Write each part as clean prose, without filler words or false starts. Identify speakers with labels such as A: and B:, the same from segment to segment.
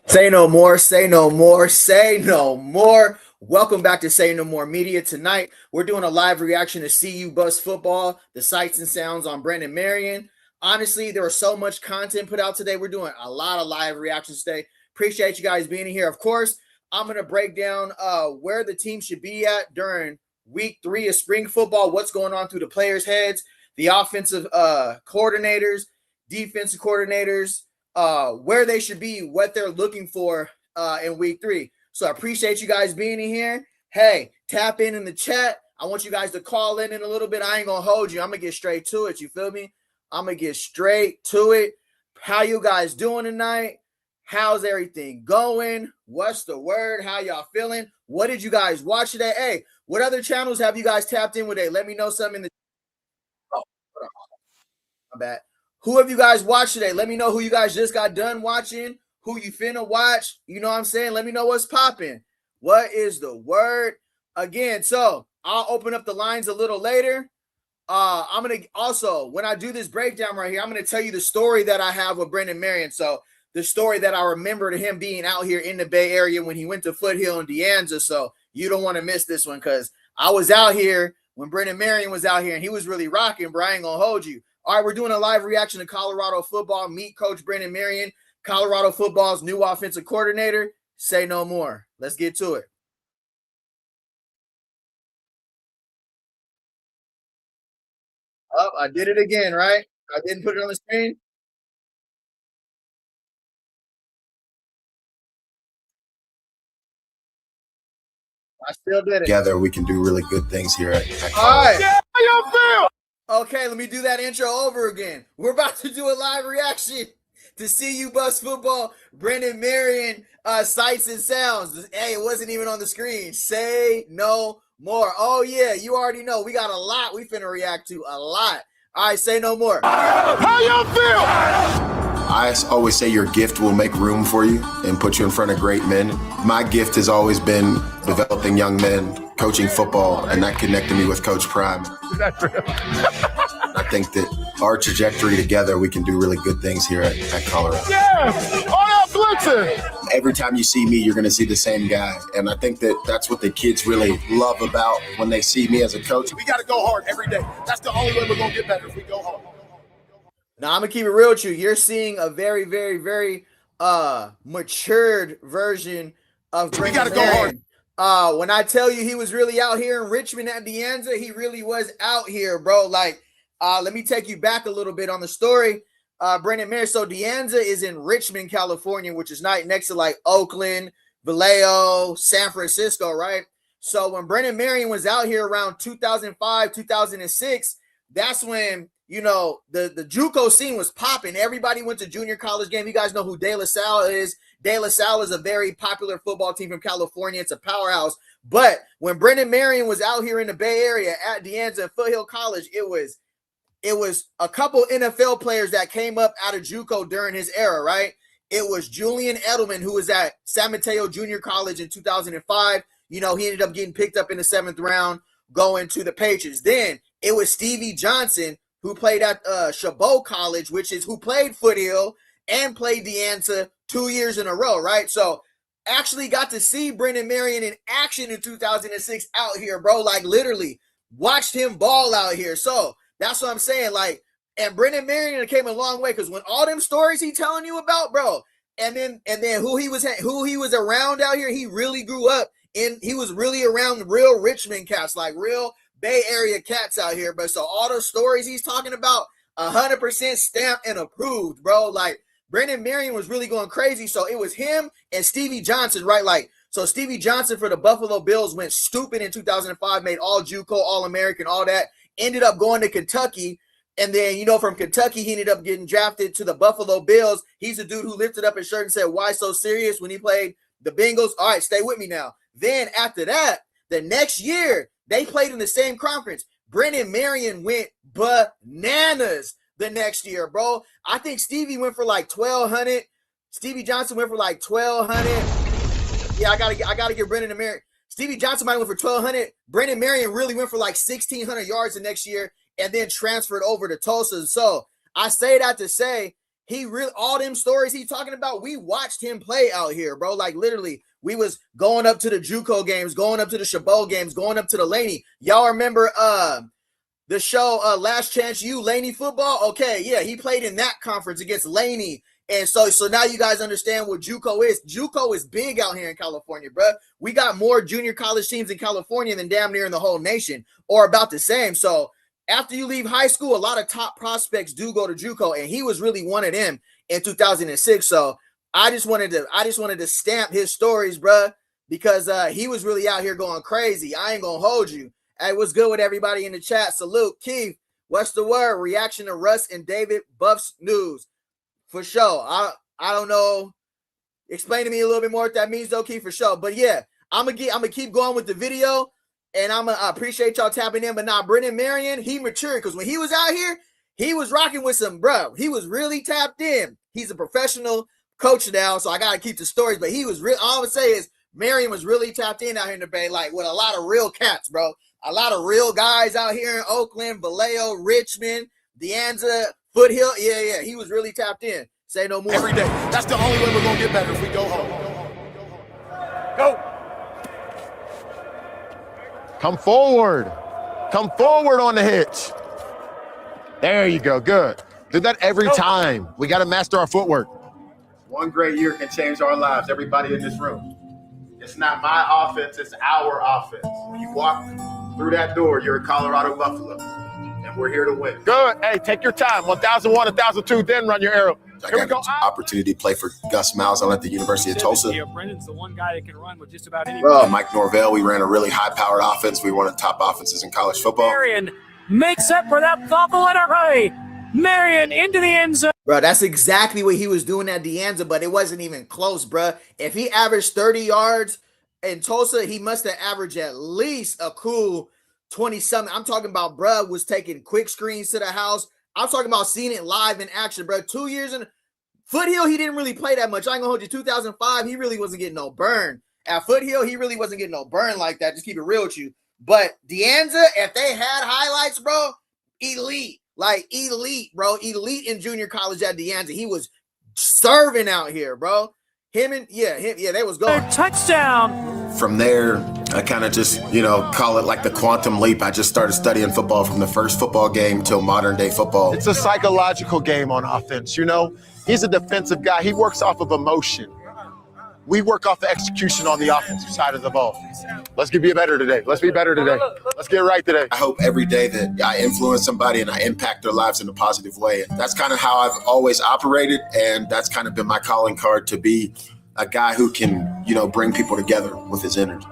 A: Say no more, say no more, say no more. Welcome back to Say No More Media. Tonight, we're doing a live reaction to CU Bus Football, the sights and sounds on Brennan Marion. Honestly, there was so much content put out today. We're doing a lot of live reactions today. Appreciate you guys being here. Of course, I'm going to break down where the team should be at during week 3 of spring football, what's going on through the players' heads, the offensive coordinators, defensive coordinators, where they should be, what they're looking for in week 3. So I appreciate you guys being in here. Hey, tap in the chat. I want you guys to call in a little bit. I ain't going to hold you. I'm going to get straight to it. You feel me? I'm going to get straight to it. How you guys doing tonight? How's everything going? What's the word? How y'all feeling? What did you guys watch today? Hey, what other channels have you guys tapped in with today? Let me know something in the oh, my bad. Who have you guys watched today? Let me know who you guys just got done watching, who you finna watch. You know what I'm saying? Let me know what's popping. What is the word? Again, so I'll open up the lines a little later. I'm going to also, when I do this breakdown right here, I'm going to tell you the story that I have with Brennan Marion. So the story that I remember to him being out here in the Bay Area when he went to Foothill and De Anza. So you don't want to miss this one because I was out here when Brennan Marion was out here and he was really rocking, bro. I ain't going to hold you. All right, we're doing a live reaction to Colorado football. Meet Coach Brennan Marion, Colorado football's new offensive coordinator. Say no more. Let's get to it. Oh, I did it again, right? I didn't put it on the screen. I still did it.
B: Together, we can do really good things here at
A: All right.
C: Yeah, how y'all feel?
A: Okay, let me do that intro over again. We're about to do a live reaction to CU Bus Football, Brennan Marion, sights and sounds. Hey, it wasn't even on the screen. Say no more. Oh, yeah, you already know. We got a lot we finna react to, a lot. All right, say no more.
C: How y'all feel?
B: I always say your gift will make room for you and put you in front of great men. My gift has always been developing young men, coaching football, and that connected me with Coach Prime. I think that our trajectory together, we can do really good things here at Colorado.
C: Yes! All y'all blitzing!
B: Every time you see me, you're going to see the same guy. And I think that that's what the kids really love about when they see me as a coach.
C: We got to go hard every day. That's the only way we're going to get better if we go hard.
A: Now, I'm going to keep it real with you. You're seeing a very, very, very matured version of Brennan
C: We got to go hard.
A: When I tell you he was really out here in Richmond at De Anza, he really was out here, bro. Like, let me take you back a little bit on the story. Brennan Marion. So De Anza is in Richmond, California, which is right next to like Oakland, Vallejo, San Francisco, right? So when Brennan Marion was out here around 2005, 2006, that's when, you know, the JUCO scene was popping. Everybody went to junior college game. You guys know who De La Salle is. De La Salle is a very popular football team from California. It's a powerhouse. But when Brennan Marion was out here in the Bay Area at De Anza and Foothill College, it was a couple NFL players that came up out of JUCO during his era, right? It was Julian Edelman, who was at San Mateo Junior College in 2005. You know, he ended up getting picked up in the 7th round, going to the Patriots. Then it was Stevie Johnson, who played at Chabot College, which is who played Foothill and played De Anza 2 years in a row, right? So actually got to see Brennan Marion in action in 2006 out here, bro. Like literally watched him ball out here. So that's what I'm saying. Like, and Brennan Marion came a long way because when all them stories he telling you about, bro, and then who he was around out here, he really grew up in. He was really around real Richmond cats, like real Bay Area cats out here. But so all those stories he's talking about, 100% stamped and approved, bro. Like Brennan Marion was really going crazy. So it was him and Stevie Johnson, right? Like, so Stevie Johnson for the Buffalo Bills went stupid in 2005, made all JUCO, all American, all that. Ended up going to Kentucky. And then, you know, from Kentucky, he ended up getting drafted to the Buffalo Bills. He's a dude who lifted up his shirt and said, "Why so serious?" when he played the Bengals. All right, stay with me now. Then after that, the next year, they played in the same conference. Brennan Marion went bananas the next year, bro. I think Stevie went for like 1,200. Stevie Johnson went for like 1,200. Yeah, I gotta get Brennan Marion. Stevie Johnson might have went for 1,200. Brennan Marion really went for like 1,600 yards the next year and then transferred over to Tulsa. So I say that to say he really, all them stories he talking about, we watched him play out here, bro. Like literally, we was going up to the JUCO games, going up to the Chabot games, going up to the Laney. Y'all remember the show Last Chance U, Laney football? Okay, yeah, he played in that conference against Laney. And so now you guys understand what JUCO is. JUCO is big out here in California, bro. We got more junior college teams in California than damn near in the whole nation, or about the same. So after you leave high school, a lot of top prospects do go to JUCO, and he was really one of them in 2006. So I just wanted to stamp his stories, bro, because he was really out here going crazy. I ain't gonna hold you. Hey, what's good with everybody in the chat? Salute, Keith. What's the word? Reaction to Russ and David Buff's news. For sure. I don't know. Explain to me a little bit more what that means, though, Keith, for sure. But yeah, I'm gonna keep going with the video, and I appreciate y'all tapping in. But now, Brennan Marion, he matured, because when he was out here, he was rocking with some, bro. He was really tapped in. He's a professional coach now, so I gotta keep the stories. But he was real. All I would say is Marion was really tapped in out here in the Bay, like with a lot of real cats, bro. A lot of real guys out here in Oakland, Vallejo, Richmond, De Anza, Foothill. Yeah, he was really tapped in. Say no more.
C: Every day. That's the only way we're going to get better if we go home.
D: Go. Come forward. Come forward on the hitch. There you go. Good. Do that every time. We got to master our footwork.
B: One great year can change our lives, everybody in this room. It's not my offense, it's our offense. When you walk through that door, you're in Colorado Buffalo, and we're here to win.
D: Good. Hey, take your time. 1001, 1002, then run your arrow.
B: I
D: Here we
B: got
D: go.
B: an opportunity to play for Gus Malzahn at the University of Tulsa.
E: Yeah, Brendan's the one guy that can run with just about any.
B: Mike Norvell, we ran a really high-powered offense. We were one of the top offenses in college football.
E: Marion makes up for that fumble and a hurry. Marion into the end zone.
A: Bro, that's exactly what he was doing at De Anza, but it wasn't even close, bro. If he averaged 30 yards in Tulsa, he must have averaged at least a cool 20-something. I'm talking about, bro, was taking quick screens to the house. I'm talking about seeing it live in action, bro. 2 years in Foothill, he didn't really play that much. I ain't gonna hold you. 2005, he really wasn't getting no burn. At Foothill, he really wasn't getting no burn like that. Just keep it real with you. But De Anza, if they had highlights, bro, elite. Like elite, bro. Elite in junior college at De Anza. He was serving out here, bro. Him, they was going.
E: Touchdown.
B: From there, I kind of just, call it like the quantum leap. I just started studying football from the first football game till modern day football.
D: It's a psychological game on offense, He's a defensive guy. He works off of emotion. We work off the execution on the offensive side of the ball. Let's be better today. Let's be better today. Let's get right today.
B: I hope every day that I influence somebody and I impact their lives in a positive way. And that's kind of how I've always operated. And that's kind of been my calling card, to be a guy who can, bring people together with his energy.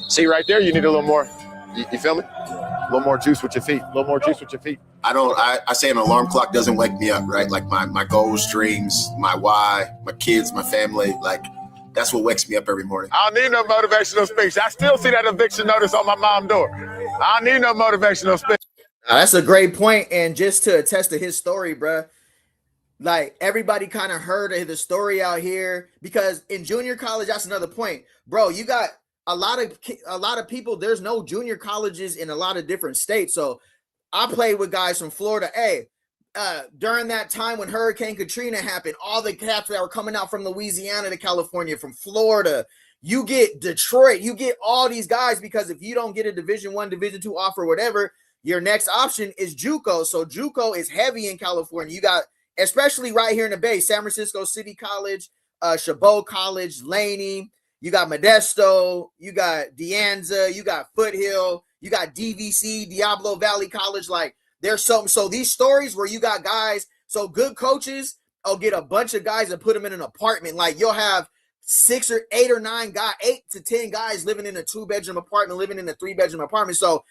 D: See right there, you need a little more. You feel me? A little more juice with your feet. A little more juice with your feet.
B: I say an alarm clock doesn't wake me up, right? Like my goals, dreams, my why, my kids, my family, like that's what wakes me up every morning.
D: I don't need no motivational speech. I still see that eviction notice on my mom's door. I don't need no motivational speech.
A: That's a great point. And just to attest to his story, bro, like everybody kind of heard of the story out here, because in junior college, that's another point, bro. You got a lot of people. There's no junior colleges in a lot of different states. So I played with guys from Florida. Hey, during that time when Hurricane Katrina happened, all the cats that were coming out from Louisiana to California, from Florida, you get Detroit, you get all these guys, because if you don't get a Division I, Division II offer, whatever, your next option is JUCO. So JUCO is heavy in California. You got, especially right here in the Bay, San Francisco City College, Chabot College, Laney, you got Modesto, you got De Anza, you got Foothill, you got DVC, Diablo Valley College. Like, there's something. So these stories where you got guys, so good coaches, will get a bunch of guys and put them in an apartment. Like, you'll have 6 or 8 or 9 guys, 8 to 10 guys living in a 2-bedroom apartment, living in a 3-bedroom apartment. So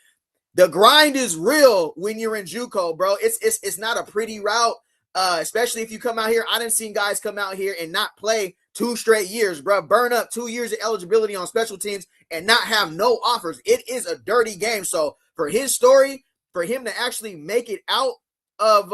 A: the grind is real when you're in JUCO, bro. It's not a pretty route, especially if you come out here. I done seen guys come out here and not play 2 straight years, bro. Burn up 2 years of eligibility on special teams and not have no offers. It is a dirty game. So for his story, for him to actually make it out of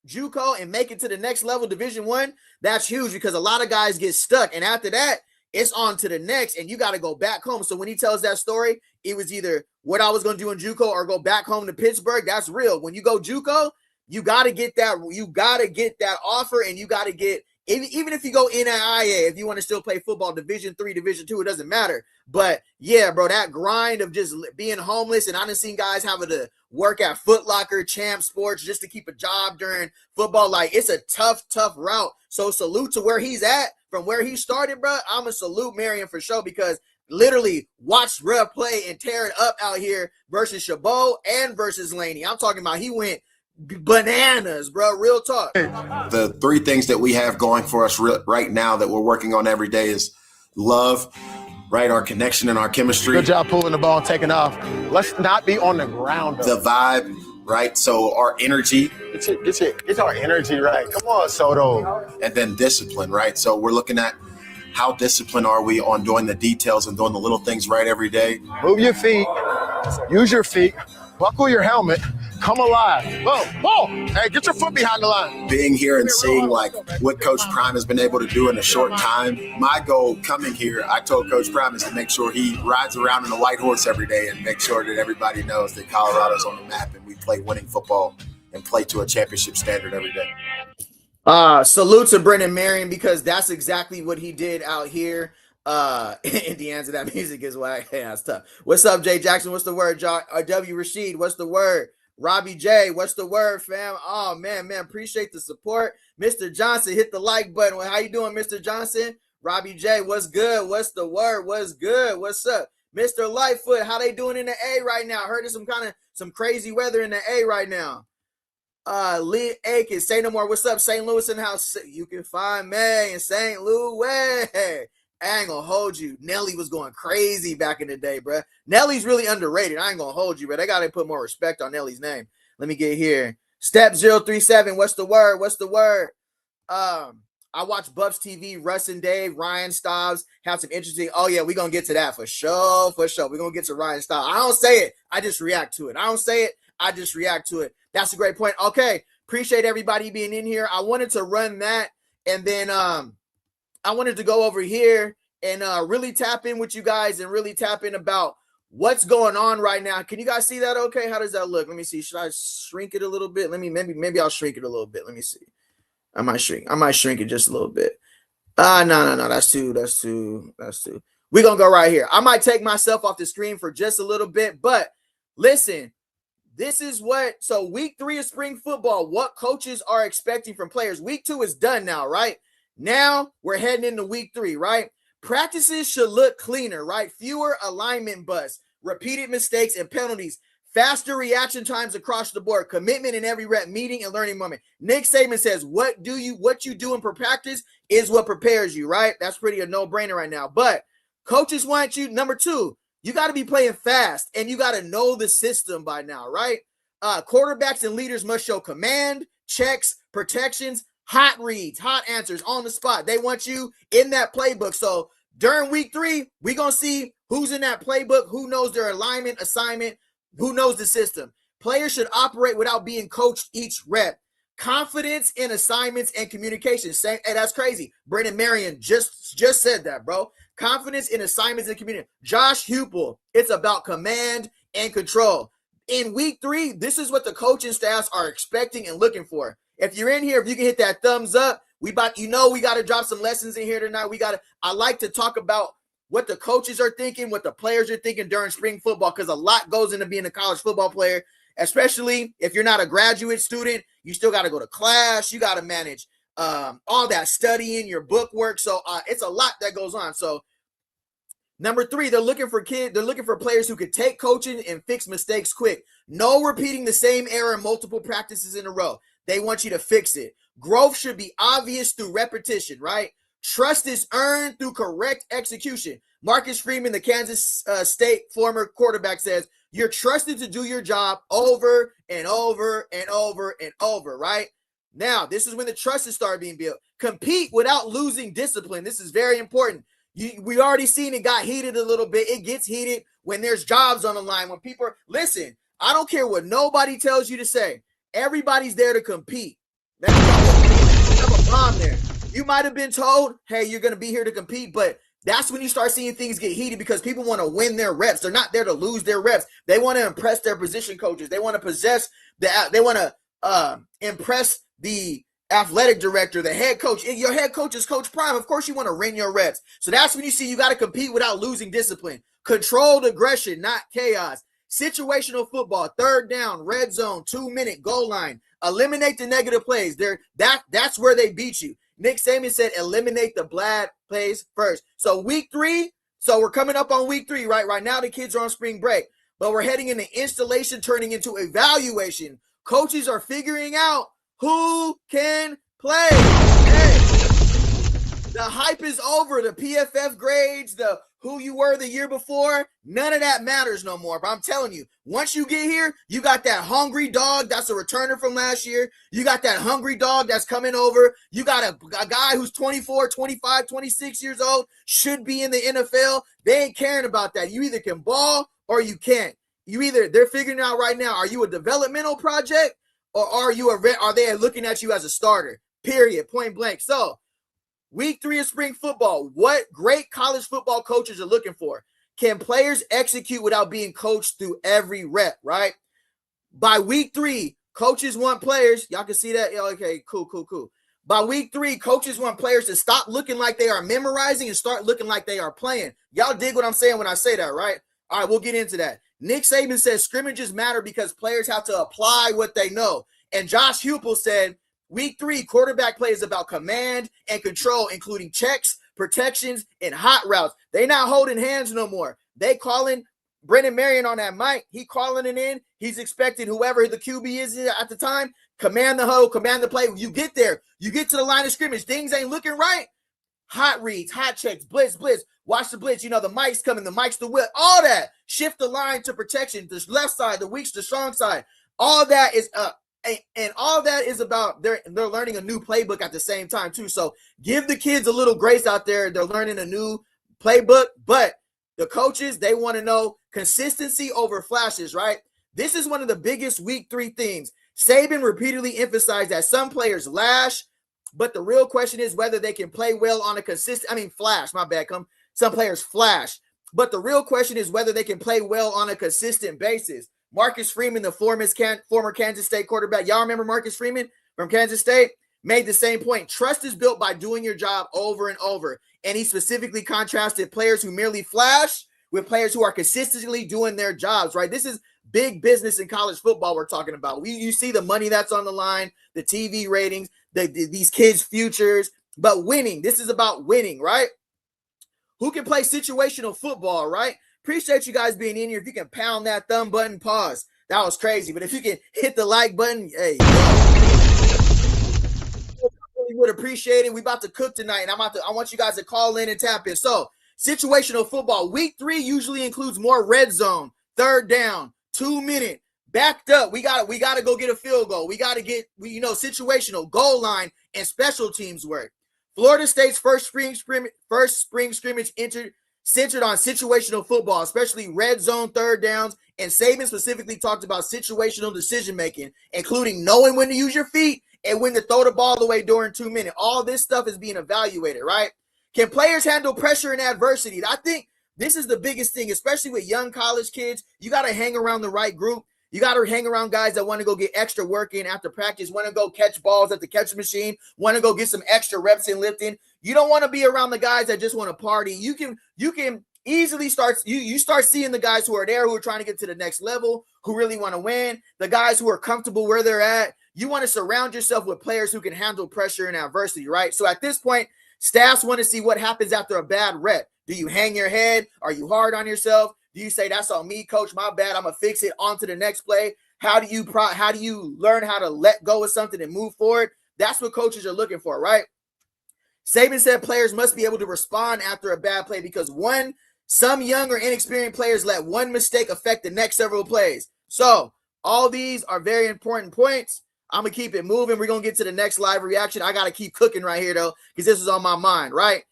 A: JUCO and make it to the next level, Division I, that's huge, because a lot of guys get stuck. And after that, it's on to the next, and you got to go back home. So when he tells that story, it was either what I was going to do in JUCO or go back home to Pittsburgh. That's real. When you go JUCO, you got to get that. You got to get that offer, and you got to get, even if you go NAIA, if you want to still play football, Division III, Division II, it doesn't matter. But yeah, bro, that grind of just being homeless, and I done seen guys having to work at Foot Locker, Champ Sports just to keep a job during football. Like, it's a tough route. So salute to where he's at, from where he started, bro. I'm a salute Marion for sure, because literally watched Rev play and tear it up out here versus Chabot and versus Laney. I'm talking about he went bananas, bro. Real talk.
B: The three things that we have going for us right now that we're working on every day is love, right? Our connection and our chemistry.
D: Good job pulling the ball and taking off. Let's not be on the ground, though.
B: The vibe, right? So our energy.
D: It's our energy, right? Come on, Soto.
B: And then discipline, right? So we're looking at how disciplined are we on doing the details and doing the little things right every day.
D: Move your feet. Use your feet. Buckle your helmet. Come alive. Boom, boom. Hey, get your foot behind the line.
B: Being here and seeing like what Coach Prime has been able to do in a short time. My goal coming here, I told Coach Prime, is to make sure he rides around in a white horse every day and make sure that everybody knows that Colorado's on the map and we play winning football and play to a championship standard every day.
A: Salute to Brennan Marion, because that's exactly what he did out here. Indiana, that music is whack. Yeah, it's tough. What's up, Jay Jackson? What's the word? W. Rashid, what's the word? Robbie J, what's the word, fam? Oh, man, appreciate the support. Mr. Johnson, hit the like button. How you doing, Mr. Johnson? Robbie J, what's good? What's the word? What's good? What's up? Mr. Lightfoot, how they doing in the A right now? Heard of some crazy weather in the A right now. Lee Aiken, say no more. What's up, St. Louis in the house? You can find me in St. Louis. I ain't gonna hold you. Nelly was going crazy back in the day, bro. Nelly's really underrated. I ain't gonna hold you, but they gotta put more respect on Nelly's name. Let me get here. Step 037. What's the word? What's the word? I watch Buffs TV. Russ and Dave, Ryan Staubs have some interesting. Oh yeah, we're gonna get to that for sure. For sure. We're gonna get to Ryan Staubs. I don't say it, I just react to it. I don't say it, I just react to it. That's a great point. Okay, appreciate everybody being in here. I wanted to run that, and then I wanted to go over here and really tap in with you guys and really tap in about what's going on right now. Can you guys see that okay? How does that look? Let me see. Should I shrink it a little bit? Maybe I'll shrink it a little bit. Let me see. I might shrink it just a little bit. No. That's too. We're going to go right here. I might take myself off the screen for just a little bit, but listen, this is so week 3 of spring football, what coaches are expecting from players. Week 2 is done now, right? Now we're heading into week 3, right? Practices should look cleaner, right? Fewer alignment busts, repeated mistakes and penalties, faster reaction times across the board, commitment in every rep, meeting and learning moment. Nick Saban says, what you do in practice is what prepares you, right? That's pretty a no-brainer right now. But coaches want you, number 2, you got to be playing fast and you got to know the system by now, right? Quarterbacks and leaders must show command, checks, protections, hot reads, hot answers on the spot. They want you in that playbook. So during week 3, we're going to see who's in that playbook, who knows their alignment, assignment, who knows the system. Players should operate without being coached each rep. Confidence in assignments and communication. Hey, that's crazy. Brennan Marion just said that, bro. Confidence in assignments and communication. Josh Hupel, it's about command and control. In week 3, this is what the coaching staffs are expecting and looking for. If you're in here, if you can hit that thumbs up, we got to drop some lessons in here tonight. I like to talk about what the coaches are thinking, what the players are thinking during spring football, because a lot goes into being a college football player, especially if you're not a graduate student. You still got to go to class. You got to manage all that studying, your book work. So it's a lot that goes on. So number 3, they're looking for players who could take coaching and fix mistakes quick. No repeating the same error multiple practices in a row. They want you to fix it. Growth should be obvious through repetition, right? Trust is earned through correct execution. Marcus Freeman, the Kansas State former quarterback, says, you're trusted to do your job over and over and over and over, right? Now, this is when the trust is started being built. Compete without losing discipline. This is very important. We already seen it got heated a little bit. It gets heated when there's jobs on the line. When people listen, I don't care what nobody tells you to say. Everybody's there to compete. That's a bomb there. You might have been told, hey, you're going to be here to compete, but that's when you start seeing things get heated because people want to win their reps. They're not there to lose their reps. They want to impress their position coaches. They want to possess they want to impress the athletic director, the head coach. Your head coach is Coach Prime. Of course you want to ring your reps. So that's when you see you got to compete without losing discipline. Controlled aggression, not chaos. Situational football, third down, red zone, 2-minute goal line. Eliminate the negative plays. That's where they beat you. Nick Saban said eliminate the bad plays first. So week 3, so we're coming up on week 3, right? Right now the kids are on spring break, but we're heading into installation, turning into evaluation. Coaches are figuring out who can play. Hey, the hype is over. The PFF grades, the who you were the year before, none of that matters no more. But I'm telling you, once you get here, you got that hungry dog that's a returner from last year. You got that hungry dog that's coming over. You got a guy who's 24, 25, 26 years old, should be in the NFL. They ain't caring about that. You either can ball or you can't. They're figuring out right now, are you a developmental project or are they looking at you as a starter? Period. Point blank. So, week 3 of spring football, what great college football coaches are looking for. Can players execute without being coached through every rep, right? By week 3, coaches want players. Y'all can see that? Okay, cool. By week 3, coaches want players to stop looking like they are memorizing and start looking like they are playing. Y'all dig what I'm saying when I say that, right? All right, we'll get into that. Nick Saban says scrimmages matter because players have to apply what they know. And Josh Heupel said, week 3, quarterback play is about command and control, including checks, protections, and hot routes. They not holding hands no more. They calling Brennan Marion on that mic. He calling it in. He's expecting whoever the QB is at the time, command the huddle, command the play. You get there. You get to the line of scrimmage. Things ain't looking right. Hot reads, hot checks, blitz. Watch the blitz. You know, the mic's coming, the mic's the whip. All that. Shift the line to protection. The left side, the weak, the strong side. All that is up. And all that is about they're learning a new playbook at the same time too. So give the kids a little grace out there. They're learning a new playbook, but the coaches, they want to know consistency over flashes, right? This is one of the biggest week 3 things. Saban repeatedly emphasized that some players lash, but the real question is whether they can play well on a flash, my bad. Some players flash, but the real question is whether they can play well on a consistent basis. Marcus Freeman, the former Kansas State quarterback. Y'all remember Marcus Freeman from Kansas State? Made the same point. Trust is built by doing your job over and over. And he specifically contrasted players who merely flash with players who are consistently doing their jobs, right? This is big business in college football we're talking about. You see the money that's on the line, the TV ratings, these kids' futures, but winning. This is about winning, right? Who can play situational football, right? Appreciate you guys being in here. If you can pound that thumb button, pause. That was crazy. But if you can hit the like button, hey, really would appreciate it. We about to cook tonight, and I want you guys to call in and tap in. So, situational football. Week 3 usually includes more red zone, third down, 2-minute, backed up. We got to go get a field goal. We got to get situational goal line and special teams work. Florida State's first spring scrimmage centered on situational football, especially red zone third downs, and Saban specifically talked about situational decision-making, including knowing when to use your feet and when to throw the ball away during 2 minutes. All this stuff is being evaluated, right? Can players handle pressure and adversity? I think this is the biggest thing, especially with young college kids. You got to hang around the right group. You got to hang around guys that want to go get extra work in after practice, want to go catch balls at the catch machine, want to go get some extra reps in lifting. You don't want to be around the guys that just want to party. You can easily start seeing the guys who are there, who are trying to get to the next level, who really want to win, the guys who are comfortable where they're at. You want to surround yourself with players who can handle pressure and adversity, right? So at this point, staffs want to see what happens after a bad rep. Do you hang your head? Are you hard on yourself? Do you say, that's on me, coach, my bad, I'm going to fix it, on to the next play? How do you learn how to let go of something and move forward? That's what coaches are looking for, right? Saban said players must be able to respond after a bad play because some young or inexperienced players let one mistake affect the next several plays. So all these are very important points. I'm going to keep it moving. We're going to get to the next live reaction. I got to keep cooking right here, though, because this is on my mind, right?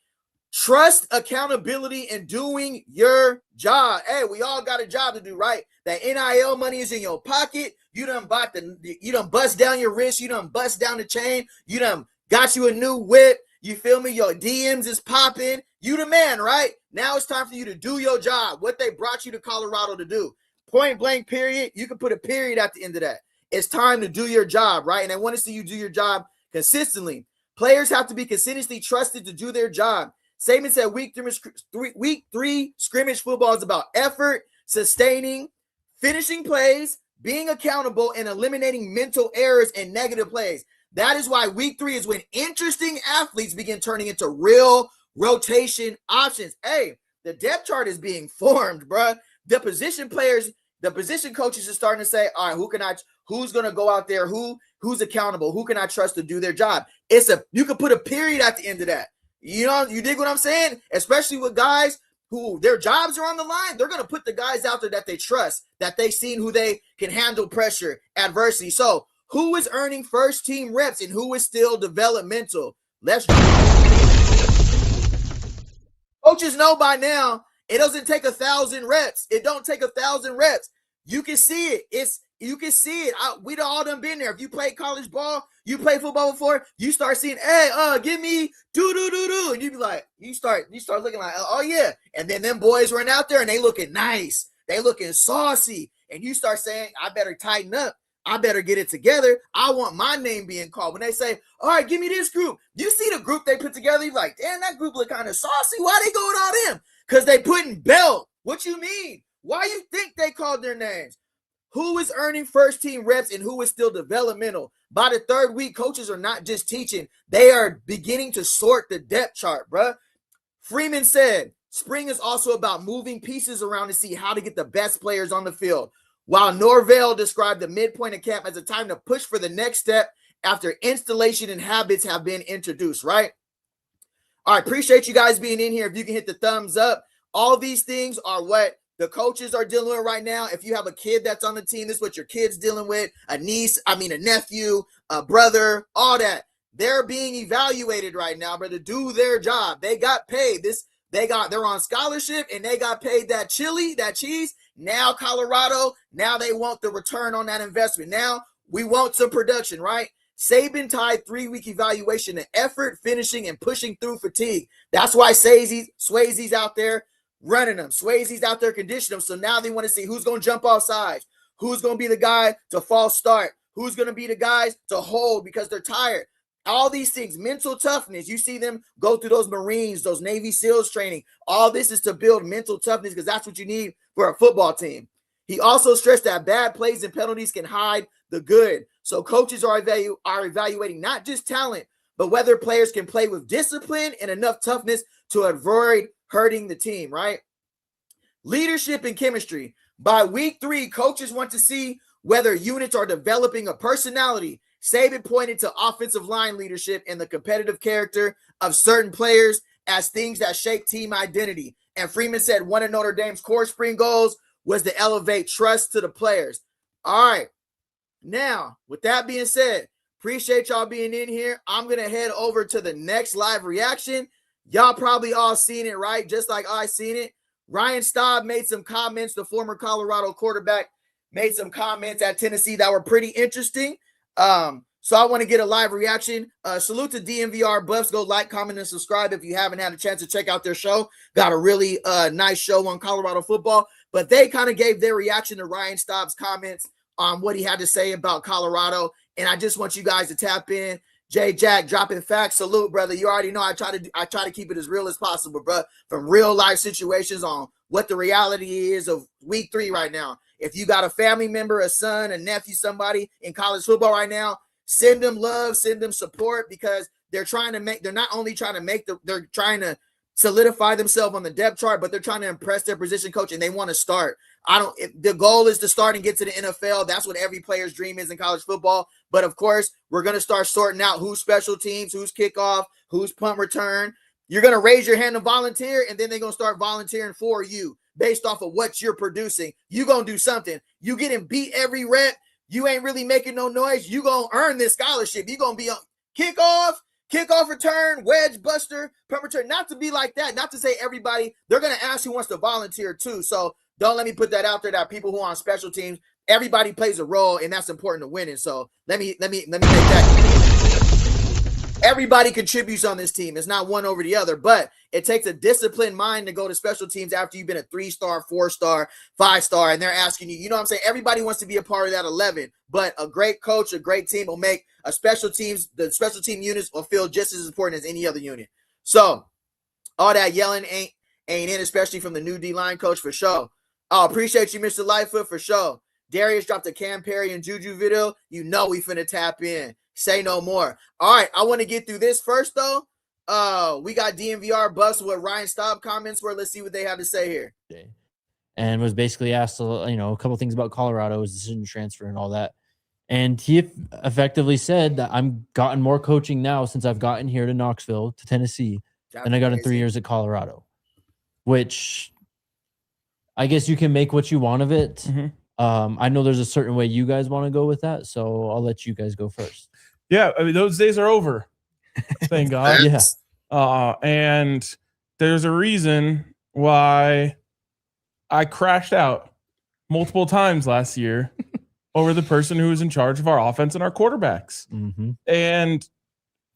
A: Trust, accountability, and doing your job. Hey, we all got a job to do, right? That NIL money is in your pocket. You done bust down your wrist. You done bust down the chain. You done got you a new whip. You feel me? Your DMs is popping. You the man, right? Now it's time for you to do your job, what they brought you to Colorado to do. Point blank, period. You can put a period at the end of that. it's time to do your job, right? And I want to see you do your job consistently. Players have to be consistently trusted to do their job. Saban said week three scrimmage football is about effort, sustaining, finishing plays, being accountable, and eliminating mental errors and negative plays. That is why week 3 is when interesting athletes begin turning into real rotation options. Hey, the depth chart is being formed, bruh. The position players, the position coaches are starting to say, all right, who's going to go out there? Who's accountable? Who can I trust to do their job? You can put a period at the end of that. You know, you dig what I'm saying? Especially with guys who their jobs are on the line. They're going to put the guys out there that they trust, that they've seen who they can handle pressure, adversity. So who is earning first team reps and who is still developmental? Let's go. Coaches know by now it doesn't take 1,000 reps. It don't take 1,000 reps. You can see it. You can see it. We'd all done been there. If you played college ball, you played football before, you start seeing, hey, give me do. And you be like, you start looking like, oh yeah. And then them boys run out there and they looking nice. They looking saucy. And you start saying, I better tighten up. I better get it together. I want my name being called. When they say, all right, give me this group. You see the group they put together, you're like, damn, that group look kind of saucy. Why they going all them? Because they putting belt. What you mean? Why you think they called their names? Who is earning first team reps and who is still developmental? By the third week, coaches are not just teaching. They are beginning to sort the depth chart, bruh. Freeman said, spring is also about moving pieces around to see how to get the best players on the field. While Norvell described the midpoint of camp as a time to push for the next step after installation and habits have been introduced, right? All right, appreciate you guys being in here. If you can hit the thumbs up. All these things are what the coaches are dealing with right now. If you have a kid that's on the team, this is what your kid's dealing with. A nephew, a brother, all that. They're being evaluated right now, but to do their job. They got paid. They're on scholarship and they got paid that cheese. Now Colorado, now they want the return on that investment. Now we want some production, right? Saban tied 3-week evaluation to effort, finishing, and pushing through fatigue. That's why Swayze's out there running them. Swayze's out there conditioning them. So now they want to see who's going to jump off sides, who's going to be the guy to false start, who's going to be the guys to hold because they're tired. All these things, mental toughness. You see them go through those Marines, those Navy SEALs training. All this is to build mental toughness because that's what you need for a football team. He also stressed that bad plays and penalties can hide the good. So coaches are evaluating not just talent, but whether players can play with discipline and enough toughness to avoid hurting the team, right? Leadership and chemistry. By week 3, coaches want to see whether units are developing a personality. Saban pointed to offensive line leadership and the competitive character of certain players as things that shape team identity. And Freeman said one of Notre Dame's core spring goals was to elevate trust to the players. All right. Now, with that being said, appreciate y'all being in here. I'm going to head over to the next live reaction. Y'all probably all seen it, right? Just like I seen it. Ryan Staub made some comments. The former Colorado quarterback made some comments at Tennessee that were pretty interesting. So I want to get a live reaction. Salute to DMVR Buffs. Go like, comment, and subscribe if you haven't had a chance to check out their show. Got a really nice show on Colorado football. But they kind of gave their reaction to Ryan Staub's comments on what he had to say about Colorado. And I just want you guys to tap in. Jay Jack dropping facts. Salute, brother. You already know I try to keep it as real as possible, bro. From real life situations on what the reality is of week 3 right now. If you got a family member, a son, a nephew, somebody in college football right now, send them love, send them support because they're not only trying to solidify themselves on the depth chart, but they're trying to impress their position coach and they want to start. The goal is to start and get to the NFL. That's what every player's dream is in college football. But of course, we're going to start sorting out who's special teams, who's kickoff, who's punt return. You're going to raise your hand to volunteer, and then they're going to start volunteering for you based off of what you're producing. You're going to do something. You getting beat every rep. You ain't really making no noise. You're going to earn this scholarship. You're going to be on kickoff return, wedge buster, punt return. Not to be like that. Not to say everybody. They're going to ask who wants to volunteer too. So don't let me put that out there that people who are on special teams, everybody plays a role, and that's important to winning. So let me make that. everybody contributes on this team. It's not one over the other, but it takes a disciplined mind to go to special teams after you've been a 3-star, 4-star, 5-star, and they're asking you, you know what I'm saying? Everybody wants to be a part of that 11, but a great coach, a great team will make the special team units will feel just as important as any other unit. So all that yelling ain't in, especially from the new D-line coach for sure. Oh, appreciate you, Mr. Lightfoot, for sure. Darius dropped a Cam Perry and Juju video. You know we finna tap in. Say no more. All right, I want to get through this first, though. We got DNVR Bus with Ryan Staub comments where let's see what they have to say here.
F: And was basically asked, a couple things about Colorado's decision to transfer and all that. And he effectively said that I'm gotten more coaching now since I've gotten here to Knoxville, to Tennessee, than I got in 3 years at Colorado, which I guess you can make what you want of it. I know there's a certain way you guys want to go with that, so I'll let you guys go first.
G: Yeah, I mean, those days are over. Thank God.
F: Yeah.
G: And there's a reason why I crashed out multiple times last year over the person who was in charge of our offense and our quarterbacks. And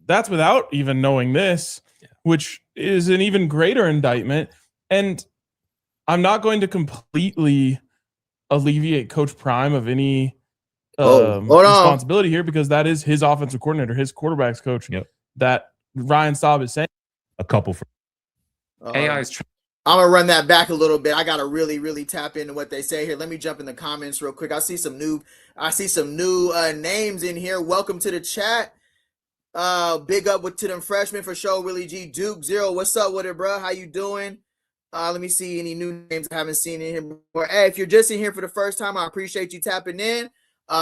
G: that's without even knowing this, which is an even greater indictment. And I'm not going to completely alleviate Coach Prime of any responsibility here, because that is his offensive coordinator, his quarterback's coach. That Ryan Staub is saying.
H: A couple for
A: AI is. I'm gonna run that back a little bit. I gotta really tap into what they say here. Let me jump in the comments real quick. I see some new names in here. Welcome to the chat. Big up to them freshmen for sure. Willie G, Duke Zero. What's up with it, bro? How you doing? Let me see any new names I haven't seen in here before. Hey, if you're just in here for the first time, I appreciate you tapping in.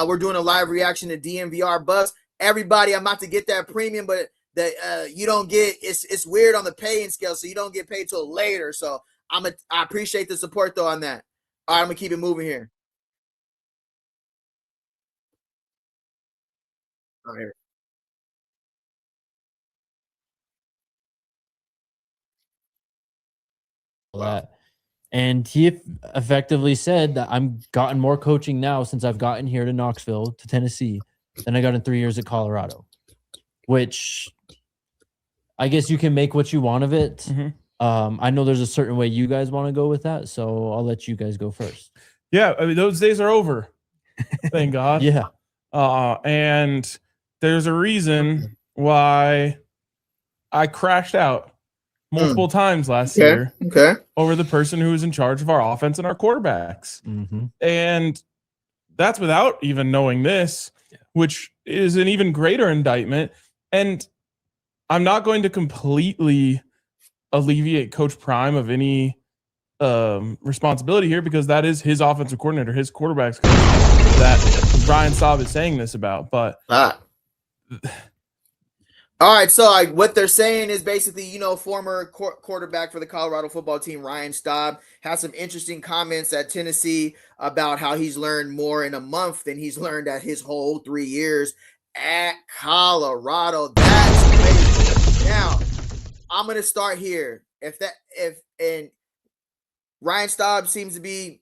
A: We're doing a live reaction to DNVR Bus. Everybody, I'm about to get that premium, but you don't get it's weird on the paying scale, so you don't get paid till later. So I appreciate the support though on that. All right, I'm gonna keep it moving here. All right.
F: That. And he effectively said that I'm gotten more coaching now since I've gotten here to Knoxville, to Tennessee, than I got in 3 years at Colorado, which I guess you can make what you want of it. I know there's a certain way you guys want to go with that, so I'll let you guys go first.
G: Yeah, I mean, those days are over. Thank God.
F: Yeah.
G: And there's a reason why I crashed out multiple times last year over the person who was in charge of our offense and our quarterbacks. And that's without even knowing this, which is an even greater indictment. And I'm not going to completely alleviate Coach Prime of any responsibility here, because that is his offensive coordinator, his quarterback's coach, that Ryan Staub is saying this about. But
A: all right, so what they're saying is basically, former quarterback for the Colorado football team, Ryan Staub, has some interesting comments at Tennessee about how he's learned more in a month than he's learned at his whole 3 years at Colorado. That's crazy. Now, I'm gonna start here. And Ryan Staub seems to be,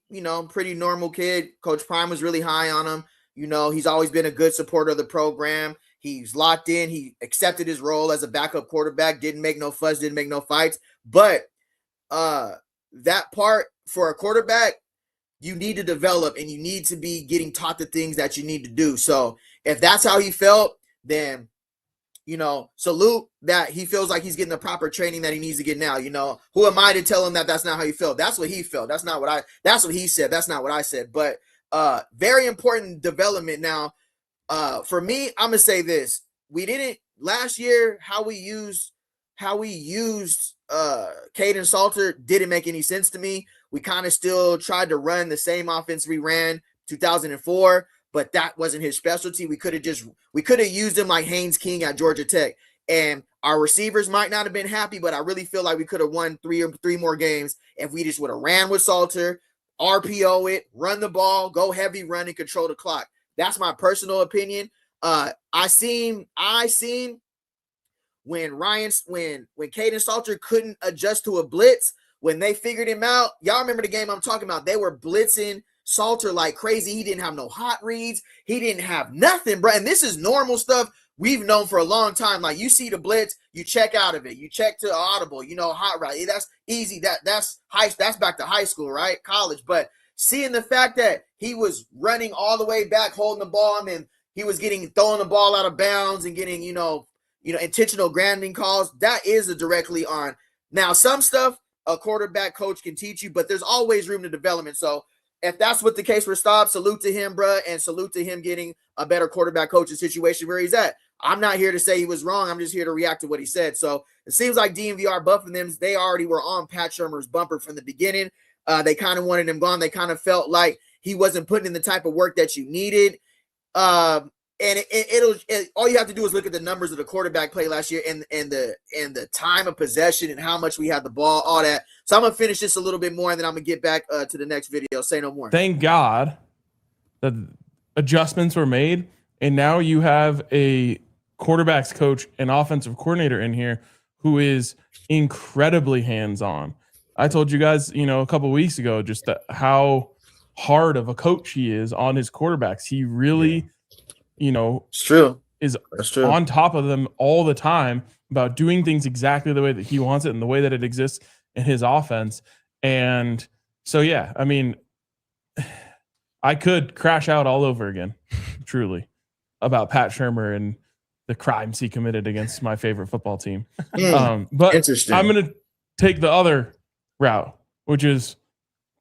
A: pretty normal kid. Coach Prime was really high on him. He's always been a good supporter of the program. He's locked in. He accepted his role as a backup quarterback, didn't make no fuss, didn't make no fights. But that part for a quarterback, you need to develop and you need to be getting taught the things that you need to do. So if that's how he felt, then, salute that he feels like he's getting the proper training that he needs to get now. Who am I to tell him that that's not how he felt? That's what he felt. That's what he said. That's not what I said. But very important development now. For me, I'm gonna say this: we didn't last year. How we used Caden Salter didn't make any sense to me. We kind of still tried to run the same offense we ran 2004, but that wasn't his specialty. We could have used him like Haynes King at Georgia Tech, and our receivers might not have been happy, but I really feel like we could have won three more games if we just would have ran with Salter, RPO it, run the ball, go heavy run, and control the clock. That's my personal opinion. I seen when Caden Salter couldn't adjust to a blitz, when they figured him out. Y'all remember the game I'm talking about? They were blitzing Salter like crazy. He didn't have no hot reads. He didn't have nothing, bro. And this is normal stuff we've known for a long time, like you see the blitz, you check out of it, you check to audible, hot route. That's easy. That's back to high school, right? College. But seeing the fact that he was running all the way back, holding the ball, and then he was throwing the ball out of bounds and getting, intentional grounding calls, that is a directly on. Now, some stuff a quarterback coach can teach you, but there's always room to development. So if that's what the case for Staub, salute to him, bruh, and salute to him getting a better quarterback coaching situation where he's at. I'm not here to say he was wrong. I'm just here to react to what he said. So it seems like DMVR buffing them. They already were on Pat Shurmur's bumper from the beginning. They kind of wanted him gone. They kind of felt like he wasn't putting in the type of work that you needed. And all you have to do is look at the numbers of the quarterback play last year and the time of possession and how much we had the ball, all that. So I'm gonna finish this a little bit more and then I'm gonna get back to the next video. Say no more.
G: Thank God that adjustments were made, and now you have a quarterbacks coach and offensive coordinator in here who is incredibly hands-on. I told you guys, a couple of weeks ago, just how hard of a coach he is on his quarterbacks. He really,
A: it's true.
G: That's true. On top of them all the time about doing things exactly the way that he wants it and the way that it exists in his offense. And so, yeah, I mean, I could crash out all over again, truly, about Pat Shurmur and the crimes he committed against my favorite football team. But I'm going to take the other route, which is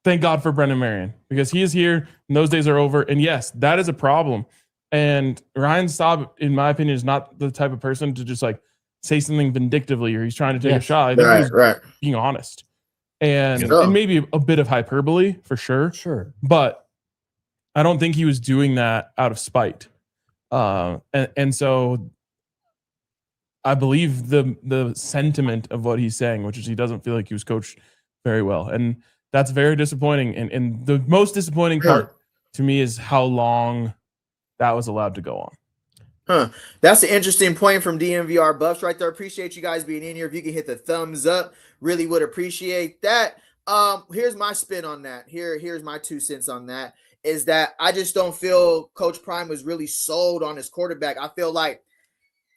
G: thank God for Brennan Marion, because he is here and those days are over. And yes, that is a problem. And Ryan Staub, in my opinion, is not the type of person to just like say something vindictively or he's trying to take a shot. I think he's being honest and maybe a bit of hyperbole for sure.
F: Sure.
G: But I don't think he was doing that out of spite. And so I believe the sentiment of what he's saying, which is he doesn't feel like he was coached very well. And that's very disappointing. And the most disappointing part to me is how long that was allowed to go on.
A: That's an interesting point from DMVR Buffs right there. Appreciate you guys being in here. If you can hit the thumbs up, really would appreciate that. Here's my spin on that. Here's my 2 cents on that. Is that I just don't feel Coach Prime was really sold on his quarterback. I feel like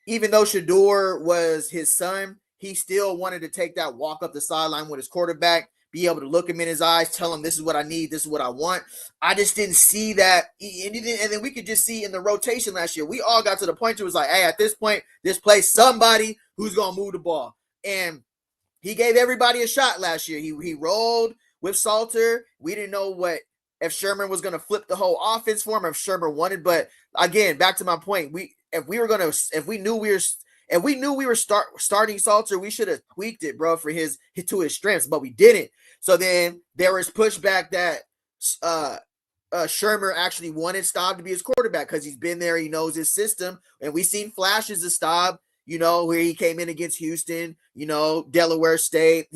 A: even though Shador was his son, he still wanted to take that walk up the sideline with his quarterback, be able to look him in his eyes, tell him this is what I need, this is what I want. I just didn't see that. And then we could just see in the rotation last year, we all got to the point where it was like, hey, at this point, this plays somebody who's going to move the ball. And he gave everybody a shot last year. He rolled with Salter. We didn't know if Sherman was going to flip the whole offense for him, if Sherman wanted. But again, back to my point, if we knew we were starting Salter, we should have tweaked it, bro, for his strengths, but we didn't. So then there was pushback that Shermer actually wanted Staub to be his quarterback because he's been there, he knows his system, and we've seen flashes of Staub, where he came in against Houston, Delaware State,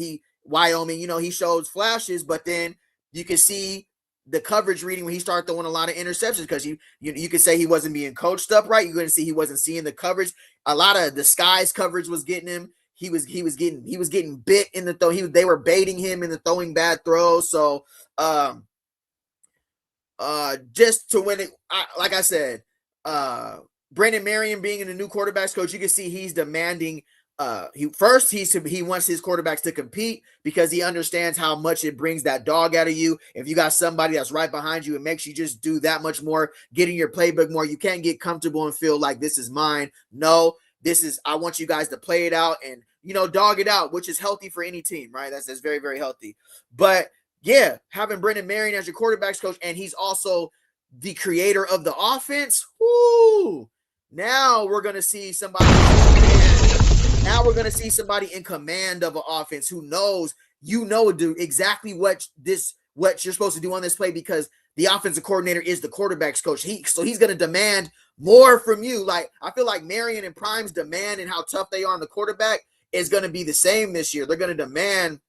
A: Wyoming, he shows flashes, but then you can see the coverage reading when he started throwing a lot of interceptions because you could say he wasn't being coached up right. You're going to see he wasn't seeing the coverage. A lot of disguise coverage was getting him. He was getting bit in the throw. They were baiting him in the throwing bad throws. So just to win it, like I said, Brennan Marion being the new quarterbacks coach, you can see he's demanding. He wants his quarterbacks to compete because he understands how much it brings that dog out of you. If you got somebody that's right behind you, it makes you just do that much more, get in your playbook more. You can't get comfortable and feel like this is mine. No, I want you guys to play it out and, dog it out, which is healthy for any team, right? That's very, very healthy. But yeah, having Brennan Marion as your quarterbacks coach, and he's also the creator of the offense. Woo! Now we're going to see somebody. Now we're going to see somebody in command of an offense who knows, do exactly what you're supposed to do on this play because the offensive coordinator is the quarterback's coach. So he's going to demand more from you. Like, I feel like Marion and Prime's demand and how tough they are on the quarterback is going to be the same this year. They're going to demand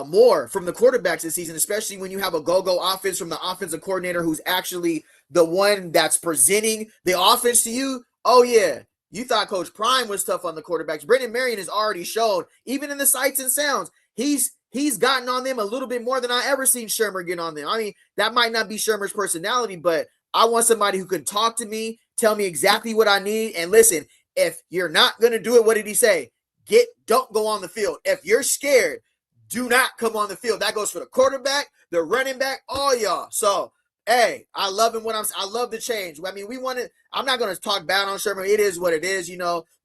A: more from the quarterbacks this season, especially when you have a go-go offense from the offensive coordinator who's actually the one that's presenting the offense to you. Oh, yeah. You thought Coach Prime was tough on the quarterbacks. Brennan Marion has already shown, even in the sights and sounds, he's he's gotten on them a little bit more than I ever seen Shurmur get on them. I mean, that might not be Shurmur's personality, but I want somebody who can talk to me, tell me exactly what I need. And listen, if you're not going to do it, what did he say? Don't go on the field. If you're scared, do not come on the field. That goes for the quarterback, the running back, all y'all. So, hey, I love him I love the change. I mean, I'm not going to talk bad on Shurmur. It is what it is,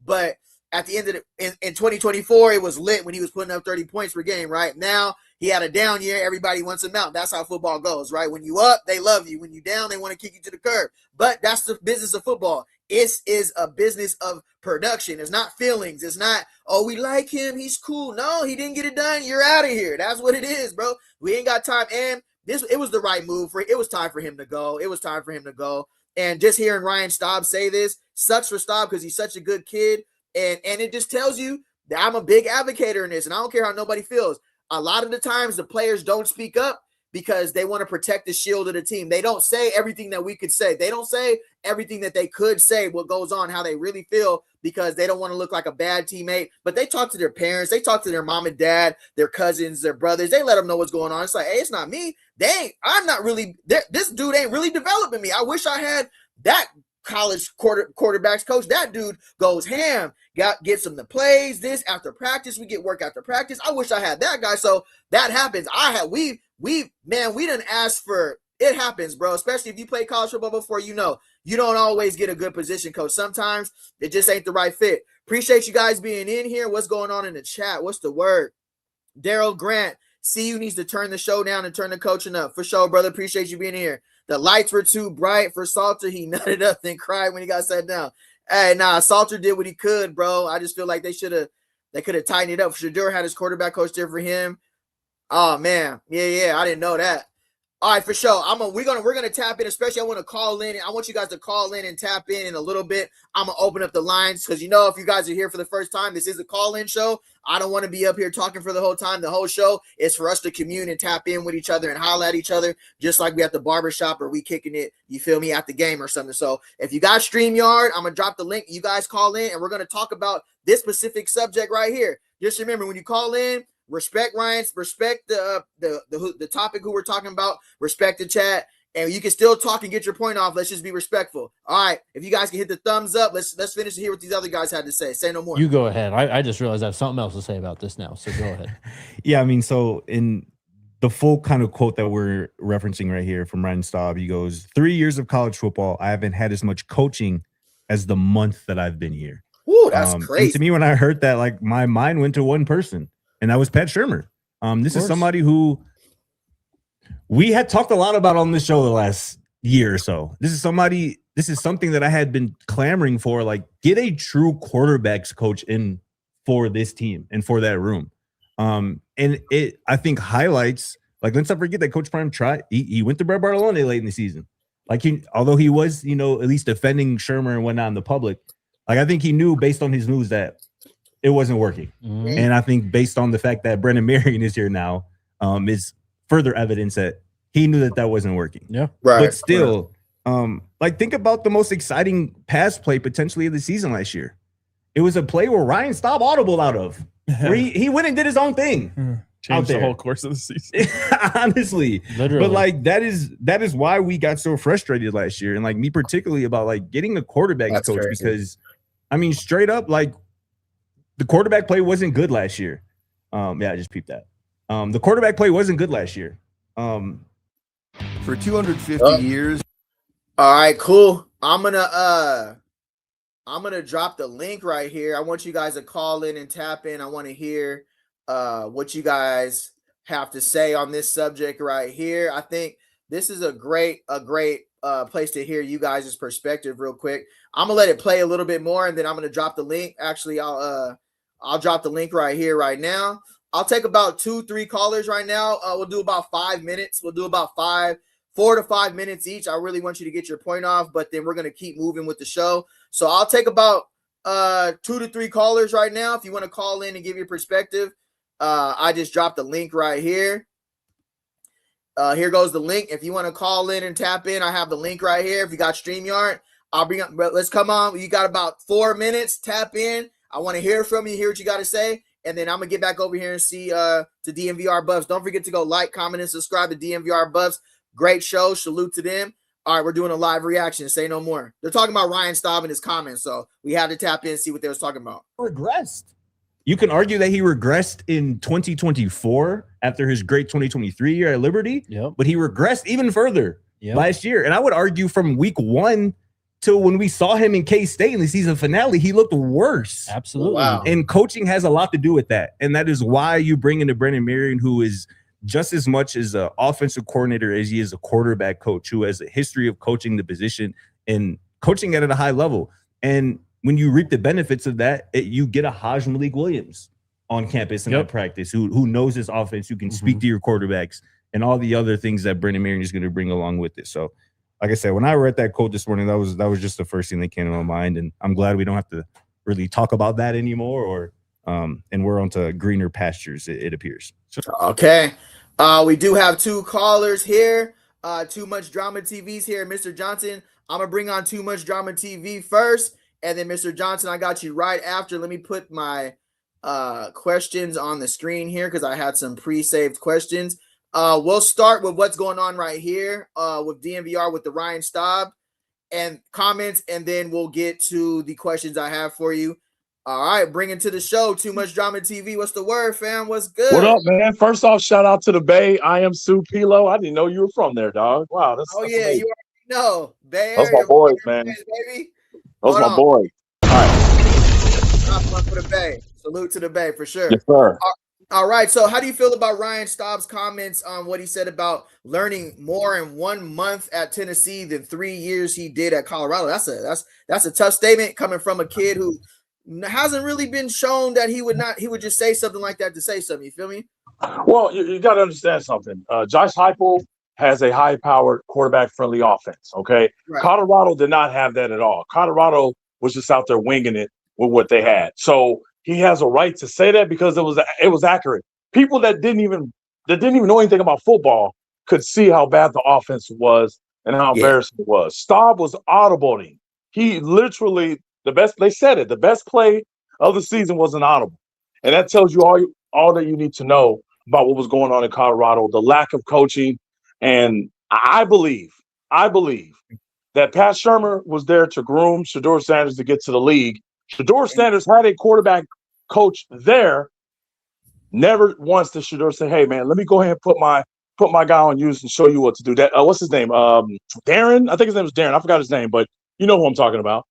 A: but at the end of in 2024, it was lit when he was putting up 30 points per game, right? Now he had a down year. Everybody wants him out. That's how football goes, right? When you up, they love you. When you down, they want to kick you to the curb. But that's the business of football. It is a business of production. It's not feelings. It's not, oh, we like him, he's cool. No, he didn't get it done. You're out of here. That's what it is, bro. We ain't got time. And it was the right move it was time for him to go. It was time for him to go. And just hearing Ryan Staub say this sucks for Staub because he's such a good kid. And it just tells you that I'm a big advocate in this, and I don't care how nobody feels. A lot of the times the players don't speak up because they want to protect the shield of the team. They don't say everything that we could say. They don't say everything that they could say, what goes on, how they really feel, because they don't want to look like a bad teammate. But they talk to their parents. They talk to their mom and dad, their cousins, their brothers. They let them know what's going on. It's like, hey, it's not me. I'm not really, this dude ain't really developing me. I wish I had that college quarterbacks coach. That dude goes ham, gets him the plays, this after practice. We get work after practice. I wish I had that guy. So that happens. We didn't ask for it. Happens, bro. Especially if you play college football before, you don't always get a good position coach. Sometimes it just ain't the right fit. Appreciate you guys being in here. What's going on in the chat? What's the word? Daryl Grant, CU needs to turn the show down and turn the coaching up. For sure, brother. Appreciate you being here. The lights were too bright for Salter. He nutted up and cried when he got sat down. Hey, Salter did what he could, bro. I just feel like they could have tightened it up. Shedeur had his quarterback coach there for him. Oh man, yeah, I didn't know that. All right, for sure. We're gonna tap in. Especially, I want to call in. I want you guys to call in and tap in a little bit. I'm gonna open up the lines because if you guys are here for the first time, this is a call-in show. I don't want to be up here talking for the whole time. The whole show is for us to commune and tap in with each other and holler at each other, just like we at the barbershop or we kicking it. You feel me, at the game or something. So if you got StreamYard, I'm gonna drop the link. You guys call in, and we're gonna talk about this specific subject right here. Just remember, when you call in, respect Ryan's, respect the topic who we're talking about, respect the chat, and you can still talk and get your point off. Let's just be respectful. All right, if you guys can hit the thumbs up, let's finish to hear what these other guys had to say. Say no more.
F: You go ahead. I just realized I have something else to say about this now, so go ahead.
H: Yeah, I mean, so in the full kind of quote that we're referencing right here from Ryan Staub, he goes, 3 years of college football, I haven't had as much coaching as the month that I've been here.
A: Ooh, that's crazy.
H: And to me, when I heard that, like, my mind went to one person, and that was Pat Shurmur. This is somebody who we had talked a lot about on this show the last year or so. This is something that I had been clamoring for, like, get a true quarterbacks coach in for this team and for that room. And it, I think, highlights, like, let's not forget that Coach Prime he went to Brett Bartolone late in the season. Like, although he was, at least defending Shurmur and whatnot in the public, like, I think he knew based on his moves that it wasn't working. Mm-hmm. And I think based on the fact that Brennan Marion is here now, is further evidence that he knew that wasn't working. Yeah. Right. But still, like, think about the most exciting pass play potentially of the season last year. It was a play where Ryan Staub audible out of. Where he went and did his own thing.
G: Changed the whole course of the season.
H: Honestly. Literally. But, like, that is why we got so frustrated last year. And, like, me particularly about, like, getting a quarterback coach crazy. Because, I mean, straight up, like, the quarterback play wasn't good last year. Yeah, I just peeped that. The quarterback play wasn't good last year.
I: For 250 years.
A: All right, cool. I'm gonna drop the link right here. I want you guys to call in and tap in. I want to hear what you guys have to say on this subject right here. I think this is a great place to hear you guys' perspective real quick. I'm gonna let it play a little bit more, and then I'm gonna drop the link. Actually, I'll drop the link right here, right now. I'll take about 2-3 callers right now. We'll do about 5 minutes. We'll do about 4 to 5 minutes each. I really want you to get your point off, but then we're going to keep moving with the show. So I'll take about 2 to 3 callers right now. If you want to call in and give your perspective, I just dropped the link right here. Here goes the link. If you want to call in and tap in, I have the link right here. If you got StreamYard, I'll bring up, let's come on. You got about 4 minutes. Tap in. I want to hear from you, hear what you got to say. and then I'm gonna get back over here and see to DMVR Buffs. Don't forget to go like, comment, and subscribe to DMVR Buffs. Great show. Salute to them. All right, we're doing a live reaction. Say no more. They're talking about Ryan Staub in his comments, so we had to tap in and see what they was talking about.
H: Regressed. You can argue that he regressed in 2024 after his great 2023 year at Liberty, but he regressed even further last year. And I would argue from week 1 till when we saw him in K-State in the season finale, he looked worse.
F: Absolutely.
A: Wow.
H: And coaching has a lot to do with that. And that is why you bring in Brennan Marion, who is just as much as an offensive coordinator as he is a quarterback coach, who has a history of coaching the position and coaching it at a high level. And when you reap the benefits of that, you get a Haj Malik Williams on campus in that practice who knows his offense, who can speak to your quarterbacks and all the other things that Brennan Marion is going to bring along with it. So, like I said, when I read that quote this morning, that was just the first thing that came to my mind. And I'm glad we don't have to really talk about that anymore, or and we're onto greener pastures, it appears.
A: Okay. We do have 2 callers here. Too Much Drama TV's here. Mr. Johnson, I'm going to bring on Too Much Drama TV first. And then Mr. Johnson, I got you right after. Let me put my questions on the screen here because I had some pre-saved questions. We'll start with what's going on right here with DMVR with the Ryan Staub and comments, and then we'll get to the questions I have for you. All right, bring it to the show. Too Much Drama TV. What's the word, fam? What's good?
J: What up, man? First off, shout out to the Bay. I am Sue Pilo. I didn't know you were from there, dog. Wow. That's
A: yeah,
J: amazing.
A: you already know. Bay
J: Those my boys, man.
A: Baby.
J: Those my boys. All right.
A: Top one for the Bay. Salute to the Bay for sure.
J: Yes, sir.
A: All right. So how do you feel about Ryan Staub's comments on what he said about learning more in 1 month at Tennessee than 3 years he did at Colorado? That's a tough statement coming from a kid who hasn't really been shown that he would just say something like that to say something. You feel me?
J: Well, you got to understand something. Josh Heupel has a high-powered, quarterback-friendly offense, okay? Right. Colorado did not have that at all. Colorado was just out there winging it with what they had. So he has a right to say that because it was accurate. People that didn't even know anything about football could see how bad the offense was and how embarrassing it was. Staub was audibling. He literally – the best play of the season was an audible. And that tells you all that you need to know about what was going on in Colorado, the lack of coaching. And I believe that Pat Shurmur was there to groom Shedeur Sanders to get to the league. Shedeur Sanders had a quarterback coach there. Never once did Shedeur say, hey, man, let me go ahead and put my guy on you and show you what to do. That what's his name? Darren? I think his name was Darren. I forgot his name, but you know who I'm talking about.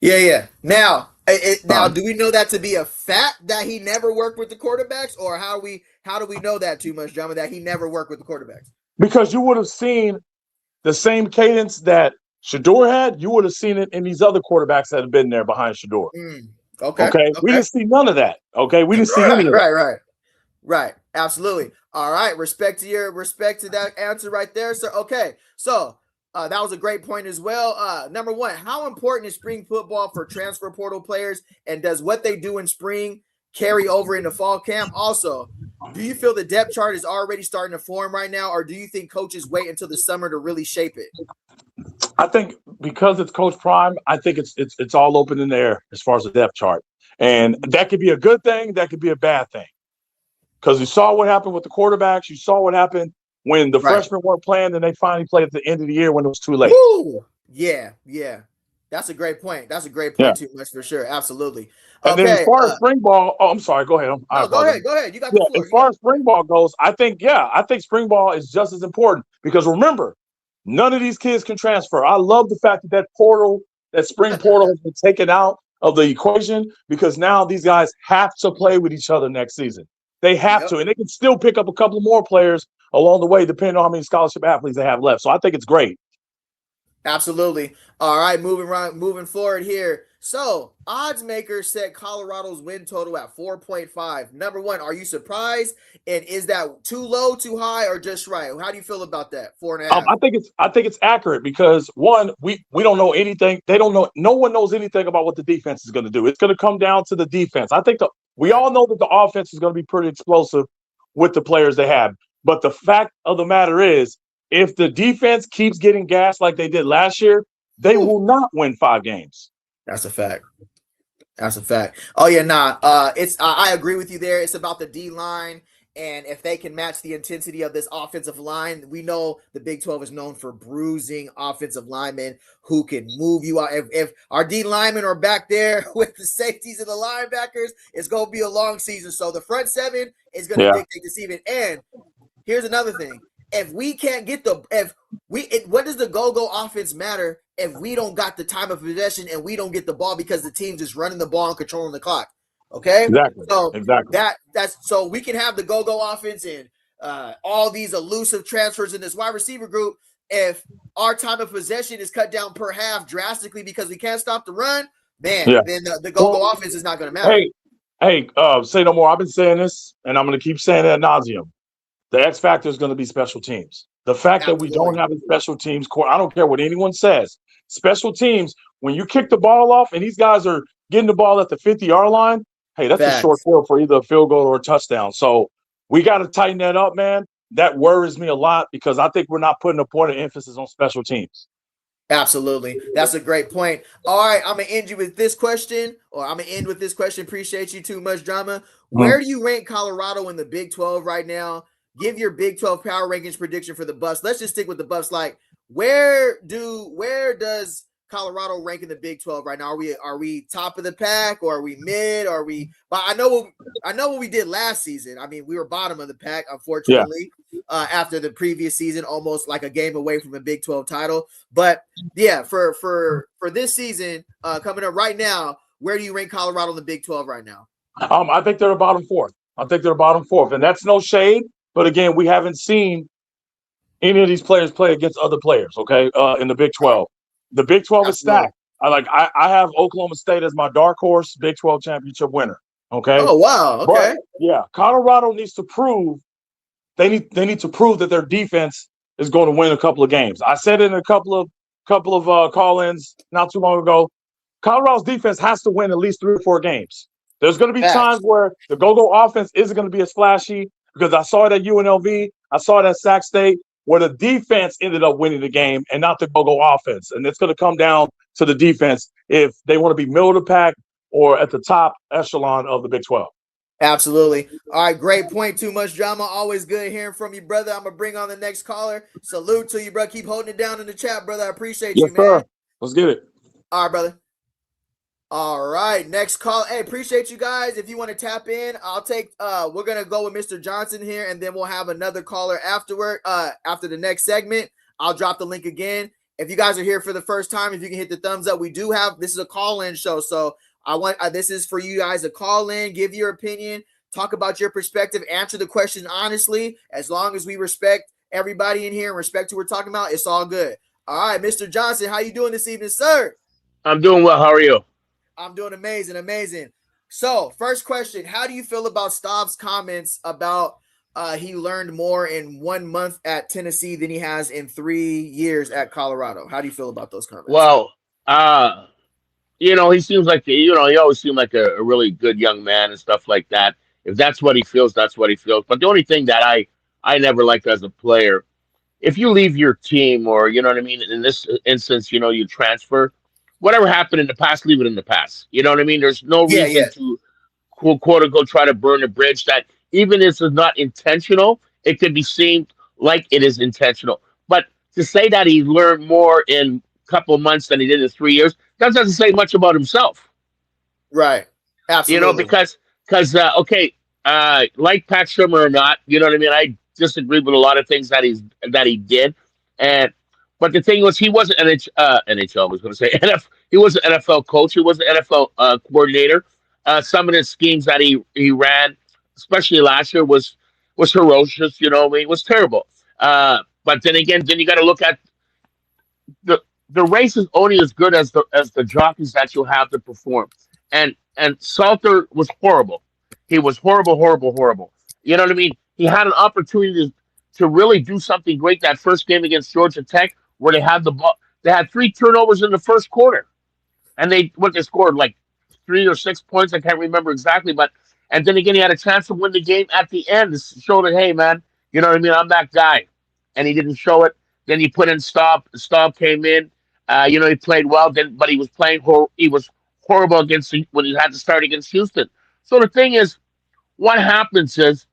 A: Yeah. Now, do we know that to be a fact that he never worked with the quarterbacks, or how do we know that Too Much Drama that he never worked with the quarterbacks? Because
J: you would have seen the same cadence that Shedeur had. You would have seen it in these other quarterbacks that have been there behind Shedeur. Okay. We didn't see none of that. Okay, we didn't see any of that.
A: Right. Absolutely. All right. Respect to that answer right there, sir. Okay, so. That was a great point as well. Number 1, how important is spring football for transfer portal players, and does what they do in spring carry over into fall camp? Also, do you feel the depth chart is already starting to form right now, or do you think coaches wait until the summer to really shape it?
J: I think because it's Coach Prime, I think it's all open in the air as far as the depth chart, and that could be a good thing, that could be a bad thing, because you saw what happened with the quarterbacks, you saw what happened when the freshmen weren't playing, and they finally played at the end of the year when it was too late.
A: Woo! Yeah. That's a great point. Too Much for sure. Absolutely.
J: And then as far as spring ball, I'm sorry. Go ahead.
A: Go ahead. You got the floor.
J: As far as spring ball goes, I think spring ball is just as important because remember, none of these kids can transfer. I love the fact that spring portal has been taken out of the equation because now these guys have to play with each other next season. They have to, and they can still pick up a couple more players along the way, depending on how many scholarship athletes they have left. So I think it's great.
A: Absolutely. All right, moving forward here. So, odds makers set Colorado's win total at 4.5. Number 1, are you surprised? And is that too low, too high, or just right? How do you feel about that? 4.5.
J: I think it's accurate because 1, we don't know anything. They don't know. No one knows anything about what the defense is going to do. It's going to come down to the defense. I think we all know that the offense is going to be pretty explosive with the players they have. But the fact of the matter is, if the defense keeps getting gassed like they did last year, they will not win 5 games.
A: That's a fact. That's a fact. Oh yeah, it's I agree with you there. It's about the D line, and if they can match the intensity of this offensive line, we know the Big 12 is known for bruising offensive linemen who can move you out. If our D linemen are back there with the safeties and the linebackers, it's gonna be a long season. So the front seven is gonna dictate the season. And here's another thing: if we can't get what does the go offense matter if we don't got the time of possession and we don't get the ball because the team's just running the ball and controlling the clock? Okay,
J: exactly.
A: So
J: exactly.
A: That's so we can have the go offense and all these elusive transfers in this wide receiver group. If our time of possession is cut down per half drastically because we can't stop the run, then the go offense is not going to matter.
J: Hey, say no more. I've been saying this, and I'm going to keep saying it ad nauseum. The X factor is going to be special teams. The fact that we don't have a special teams core, I don't care what anyone says. Special teams, when you kick the ball off and these guys are getting the ball at the 50-yard line, hey, that's a short field for either a field goal or a touchdown. So we got to tighten that up, man. That worries me a lot because I think we're not putting a point of emphasis on special teams.
A: Absolutely. That's a great point. All right, I'm going to end with this question. Appreciate you too much, Drama. Where do you rank Colorado in the Big 12 right now? Give your Big 12 power rankings prediction for the Buffs. Let's just stick with the Buffs. Like, where does Colorado rank in the Big 12 right now? Are we top of the pack, or are we mid? But I know what we did last season. I mean, we were bottom of the pack, unfortunately, after the previous season, almost like a game away from a Big 12 title. But yeah, for this season coming up right now, where do you rank Colorado in the Big 12 right now?
J: I think they're bottom fourth. And that's no shade. But again, we haven't seen any of these players play against other players, okay, in the Big 12. The Big 12 is stacked. I have Oklahoma State as my dark horse Big 12 championship winner, okay?
A: Oh, wow, okay.
J: But, Colorado needs to prove – they need to prove that their defense is going to win a couple of games. I said it in a couple of call-ins not too long ago. Colorado's defense has to win at least 3 or 4 games. There's going to be times where the go-go offense isn't going to be as flashy, because I saw it at UNLV, I saw it at Sac State, where the defense ended up winning the game and not the go-go offense. And it's going to come down to the defense if they want to be middle of the pack or at the top echelon of the Big 12.
A: Absolutely. All right, great point. Too much drama. Always good hearing from you, brother. I'm going to bring on the next caller. Salute to you, bro. Keep holding it down in the chat, brother. I appreciate you, man.
J: Sir. Let's get it.
A: All right, brother. All right, next call. Hey, appreciate you guys. If you want to tap in, I'll take we're gonna go with Mr. Johnson here, and then we'll have another caller afterward. After the next segment, I'll drop the link again. If you guys are here for the first time, if you can hit the thumbs up, this is a call-in show, so I want this is for you guys to call in, give your opinion, talk about your perspective, answer the question honestly. As long as we respect everybody in here and respect who we're talking about, it's all good. All right, Mr. Johnson, how you doing this evening, sir?
K: I'm doing well. How are you?
A: I'm doing amazing. So, first question, how do you feel about Staub's comments about he learned more in 1 month at Tennessee than he has in 3 years at Colorado? How do you feel about those comments?
K: Well, he seems like, he always seemed like a really good young man and stuff like that. If that's what he feels, that's what he feels. But the only thing that I never liked as a player, if you leave your team or, you know what I mean, in this instance, you transfer, whatever happened in the past, leave it in the past. You know what I mean? There's no reason to, quote unquote, try to burn a bridge that even if it's not intentional, it could be seen like it is intentional. But to say that he learned more in a couple of months than he did in 3 years, that doesn't say much about himself.
A: Right. Absolutely.
K: Because like Pat Shurmur or not, you know what I mean? I disagree with a lot of things that he did. But the thing was, he wasn't NHL. I was going to say NFL. He was an NFL coach. He was an NFL coordinator. Some of the schemes that he ran, especially last year, was ferocious. You know what I mean? It was terrible. But then again, you got to look at the race is only as good as the jockeys that you have to perform. And Salter was horrible. He was horrible. You know what I mean? He had an opportunity to really do something great that first game against Georgia Tech, where they had the ball. They had 3 turnovers in the first quarter, and they scored like 3 or 6 points. I can't remember exactly, and then again, he had a chance to win the game at the end to show that, hey man, you know what I mean? I'm that guy, and he didn't show it. Then he put in Staub. Staub came in. He played well. But he was playing. He was horrible against when he had to start against Houston. So the thing is, what happens is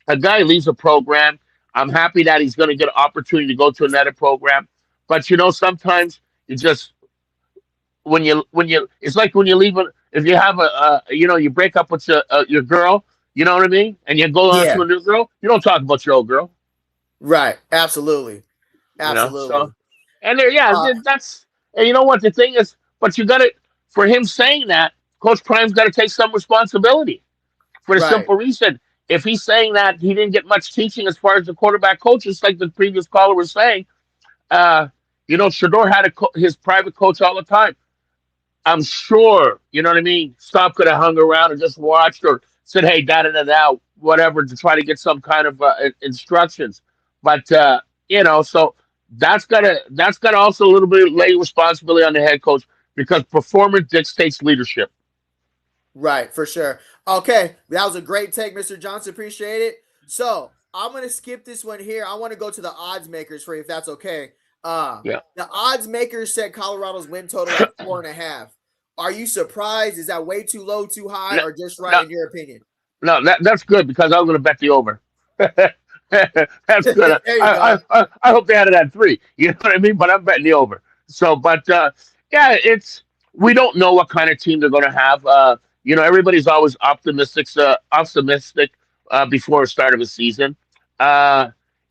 K: a guy leaves a program. I'm happy that he's going to get an opportunity to go to another program, but sometimes you just when you it's like when you leave if you have you break up with your girl, you know what I mean, and you go on
A: Yeah.
K: to a new girl, you don't talk about your old girl,
A: Right. Absolutely.
K: So
A: Absolutely.
K: and there, yeah, that's and you know what the thing is, but you got to for him saying that, Coach Prime's got to take some responsibility for the
A: Right.
K: simple reason. If he's saying that he didn't get much teaching as far as the quarterback coaches, like the previous caller was saying, Shador had his private coach all the time. I'm sure, you know what I mean? Staub could have hung around and just watched or said, hey, da, whatever, to try to get some kind of instructions. But, so that's gotta also a little bit lay responsibility on the head coach because performance dictates leadership.
A: Right, for sure. Okay, that was a great take, Mr. Johnson. Appreciate it. So I'm gonna skip this one here. I want to go to the odds makers for you, if that's okay.
K: Yeah.
A: The odds makers said Colorado's win total at 4.5. Are you surprised? Is that way too low, too high, or just right
K: No,
A: in your opinion?
K: no, that's good because I was going to bet the over. That's good.
A: There you
K: I,
A: go.
K: I hope they had it at 3. You know what I mean? But I'm betting the over. So, but yeah, we don't know what kind of team they're going to have. Everybody's always optimistic before the start of a season.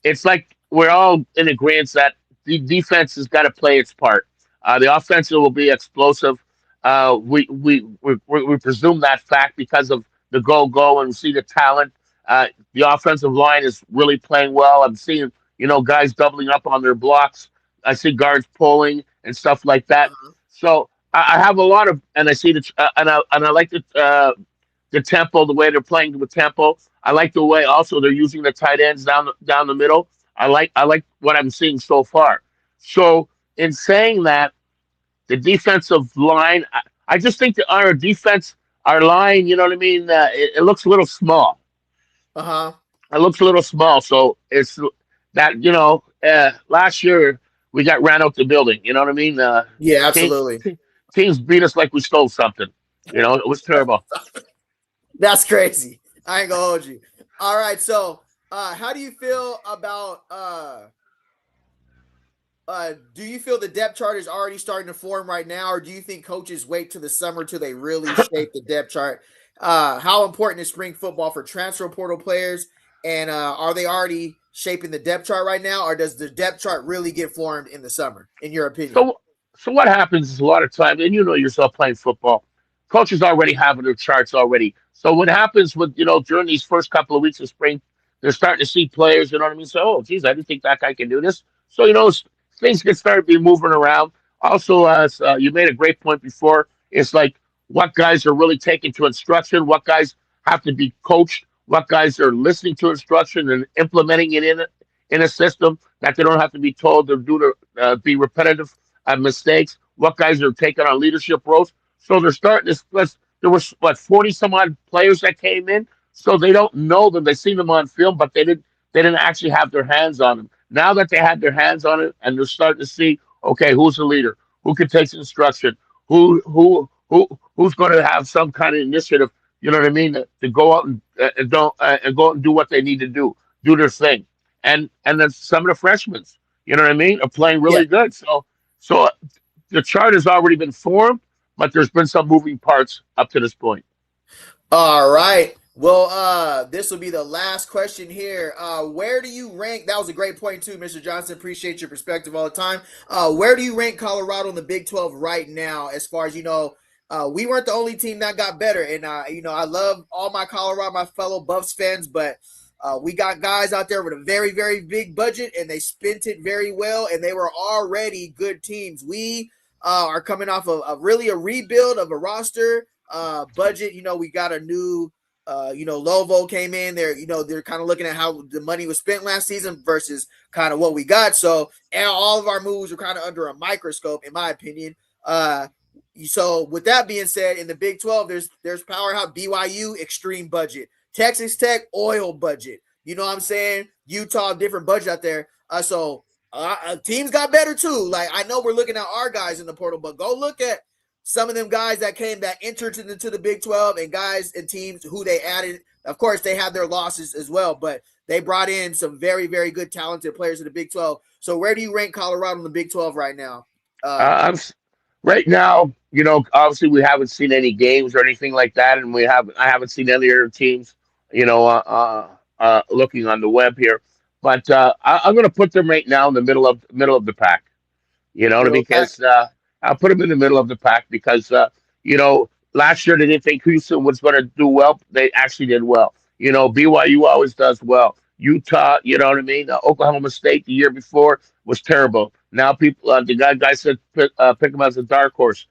K: It's like we're all in agreement that the defense has got to play its part. The offensive will be explosive. We presume that fact because of the go and we see the talent. The offensive line is really playing well. I'm seeing guys doubling up on their blocks. I see guards pulling and stuff like that. So I have a lot of, and I see and I like the tempo, the way they're playing with tempo. I like the way also they're using the tight ends down the middle. I like what I'm seeing so far. So in saying that, the defensive line, I just think that our line, you know what I mean? It looks a little small. It looks a little small. So it's that, last year we got ran out the building. You know what I mean?
A: Yeah,
K: Teams,
A: absolutely.
K: teams beat us like we stole something. It was terrible.
A: That's crazy. I ain't gonna hold you. All right. So, how do you feel about do you feel the depth chart is already starting to form right now, or do you think coaches wait till the summer till they really shape the depth chart? How important is spring football for transfer portal players? And are they already shaping the depth chart right now, or does the depth chart really get formed in the summer, in your opinion?
K: So what happens is a lot of times, and you know yourself playing football, coaches already have their charts already. So what happens with during these first couple of weeks of spring, they're starting to see players. You know what I mean? So geez, I didn't think that guy can do this. So things can start be moving around. Also, you made a great point before. It's like what guys are really taking to instruction, what guys have to be coached, what guys are listening to instruction and implementing it in a system that they don't have to be told to do to be repetitive mistakes. What guys are taking on leadership roles. So they're starting this. There was 40 some odd players that came in, so they don't know them. They seen them on film, but they didn't actually have their hands on them. Now that they had their hands on it, and they're starting to see, okay, who's the leader, who can take instruction, who's going to have some kind of initiative. You know what I mean? To go out and go out and do what they need to do their thing. And then some of the freshmen, you know what I mean, are playing really good. So the chart has already been formed, but there's been some moving parts up to this point.
A: All right. Well, this will be the last question here. Where do you rank? That was a great point too, Mr. Johnson. Appreciate your perspective all the time. Where do you rank Colorado in the Big 12 right now? As far as we weren't the only team that got better, and I love all my Colorado, my fellow Buffs fans, but we got guys out there with a very, very big budget, and they spent it very well, and they were already good teams. We are coming off of really a rebuild of a roster budget. We got a new. Lovo came in there. They're kind of looking at how the money was spent last season versus kind of what we got. So, and all of our moves are kind of under a microscope, in my opinion. So, with that being said, in the Big 12, there's powerhouse BYU extreme budget, Texas Tech oil budget. You know what I'm saying? Utah different budget out there. So teams got better too. Like I know we're looking at our guys in the portal, but go look at some of them guys that entered into the Big 12 and guys and teams who they added. Of course, they had their losses as well, but they brought in some very, very good, talented players in the Big 12. So where do you rank Colorado in the Big 12 right now?
K: Right now, obviously we haven't seen any games or anything like that, and I haven't seen any other teams, looking on the web here. But I'm going to put them right now in the middle of the pack. Because I'll put them in the middle of the pack because last year they didn't think Houston was going to do well. They actually did well. BYU always does well. Utah, you know what I mean? Oklahoma State the year before was terrible. Now people, the guy said pick them as a dark horse.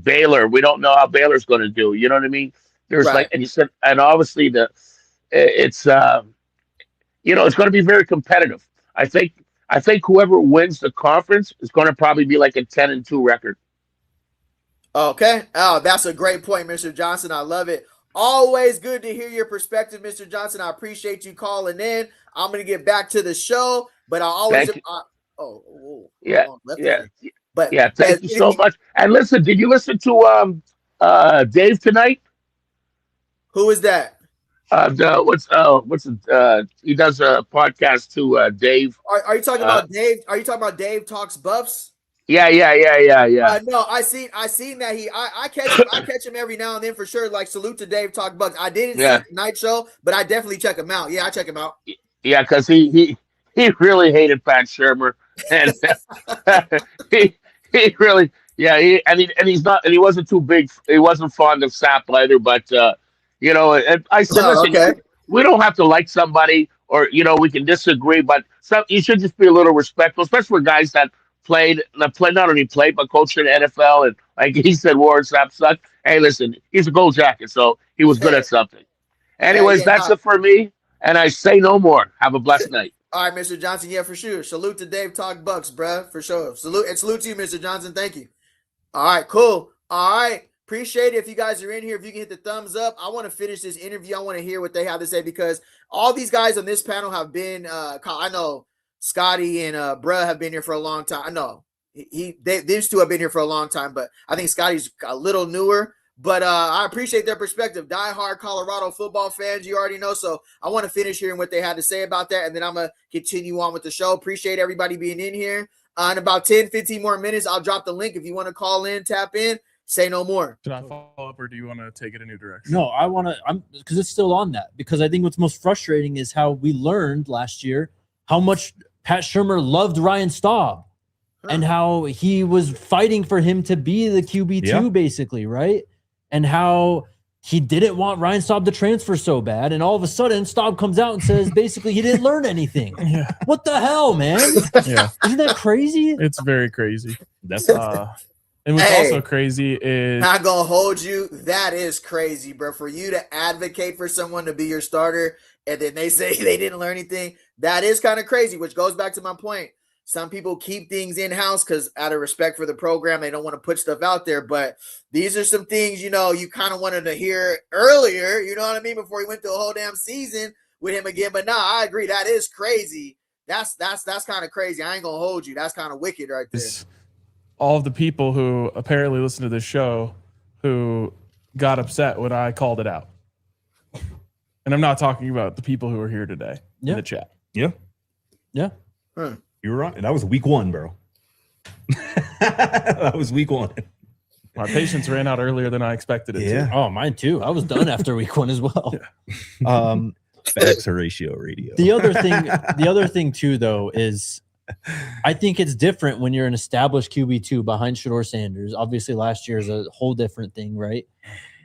K: Baylor, we don't know how Baylor's going to do. You know what I mean? There's
A: Right.
K: and you said, and obviously it's going to be very competitive. I think whoever wins the conference is going to probably be like a 10-2 record.
A: Okay. Oh, that's a great point, Mr. Johnson. I love it. Always good to hear your perspective, Mr. Johnson. I appreciate you calling in. I'm going to get back to the show, but I always
K: Thank you so much. And listen, did you listen to Dave tonight?
A: Who is that?
K: He does a podcast to Dave.
A: Are you talking about Dave? Are you talking about Dave Talks Buffs?
K: Yeah.
A: No, I seen that I catch him every now and then for sure. Like, salute to Dave Talk Bucks. I didn't see the night show, but I definitely check him out. Yeah, I check him out.
K: Yeah, because he really hated Pat Shermer, and he really he's not, and he wasn't too big. He wasn't fond of Sapp either, but and I said, listen, we don't have to like somebody, or we can disagree, but you should just be a little respectful, especially for guys that not only played but coached in the NFL, and like he said, Warren Sapp sucked. Hey, listen, he's a gold jacket, so he was good at something. Anyways, that's it for me, and I say no more. Have a blessed night.
A: All right, Mr. Johnson. Yeah, for sure. Salute to Dave Talk Bucks, bruh, for sure. Salute to you, Mr. Johnson. Thank you. All right, cool. All right. Appreciate it. If you guys are in here, if you can hit the thumbs up. I want to finish this interview. I want to hear what they have to say because all these guys on this panel have been, I know Scotty and bruh have been here for a long time. I know these two have been here for a long time, but I think Scotty's a little newer. But I appreciate their perspective. Die-hard Colorado football fans, you already know. So I want to finish hearing what they had to say about that, and then I'm going to continue on with the show. Appreciate everybody being in here. In about 10, 15 more minutes, I'll drop the link. If you want to call in, tap in, say no more.
G: Should I follow up, or do you want to take it a new direction?
F: No, I want to – because it's still on that. Because I think what's most frustrating is how we learned last year how much Pat Shermer loved Ryan Staub and how he was fighting for him to be the QB2 basically, right? And how he didn't want Ryan Staub to transfer so bad. And all of a sudden, Staub comes out and says, basically, he didn't learn anything. What the hell, man?
G: Yeah.
F: Isn't that crazy?
G: It's very crazy. That's and what's also crazy is...
A: Not going to hold you. That is crazy, bro. For you to advocate for someone to be your starter and then they say they didn't learn anything, that is kind of crazy, which goes back to my point. Some people keep things in-house because out of respect for the program, they don't want to put stuff out there. But these are some things, you kind of wanted to hear earlier, you know what I mean, before he went through a whole damn season with him again. But I agree. That is crazy. That's kind of crazy. I ain't going to hold you. That's kind of wicked right there.
G: All of the people who apparently listen to this show who got upset when I called it out. And I'm not talking about the people who are here today in the chat.
H: Yeah. You were right. That was week 1, bro. That was week 1.
G: My patience ran out earlier than I expected it to.
F: Oh, mine too. I was done after week 1 as well.
H: Facts to ratio radio.
F: The other thing too, though, is I think it's different when you're an established QB2 behind Shedeur Sanders. Obviously, last year is a whole different thing, right?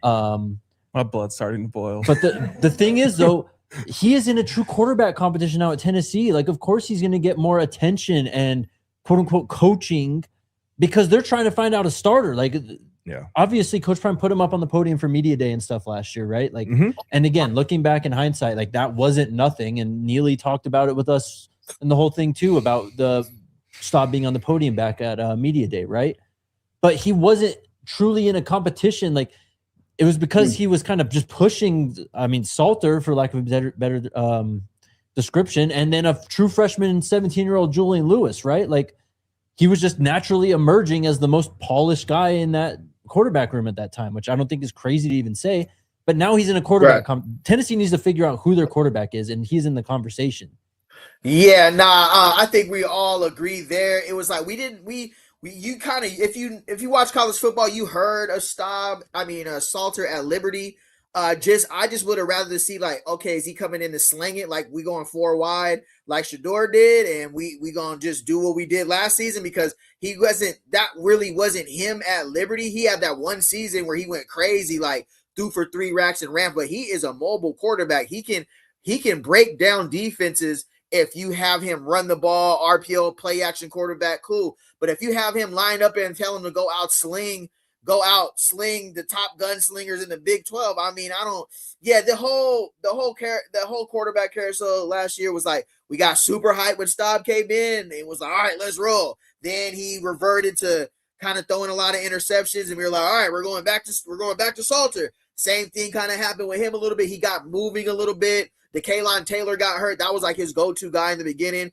G: My blood's starting to boil.
F: But the thing is, though, he is in a true quarterback competition now at Tennessee. Like, of course, he's going to get more attention and quote unquote coaching because they're trying to find out a starter. Like, obviously, Coach Prime put him up on the podium for media day and stuff last year, right? Like, and again, looking back in hindsight, like that wasn't nothing. And Neely talked about it with us and the whole thing too about the Staub being on the podium back at media day, right? But he wasn't truly in a competition. Like, it was because he was kind of just pushing, Salter, for lack of a better description, and then a true freshman 17-year-old Julian Lewis, right? Like, he was just naturally emerging as the most polished guy in that quarterback room at that time, which I don't think is crazy to even say. But now he's in a quarterback. Tennessee needs to figure out who their quarterback is, and he's in the conversation.
A: Yeah, I think we all agree there. It was like you kind of, if you watch college football, you heard a Salter at Liberty. I just would have rather see like, okay, is he coming in to sling it like we going 4 wide like Shador did, and we gonna just do what we did last season, because that really wasn't him at Liberty. He had that one season where he went crazy, like threw for 3 racks and ran, but he is a mobile quarterback. He can break down defenses. If you have him run the ball, RPO, play action quarterback, cool. But if you have him line up and tell him to go out sling the top gunslingers in the Big 12, the whole quarterback carousel last year was like, we got super hyped when Staub came in. It was like, all right, let's roll. Then he reverted to kind of throwing a lot of interceptions, and we were like, all right, we're going back to Salter. Same thing kind of happened with him a little bit. He got moving a little bit. The Kaylon Taylor got hurt. That was like his go-to guy in the beginning.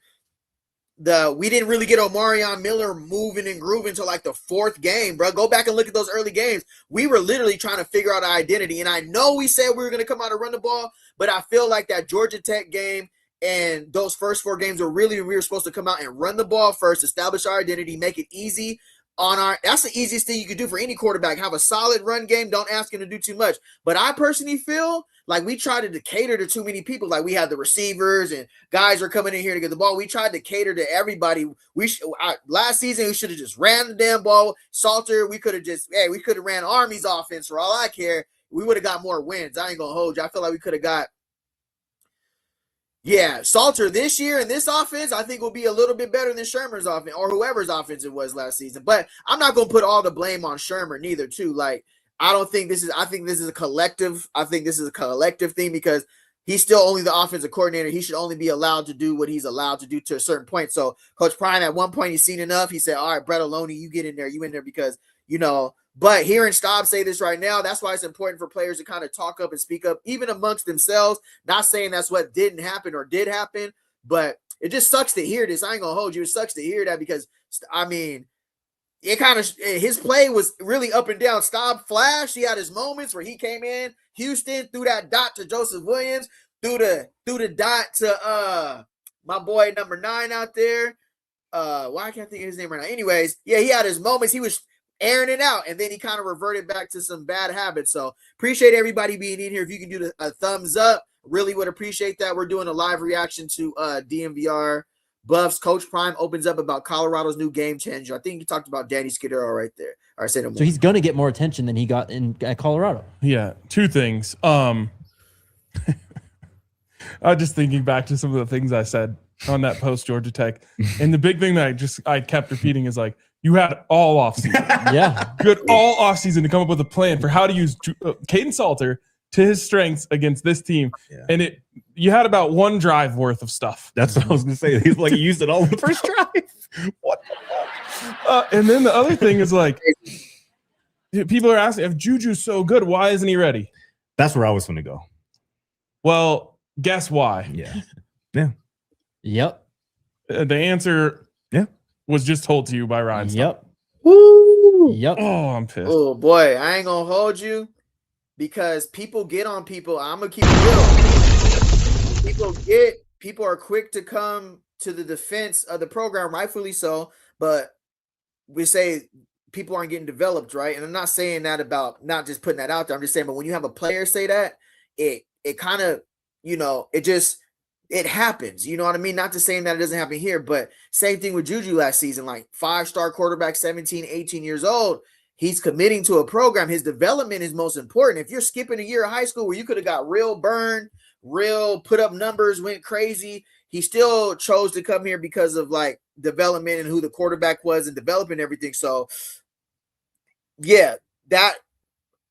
A: We didn't really get Omarion Miller moving and grooving until like the 4th game, bro. Go back and look at those early games. We were literally trying to figure out our identity. And I know we said we were going to come out and run the ball, but I feel like that Georgia Tech game and those first 4 games we were supposed to come out and run the ball first, establish our identity, make it easy that's the easiest thing you could do for any quarterback. Have a solid run game. Don't ask him to do too much. But I personally feel like we tried to cater to too many people. Like we had the receivers and guys are coming in here to get the ball. We tried to cater to everybody. Last season we should have just ran the damn ball. Salter, we could have ran Army's offense for all I care. We would have got more wins. I ain't gonna hold you. I feel like we could have got. Yeah, Salter this year in this offense, I think will be a little bit better than Shermer's offense or whoever's offense it was last season. But I'm not going to put all the blame on Shermer neither, too. Like, I think this is a collective. I think this is a collective thing, because he's still only the offensive coordinator. He should only be allowed to do what he's allowed to do to a certain point. So Coach Prime, at one point, he's seen enough. He said, all right, Brett Aloney, you get in there. You in there because, but hearing Staub say this right now, that's why it's important for players to kind of talk up and speak up, even amongst themselves. Not saying that's what didn't happen or did happen, but it just sucks to hear this. I ain't going to hold you. It sucks to hear that because, his play was really up and down. Staub flashed. He had his moments where he came in. Houston threw that dot to Joseph Williams, threw the dot to my boy number 9 out there. Why I can't think of his name right now. Anyways, yeah, he had his moments. He was airing it out, and then he kind of reverted back to some bad habits. So appreciate everybody being in here. If you can do a thumbs up, really would appreciate that. We're doing a live reaction to DMVR Buffs. Coach Prime opens up about Colorado's new game changer. I think you talked about Danny Scudero right there. All right, say no more.
F: So he's going to get more attention than he got at Colorado.
G: Yeah, 2 things. I'm just thinking back to some of the things I said on that post Georgia Tech, and the big thing that I kept repeating is like, you had all offseason.
F: Yeah.
G: You had all offseason to come up with a plan for how to use Caden Salter to his strengths against this team. Yeah. And you had about 1 drive worth of stuff.
H: That's what I was going to say. He's like, he used it all in the first drive.
G: What the fuck? And then the other thing is like, people are asking, if Juju's so good, why isn't he ready?
H: That's where I was going to go.
G: Well, guess why?
H: Yeah. Yeah.
F: Yep.
G: The answer was just told to you by Ryan.
F: Yep.
A: Woo.
F: Yep.
G: Oh, I'm pissed.
A: Oh boy, I ain't gonna hold you because people get on people. I'm gonna keep it real. People are quick to come to the defense of the program, rightfully so. But we say people aren't getting developed, right? And I'm not saying that about not just putting that out there. I'm just saying, but when you have a player say that, it kind of, it happens. You know what I mean? Not to saying that it doesn't happen here, but same thing with Juju last season, like 5-star quarterback, 17, 18 years old. He's committing to a program. His development is most important. If you're skipping a year of high school where you could have got real burn, real put up numbers, went crazy, he still chose to come here because of like development and who the quarterback was and developing everything. So yeah, that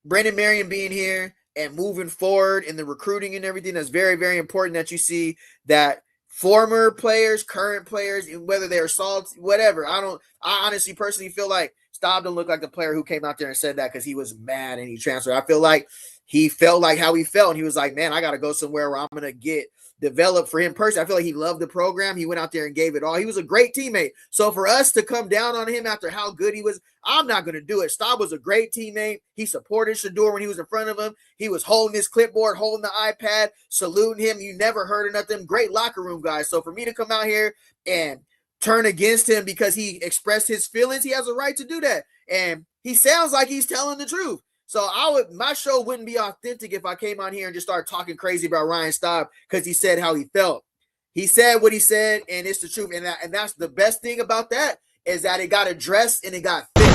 A: Brennan Marion being here and moving forward in the recruiting and everything, that's very, very important that you see that former players, current players, whether they're salty, whatever. I honestly personally feel like Staub don't look like the player who came out there and said that because he was mad and he transferred. I feel like he felt like how he felt. And he was like, man, I got to go somewhere where I'm going to get developed for him personally. I feel like he loved the program. He went out there and gave it all. He was a great teammate. So for us to come down on him after how good he was, I'm not going to do it. Staub was a great teammate. He supported Shador when he was in front of him. He was holding his clipboard, holding the iPad, saluting him. You never heard of nothing. Great locker room guys. So for me to come out here and turn against him because he expressed his feelings, he has a right to do that. And he sounds like he's telling the truth. So my show wouldn't be authentic if I came on here and just started talking crazy about Ryan Staub because he said how he felt. He said what he said, and it's the truth. And that's the best thing about that is that it got addressed and it got fixed.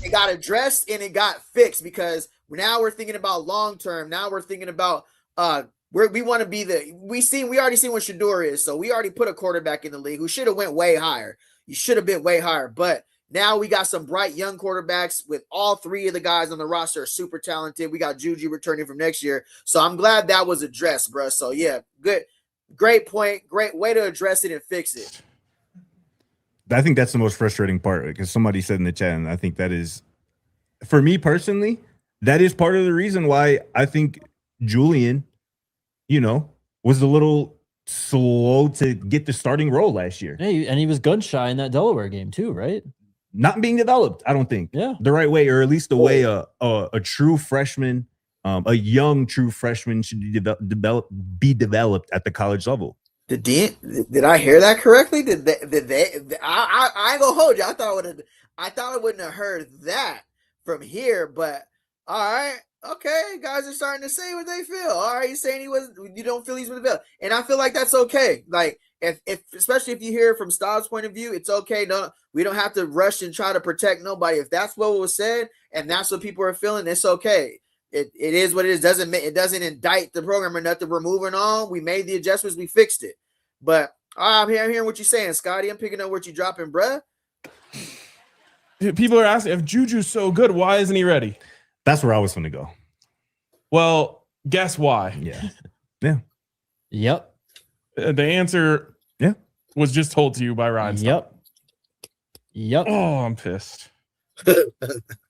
A: It got addressed and it got fixed because now we're thinking about long term. Now we're thinking about we want to be we already seen what Shador is. So we already put a quarterback in the league who should have went way higher. You should have been way higher, but now we got some bright young quarterbacks with all three of the guys on the roster are super talented. We got Juju returning from next year. So I'm glad that was addressed, bro. So yeah, good. Great point. Great way to address it and fix it.
H: I think that's the most frustrating part because somebody said in the chat, and I think that is, for me personally, that is part of the reason why I think Julian, was a little slow to get the starting role last year.
F: Yeah, and he was gun shy in that Delaware game too, right?
H: Not being developed, I don't think.
F: Yeah.
H: The right way, or at least the way a true freshman, a young true freshman should be developed at the college level.
A: Did I hear that correctly? I ain't gonna hold you. I thought I wouldn't have heard that from here, but all right. Okay, guys are starting to say what they feel. All right, you're saying you don't feel he's been developed. And I feel like that's okay. Like if especially if you hear it from Staub's point of view, it's okay. No, we don't have to rush and try to protect nobody. If that's what was said and that's what people are feeling, it's okay. It is what it is. It doesn't indict the program or nothing. We're moving on. We made the adjustments, we fixed it. But I'm hearing what you're saying, Scotty. I'm picking up what you're dropping, bruh.
G: People are asking if Juju's so good, why isn't he ready?
H: That's where I was going to go.
G: Well, guess why?
H: Yeah.
F: Yep.
G: The answer was just told to you by Ryan Staub.
F: Yep.
G: Oh, I'm pissed.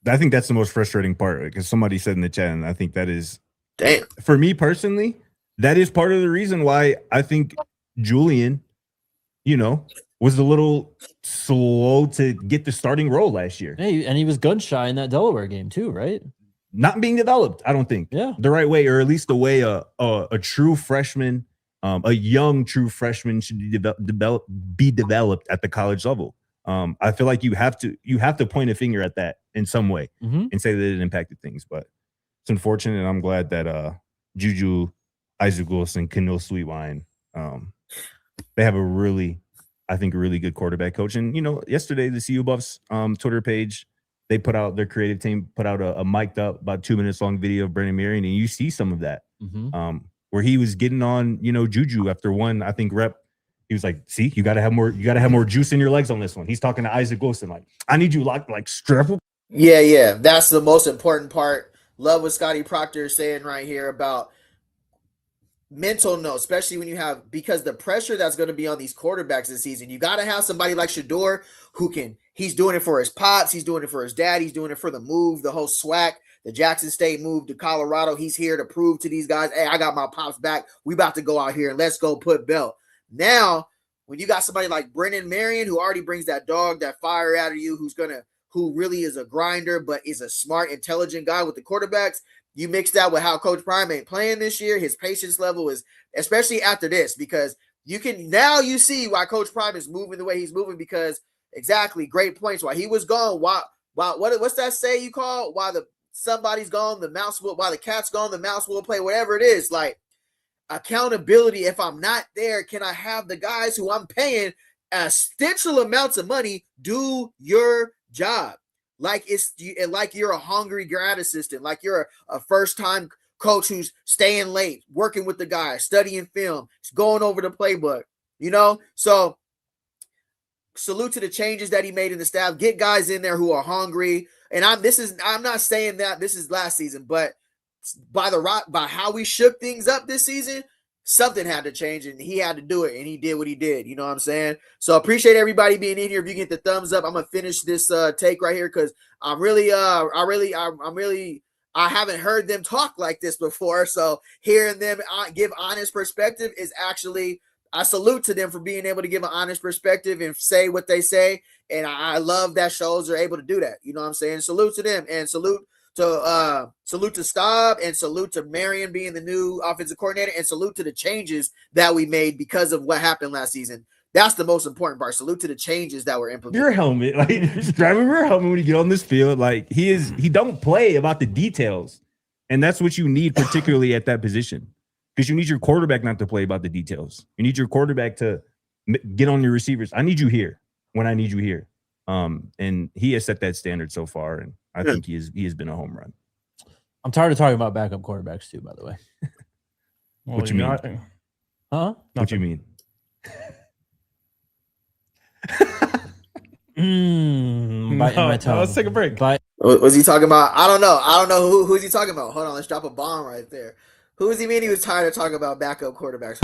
H: I think that's the most frustrating part because somebody said in the chat, and I think that is,
A: damn.
H: For me personally, that is part of the reason why I think Julian, was a little slow to get the starting role last year.
F: Hey, and he was gun shy in that Delaware game too, right?
H: Not being developed, I don't think.
F: Yeah.
H: The right way, or at least the way a true freshman, a young true freshman should be developed at the college level. I feel like you have to point a finger at that in some way and say that it impacted things. But it's unfortunate, and I'm glad that Juju, Isaac Wilson, Kendall Sweetwine, they have a really good quarterback coach. And yesterday the CU Buffs Twitter page, their creative team put out a mic'd up about 2 minutes long video of Brennan Marion, and you see some of that where he was getting on Juju after one rep. He was like, see, you gotta have more juice in your legs on this one. He's talking to Isaac Wilson like, I need you like strap up.
A: Yeah, that's the most important part. Love what Scotty Proctor is saying right here about mental note, especially when because the pressure that's going to be on these quarterbacks this season, you got to have somebody like Shador he's doing it for his pops, he's doing it for his dad, he's doing it for the move, the whole SWAC, the Jackson State move to Colorado. He's here to prove to these guys, hey, I got my pops back. We about to go out here and let's go put belt. Now, when you got somebody like Brennan Marion, who already brings that dog, that fire out of you, who really is a grinder, but is a smart, intelligent guy with the quarterbacks. You mix that with how Coach Prime ain't playing this year. His patience level is, especially after this, because you see why Coach Prime is moving the way he's moving, because exactly, great points. While he was gone, what's that say you call? While somebody's gone, the mouse will, while the cat's gone, the mouse will play, whatever it is. Like accountability. If I'm not there, can I have the guys who I'm paying substantial amounts of money do your job? Like you're a hungry grad assistant, like you're a first-time coach who's staying late, working with the guys, studying film, going over the playbook, So salute to the changes that he made in the staff. Get guys in there who are hungry. And I'm not saying that this is last season, but by how we shook things up this season, something had to change, and he had to do it, and he did what he did. You know what I'm saying? So appreciate everybody being in here. If you get the thumbs up, I'm gonna finish this take right here because I'm really I haven't heard them talk like this before. So hearing them give honest perspective is actually, I salute to them for being able to give an honest perspective and say what they say. And I love that shows are able to do that. You know what I'm saying? Salute to them, and salute to Staub, and salute to Marion being the new offensive coordinator, and salute to the changes that we made because of what happened last season. That's the most important part. Salute to the changes that were implemented.
H: Your helmet, like just driving your helmet when you get on this field, like he don't play about the details, and that's what you need, particularly at that position, because you need your quarterback not to play about the details. You need your quarterback to get on your receivers. I need you here when I need you here, and he has set that standard so far, and I think he has been a home run.
F: I'm tired of talking about backup quarterbacks too, by the way.
H: What you mean?
F: Huh?
H: What you mean?
G: Let's take a break.
A: Was he talking about? I don't know. Who's he talking about? Hold on, let's drop a bomb right there. Who does he mean he was tired of talking about backup quarterbacks?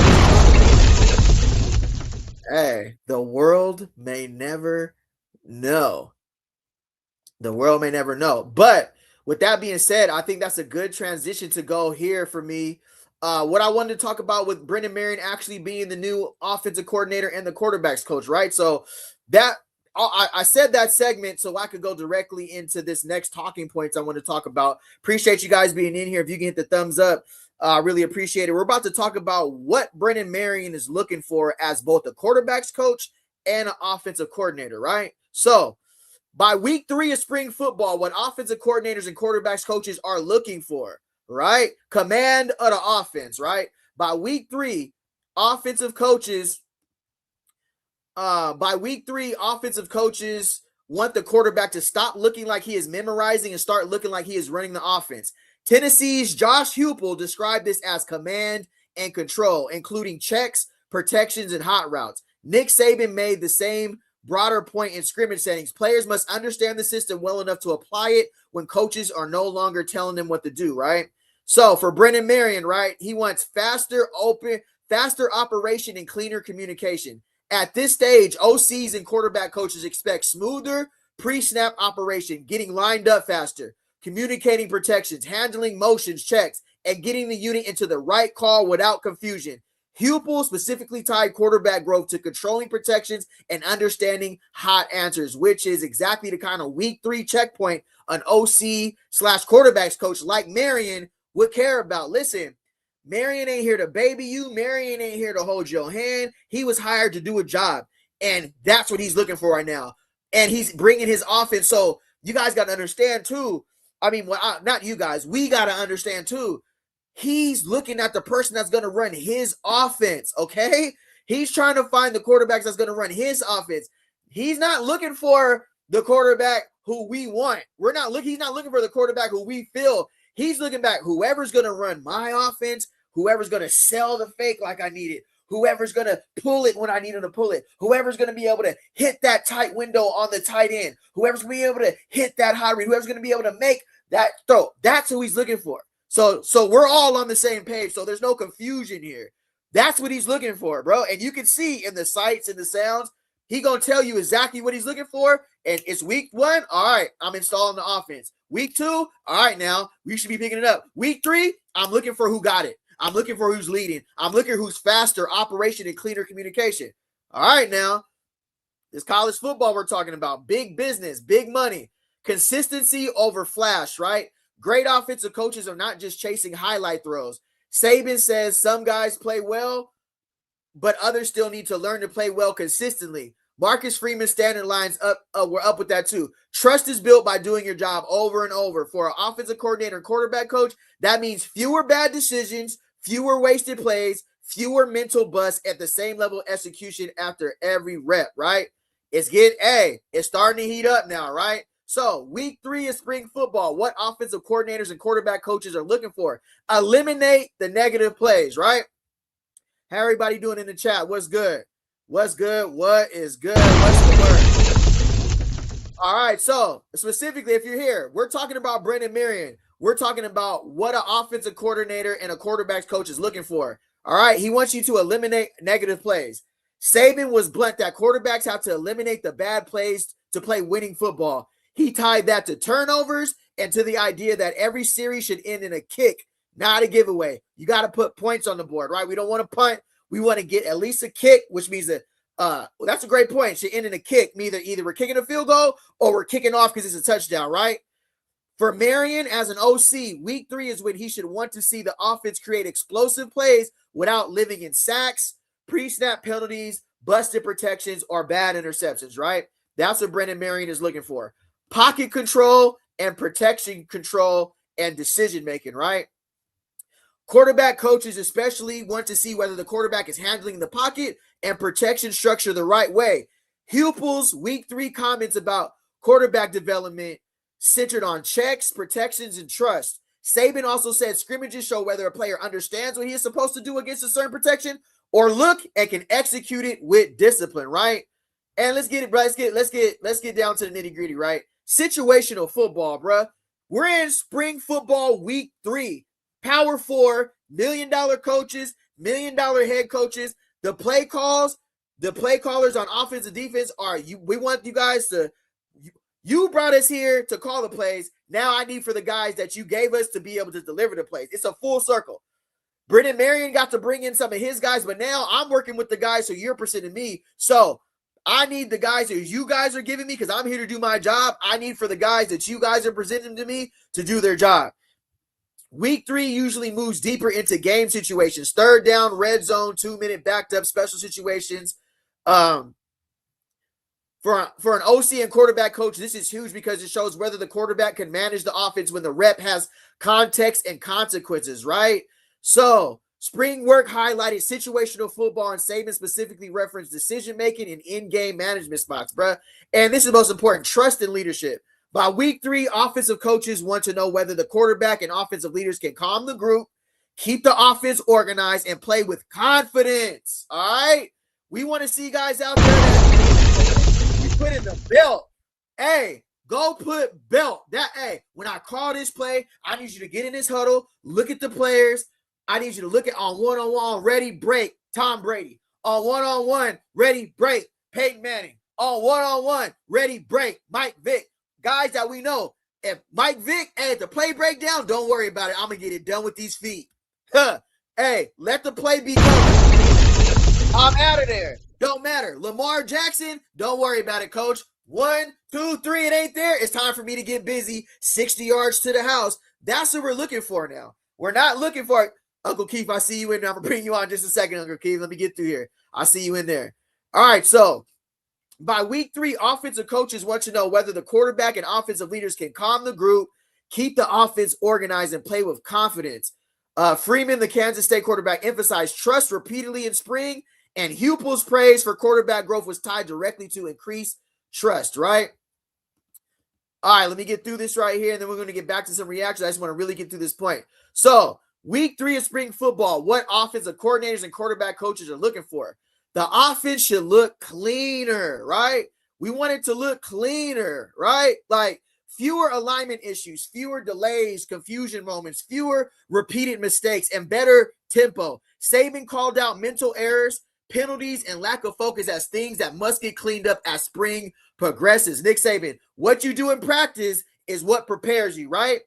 A: Hey, the world may never know. The world may never know. But with that being said, I think that's a good transition to go here for me. What I wanted to talk about with Brennan Marion actually being the new offensive coordinator and the quarterbacks coach, right? So that I said that segment so I could go directly into this next talking points I want to talk about. Appreciate you guys being in here. If you can hit the thumbs up, I really appreciate it. We're about to talk about what Brennan Marion is looking for as both a quarterbacks coach and an offensive coordinator, right? So by week 3 of spring football, what offensive coordinators and quarterbacks coaches are looking for, right? Command of the offense, right? By week 3, offensive coaches want the quarterback to stop looking like he is memorizing and start looking like he is running the offense. Tennessee's Josh Heupel described this as command and control, including checks, protections, and hot routes. Nick Saban made the same broader point in scrimmage settings. Players must understand the system well enough to apply it when coaches are no longer telling them what to do, right? So for Brennan Marion, right, he wants faster operation and cleaner communication. At this stage, OCs and quarterback coaches expect smoother pre-snap operation, getting lined up faster, communicating protections, handling motions, checks, and getting the unit into the right call without confusion. Heupel specifically tied quarterback growth to controlling protections and understanding hot answers, which is exactly the kind of week 3 checkpoint an OC/quarterbacks coach like Marion would care about. Listen, Marion ain't here to baby you. Marion ain't here to hold your hand. He was hired to do a job, and that's what he's looking for right now. And he's bringing his offense. So you guys got to understand too. I mean, not you guys. We got to understand too. He's looking at the person that's going to run his offense, okay? He's trying to find the quarterbacks that's going to run his offense. He's not looking for the quarterback who we want. He's not looking for the quarterback who we feel. He's looking back, whoever's going to run my offense, whoever's going to sell the fake like I need it, whoever's going to pull it when I need him to pull it, whoever's going to be able to hit that tight window on the tight end, whoever's going to be able to hit that high read, whoever's going to be able to make that throw. That's who he's looking for. So we're all on the same page. So there's no confusion here. That's what he's looking for, bro. And you can see in the sights and the sounds, he going to tell you exactly what he's looking for. And it's week 1. All right, I'm installing the offense. Week 2, all right, now we should be picking it up. Week 3, I'm looking for who got it. I'm looking for who's leading. I'm looking who's faster operation and cleaner communication. All right, now this college football we're talking about, big business, big money, consistency over flash, right? Great offensive coaches are not just chasing highlight throws. Saban says some guys play well, but others still need to learn to play well consistently. Marcus Freeman's standard lines were up with that too. Trust is built by doing your job over and over. For an offensive coordinator and quarterback coach, that means fewer bad decisions, fewer wasted plays, fewer mental busts at the same level of execution after every rep, right? It's starting to heat up now, right? So week 3 of spring football, what offensive coordinators and quarterback coaches are looking for? Eliminate the negative plays, right? How everybody doing in the chat? What's good? What's good? What is good? What's the word? All right. So specifically, if you're here, we're talking about Brennan Marion. We're talking about what an offensive coordinator and a quarterback's coach is looking for. All right. He wants you to eliminate negative plays. Saban was blunt that quarterbacks have to eliminate the bad plays to play winning football. He tied that to turnovers and to the idea that every series should end in a kick, not a giveaway. You got to put points on the board, right? We don't want to punt. We want to get at least a kick, which means that well, that's a great point. Should end in a kick. Either we're kicking a field goal or we're kicking off because it's a touchdown, right? For Marion as an OC, week 3 is when he should want to see the offense create explosive plays without living in sacks, pre-snap penalties, busted protections, or bad interceptions, right? That's what Brennan Marion is looking for. Pocket control and protection control and decision-making, right? Quarterback coaches especially want to see whether the quarterback is handling the pocket and protection structure the right way. Heupel's week 3 comments about quarterback development centered on checks, protections, and trust. Saban also said scrimmages show whether a player understands what he is supposed to do against a certain protection or look and can execute it with discipline, right? And let's get it, bro. Let's get down to the nitty-gritty, right? Situational football, bro. We're in spring football week 3. Power 4, $1 million coaches, $1 million head coaches. The play callers on offense and defense are you. We want you guys to. You brought us here to call the plays. Now I need for the guys that you gave us to be able to deliver the plays. It's a full circle. Brennan Marion got to bring in some of his guys, but now I'm working with the guys who you're presenting me. So I need the guys that you guys are giving me because I'm here to do my job. I need for the guys that you guys are presenting to me to do their job. Week 3 usually moves deeper into game situations. 3rd down, red zone, 2-minute backed up special situations. For an OC and quarterback coach, this is huge because it shows whether the quarterback can manage the offense when the rep has context and consequences, right? So spring work highlighted situational football, and Saban specifically referenced decision-making and in-game management spots, bruh. And this is most important, trust and leadership. By week 3, offensive coaches want to know whether the quarterback and offensive leaders can calm the group, keep the offense organized, and play with confidence, all right? We want to see guys out there that put in the belt. Hey, go put belt. When I call this play, I need you to get in this huddle, look at the players. I need you to look at on one-on-one, ready, break, Tom Brady. On one-on-one, ready, break, Peyton Manning. On one-on-one, ready, break, Mike Vick. Guys that we know. If Mike Vick, if the play breakdown, don't worry about it. I'm going to get it done with these feet. Hey, let the play be done. I'm out of there. Don't matter. Lamar Jackson, don't worry about it, coach. 1, 2, 3, it ain't there. It's time for me to get busy. 60 yards to the house. That's what we're looking for now. We're not looking for Uncle Keith, I see you in there. I'm going to bring you on just a second, Uncle Keith. Let me get through here. I see you in there. All right, so by week 3, offensive coaches want to know whether the quarterback and offensive leaders can calm the group, keep the offense organized, and play with confidence. Freeman, the Kansas State quarterback, emphasized trust repeatedly in spring, and Heupel's praise for quarterback growth was tied directly to increased trust, right? All right, let me get through this right here, and then we're going to get back to some reactions. I just want to really get through this point. So, week 3 of spring football, what offensive coordinators and quarterback coaches are looking for? The offense should look cleaner, right? We want it to look cleaner, right? Like fewer alignment issues, fewer delays, confusion moments, fewer repeated mistakes, and better tempo. Saban called out mental errors, penalties, and lack of focus as things that must get cleaned up as spring progresses. Nick Saban, what you do in practice is what prepares you, right?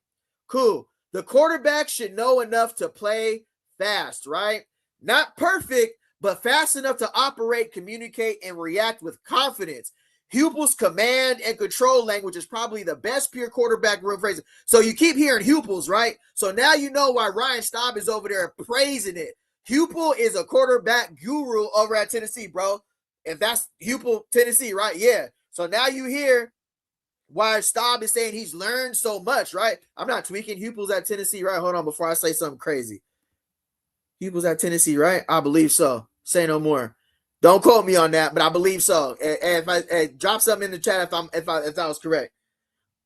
A: Cool. The quarterback should know enough to play fast, right? Not perfect, but fast enough to operate, communicate, and react with confidence. Heupel's command and control language is probably the best pure quarterback room phrase. So you keep hearing Heupel's, right? So now you know why Ryan Staub is over there praising it. Heupel is a quarterback guru over at Tennessee, bro. If that's Heupel, Tennessee, right? Yeah. So now you hear why Staub is saying he's learned so much, right? I'm not tweaking. Heupel's at Tennessee, right? Hold on before I say something crazy. Heupel's at Tennessee, right? I believe so. Say no more. Don't quote me on that, but I believe so. And if I drop something in the chat if I was correct.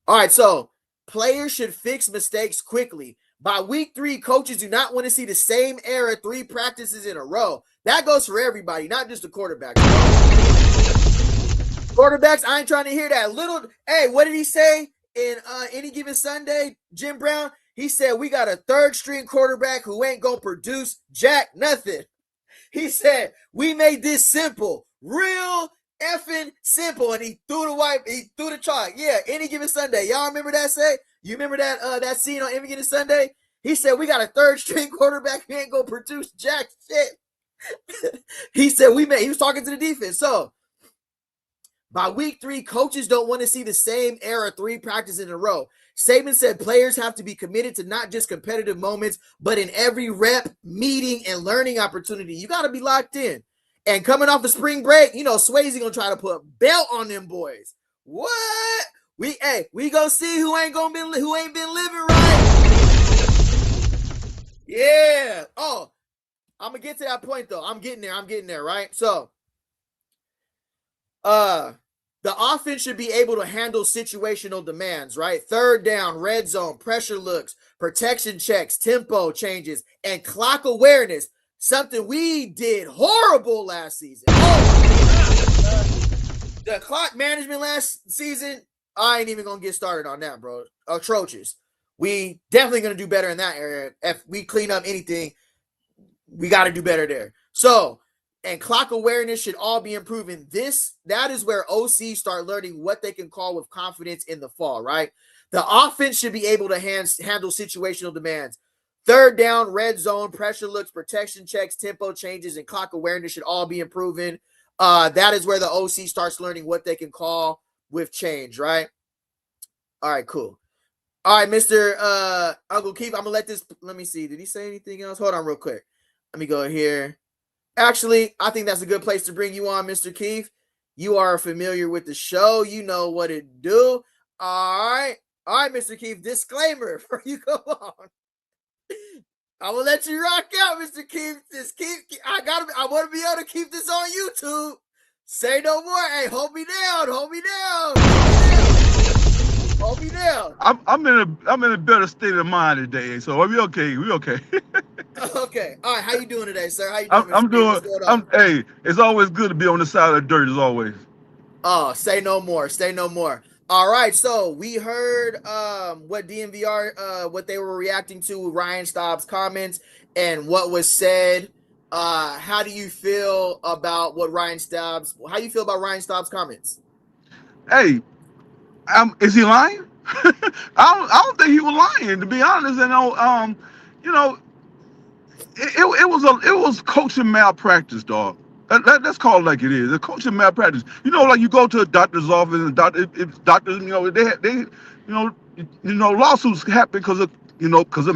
A: All right, so players should fix mistakes quickly. By week 3, coaches do not want to see the same error 3 practices in a row. That goes for everybody, not just the quarterbacks. Quarterbacks, I ain't trying to hear that. Hey, what did he say in Any Given Sunday, Jim Brown? He said, we got a 3rd-string quarterback who ain't going to produce jack nothing. He said, we made this simple, real effing simple. And he threw the chalk. Yeah, any given Sunday. Y'all remember that say? You remember that that scene on Any Given Sunday? He said, we got a third string quarterback who ain't gonna produce jack shit. He said he was talking to the defense. So by week 3, coaches don't want to see the same era 3 practices in a row. Saban said players have to be committed to not just competitive moments, but in every rep, meeting, and learning opportunity. You got to be locked in. And coming off the spring break, Swayze gonna try to put a belt on them boys. What? We gonna see who ain't been living right. Yeah. Oh, I'm gonna get to that point though. I'm getting there, right? So the offense should be able to handle situational demands, right? Third down, red zone, pressure looks, protection checks, tempo changes, and clock awareness. Something we did horrible last season. The clock management last season, I ain't even gonna get started on that, bro. Atrocious. We definitely gonna do better in that area. If we clean up anything, we got to do better there. So, and clock awareness should all be improving. That is where OC start learning what they can call with confidence in the fall, right? The offense should be able to handle situational demands. Third down, red zone, pressure looks, protection checks, tempo changes, and clock awareness should all be improving. That is where the OC starts learning what they can call with change, right? All right, cool. All right, Mr. Uncle Keith, I'm going to let me see. Did he say anything else? Hold on real quick. Let me go here. Actually, I think that's a good place to bring you on, Mr. Keith. You are familiar with the show. You know what it do. All right, Mr. Keith, disclaimer before you go on. I'm going to let you rock out, Mr. Keith. I want to be able to keep this on YouTube. Say no more. Hey, hold me down. Hold me down.
L: I'm in a better state of mind today, so we okay. We okay.
A: Okay. All right. How you doing today, sir? How you doing?
L: I'm doing. Hey, it's always good to be on the side of the dirt, as always.
A: Oh, say no more. All right. So we heard what DMVR what they were reacting to Ryan Staub's comments and what was said. How do you feel about Ryan Staub's comments?
L: Hey, is he lying? I don't think he was lying, to be honest. It was coaching malpractice, dog. Let's call it like it is. A coaching malpractice. Like you go to a doctor's office and doctors, lawsuits happen because of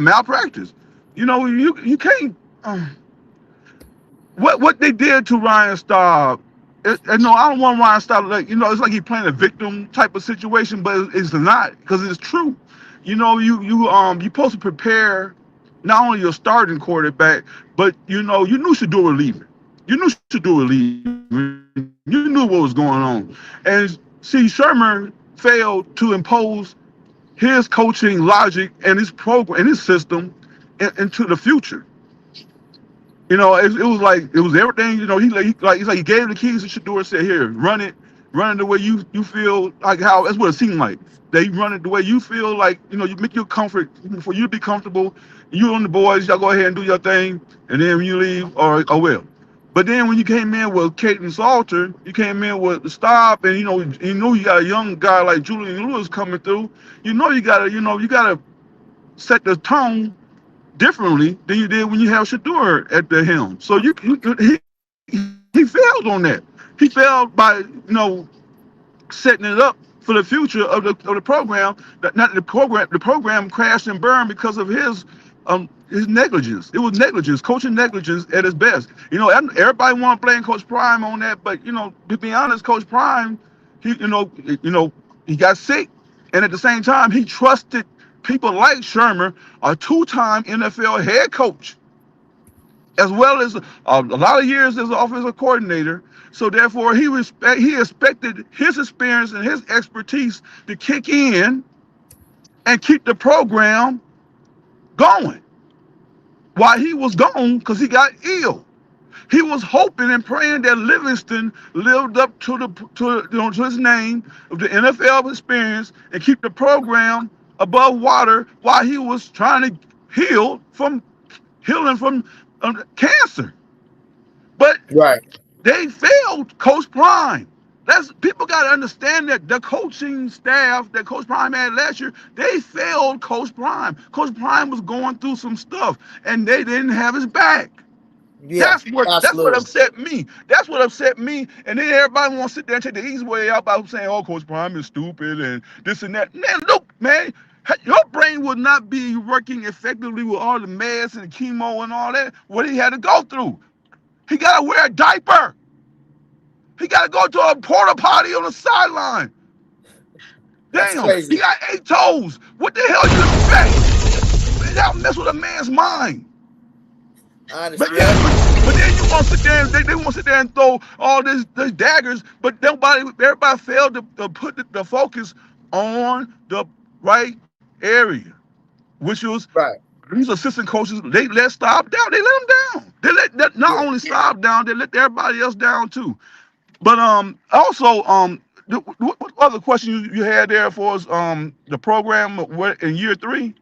L: malpractice. You can't. What they did to Ryan Staub. I don't want Ryan Staub it's like he's playing a victim type of situation, but it's not, because it's true. You're supposed to prepare not only your starting quarterback, but you knew Shedeur leaving. You knew what was going on. And see, Shermer failed to impose his coaching logic and his program and his system into the future. It was everything. He gave the keys to Shedeur, said, "Here, run it the way you feel like how." That's what it seemed like. They run it the way you feel like. You make your comfort for you to be comfortable. You and the boys, y'all go ahead and do your thing, and then when you leave, or well. But then when you came in with Caden Salter, you came in with the Staub, and you got a young guy like Julian Lewis coming through. You gotta set the tone differently than you did when you have Shedeur at the helm. So he failed on that. He failed by setting it up for the future of the program. The program crashed and burned because of his negligence. It was negligence, coaching negligence at its best. Everybody want to blame Coach Prime on that, but to be honest, Coach Prime, he got sick, and at the same time he trusted people like Shermer, a two-time NFL head coach, as well as a lot of years as an offensive coordinator. So therefore, he expected his experience and his expertise to kick in and keep the program going. While he was gone, because he got ill, he was hoping and praying that Livingston lived up to his name of the NFL experience and keep the program above water while he was trying to healing from cancer. But they failed Coach Prime. People got to understand that the coaching staff that Coach Prime had last year, they failed Coach Prime. Coach Prime was going through some stuff, and they didn't have his back.
A: Yeah,
L: That's what upset me. That's what upset me. And then everybody want to sit there and take the easy way out by saying, "Oh, Coach Prime is stupid and this and that." Man, look, man, your brain would not be working effectively with all the meds and the chemo and all that. What he had to go through. He got to wear a diaper. He got to go to a porta potty on the sideline. Damn, he got 8 toes. What the hell you expect? Man, that'll mess with a man's mind. But then you want to sit there and they want to sit there and throw all these daggers, but everybody failed to put the focus on the right area, which was these assistant coaches. They let Staub down. They let him down. They let not only Staub down, they let everybody else down too. But also what other question you had there for us? The program in year 3.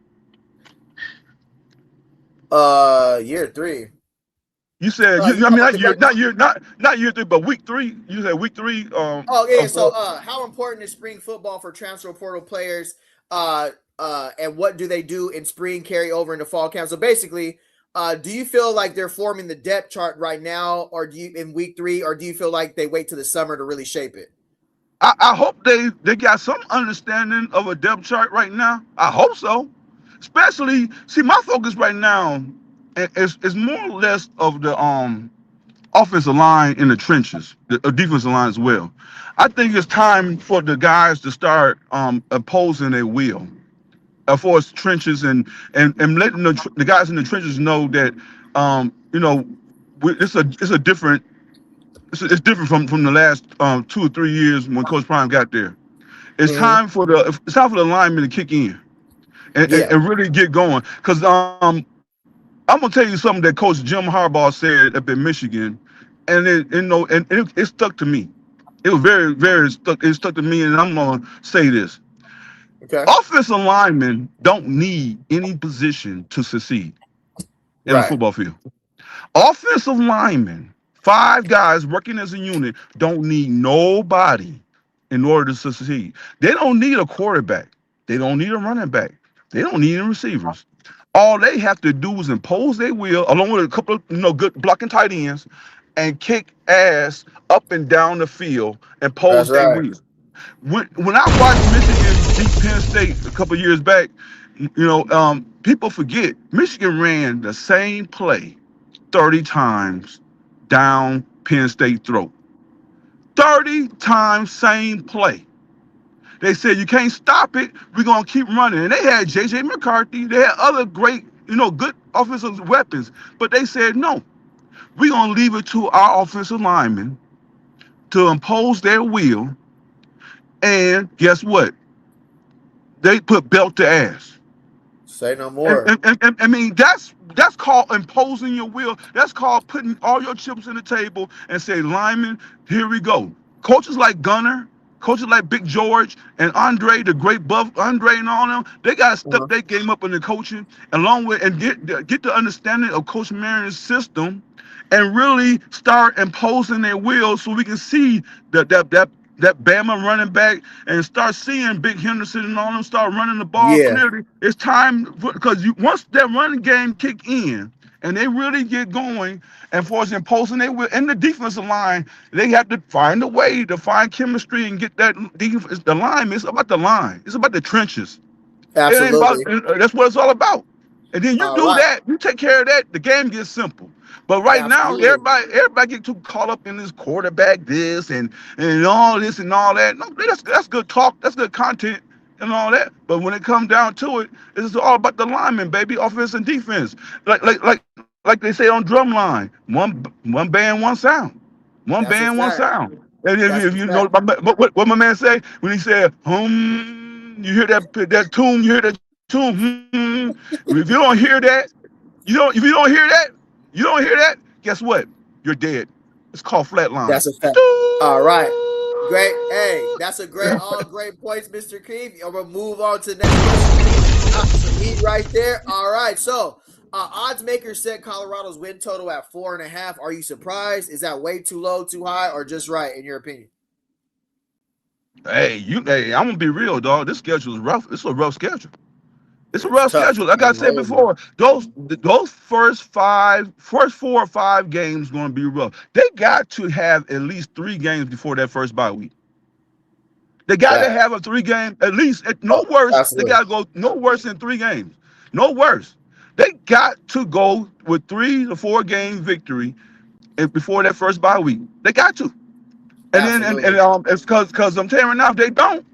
A: Year 3.
L: You said not year 3, but week 3. You said week 3.
A: So how important is spring football for transfer portal players? And what do they do in spring carry over into fall camp? So basically, do you feel like they're forming the depth chart right now, or do you in week 3, or do you feel like they wait till the summer to really shape it?
L: I hope they got some understanding of a depth chart right now. I hope so. Especially, see, my focus right now is more or less of the offensive line in the trenches, the defensive line as well. I think it's time for the guys to start opposing their will as far as trenches and letting the guys in the trenches know that it's different from the last 2 or 3 years when Coach Prime got there. It's time for the linemen to kick in and really get going. Because I'm gonna tell you something that Coach Jim Harbaugh said up in Michigan, and it stuck to me. It was very, very stuck. It stuck to me, and I'm gonna say this. Okay. Offensive linemen don't need any position to succeed in the football field. Offensive linemen, 5 guys working as a unit, don't need nobody in order to succeed. They don't need a quarterback. They don't need a running back. They don't need any receivers. All they have to do is impose their will, along with a couple of good blocking tight ends, and kick ass up and down the field and pose their will. When I watched Michigan beat Penn State a couple of years back, people forget Michigan ran the same play 30 times down Penn State throat. 30 times, same play. They said, you can't stop it. We're going to keep running. And they had J.J. McCarthy. They had other great, good offensive weapons. But they said, no, we're going to leave it to our offensive linemen to impose their will. And guess what? They put belt to ass.
A: Say no more.
L: And I mean, that's called imposing your will. That's called putting all your chips on the table and say, linemen, here we go. Coaches like Gunner, coaches like Big George and Andre, the great buff Andre and all them, they got to step their game up in the coaching along with and get the understanding of Coach Marion's system and really start imposing their will so we can see that Bama running back and start seeing Big Henderson and all them start running the ball clearly. It's time because once that running game kick in and they really get going and for us imposing their will in the defensive line, they have to find a way to find chemistry and get that defense. The line, it's about the line. It's about the trenches.
A: Absolutely.
L: That's what it's all about. And then you do that, you take care of that, the game gets simple. But right now, everybody get too caught up in this quarterback this and all this and all that. No, that's good talk, that's good content and all that. But when it comes down to it, it's all about the linemen, baby, offense and defense. Like they say on Drumline, one band, one sound. One band, one sound. And if you know what my man say when he said, you hear that tune, you hear that tune. If you don't hear that, if you don't hear that, guess what? You're dead. It's called flatline.
A: That's a fact. All right. Great. Hey, that's all great points, Mr. Cream. I'm going to move on to the next question. Some heat right there. All right. So, odds makers set Colorado's win total at 4.5. Are you surprised? Is that way too low, too high, or just right, in your opinion?
L: Hey, I'm gonna be real, dog. This schedule is rough. It's a rough schedule. It's a
A: It's
L: rough
A: tough.
L: schedule. Like I said before, those first 4 or 5 games going to be rough. They got to have at least 3 games before that first bye week. They got to have a 3 game at least. No worse. They got to go no worse than 3 games. No worse. They got to go with 3 to 4 game victory before that first bye week. They got to. And
A: Absolutely.
L: then it's because I'm telling you right now, if they don't,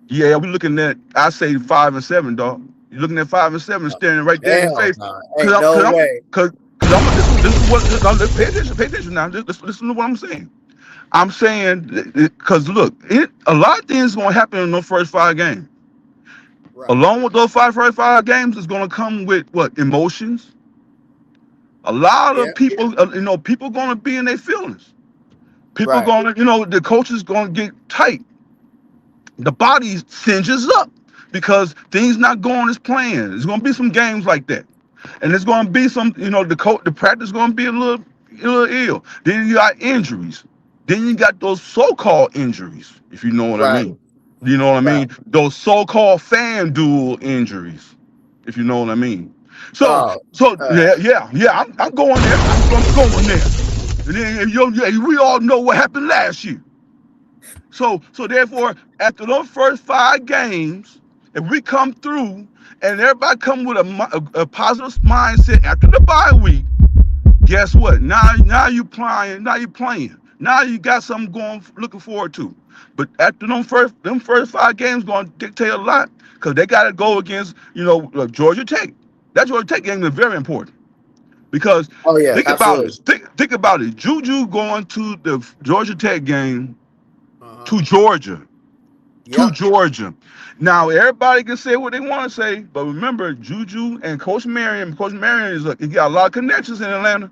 L: yeah, we're looking at, I say 5 and 7, dog. You're looking at 5 and 7, staring right there in the face.
A: Ain't no way.
L: Because this is what. Pay attention now. Listen to what I'm saying. I'm saying because look, a lot of things going to happen in those first 5 games. Right. Along with those first 5 games, is going to come with what? Emotions. A lot of people, people going to be in their feelings. People going to, the coach is going to get tight. The body cinches up because things not going as planned. There's going to be some games like that, and there's going to be some, the practice is going to be a little ill. Then you got injuries. Then you got those so-called injuries, if you know what I mean. You know what I mean? Those so-called fan duel injuries, if you know what I mean. So yeah, I'm going there. I'm going there. And then we all know what happened last year. So therefore, after those first 5 games, if we come through and everybody come with a positive mindset after the bye week, guess what? Now you playing. Now you got something looking forward to. But after them first 5 games going to dictate a lot because they got to go against Georgia Tech. That Georgia Tech game is very important because think about it. Juju going to the Georgia Tech game. To Georgia. Now everybody can say what they want to say, but remember Juju and Coach Marion. Coach Marion he got a lot of connections in Atlanta.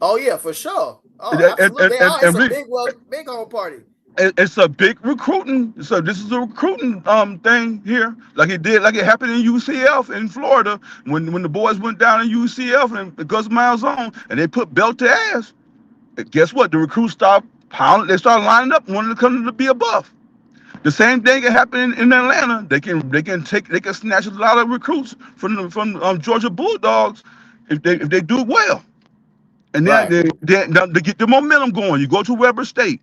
A: Oh yeah, for sure. Oh, absolutely. It's a big home party.
L: It's a big recruiting. So this is a recruiting thing here, like it happened in UCF in Florida when the boys went down in UCF and Gus Miles on and they put belt to ass. And guess what? The recruits stopped. They started lining up, wanting to come to be above. The same thing can happen in Atlanta. They can snatch a lot of recruits from Georgia Bulldogs if they do well, and then they get the momentum going. You go to Weber State,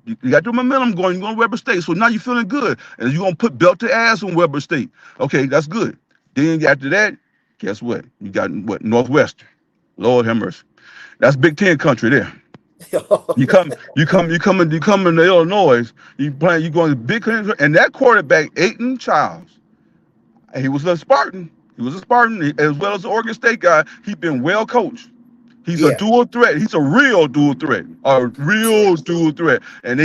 L: you got the momentum going. You go to Weber State, so now you're feeling good, and you're gonna put belt to ass on Weber State. Okay, that's good. Then after that, guess what? You got Northwestern. Lord have mercy. That's Big Ten country there. You come into Illinois. You going to big country, and that quarterback, Aiton Childs, he was a Spartan. He was a Spartan as well as the Oregon State guy. He's been well coached. He's a dual threat. He's a real dual threat. And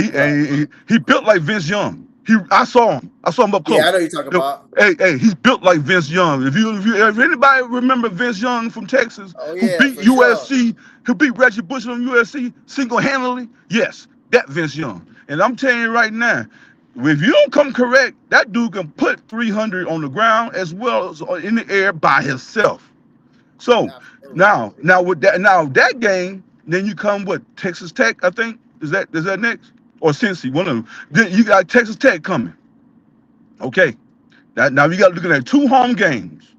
L: he built like Vince Young. I saw him up close.
A: Yeah, I know you're talking about.
L: Hey, he's built like Vince Young. If anybody remember Vince Young from Texas, who beat USC, who beat Reggie Bush from USC single-handedly, yes, that Vince Young. And I'm telling you right now, if you don't come correct, that dude can put 300 on the ground as well as in the air by himself. So now with that game, then you come with Texas Tech, I think. Is that next? Or Cincy, one of them. Then you got Texas Tech coming. Okay. Now you got looking at 2 home games.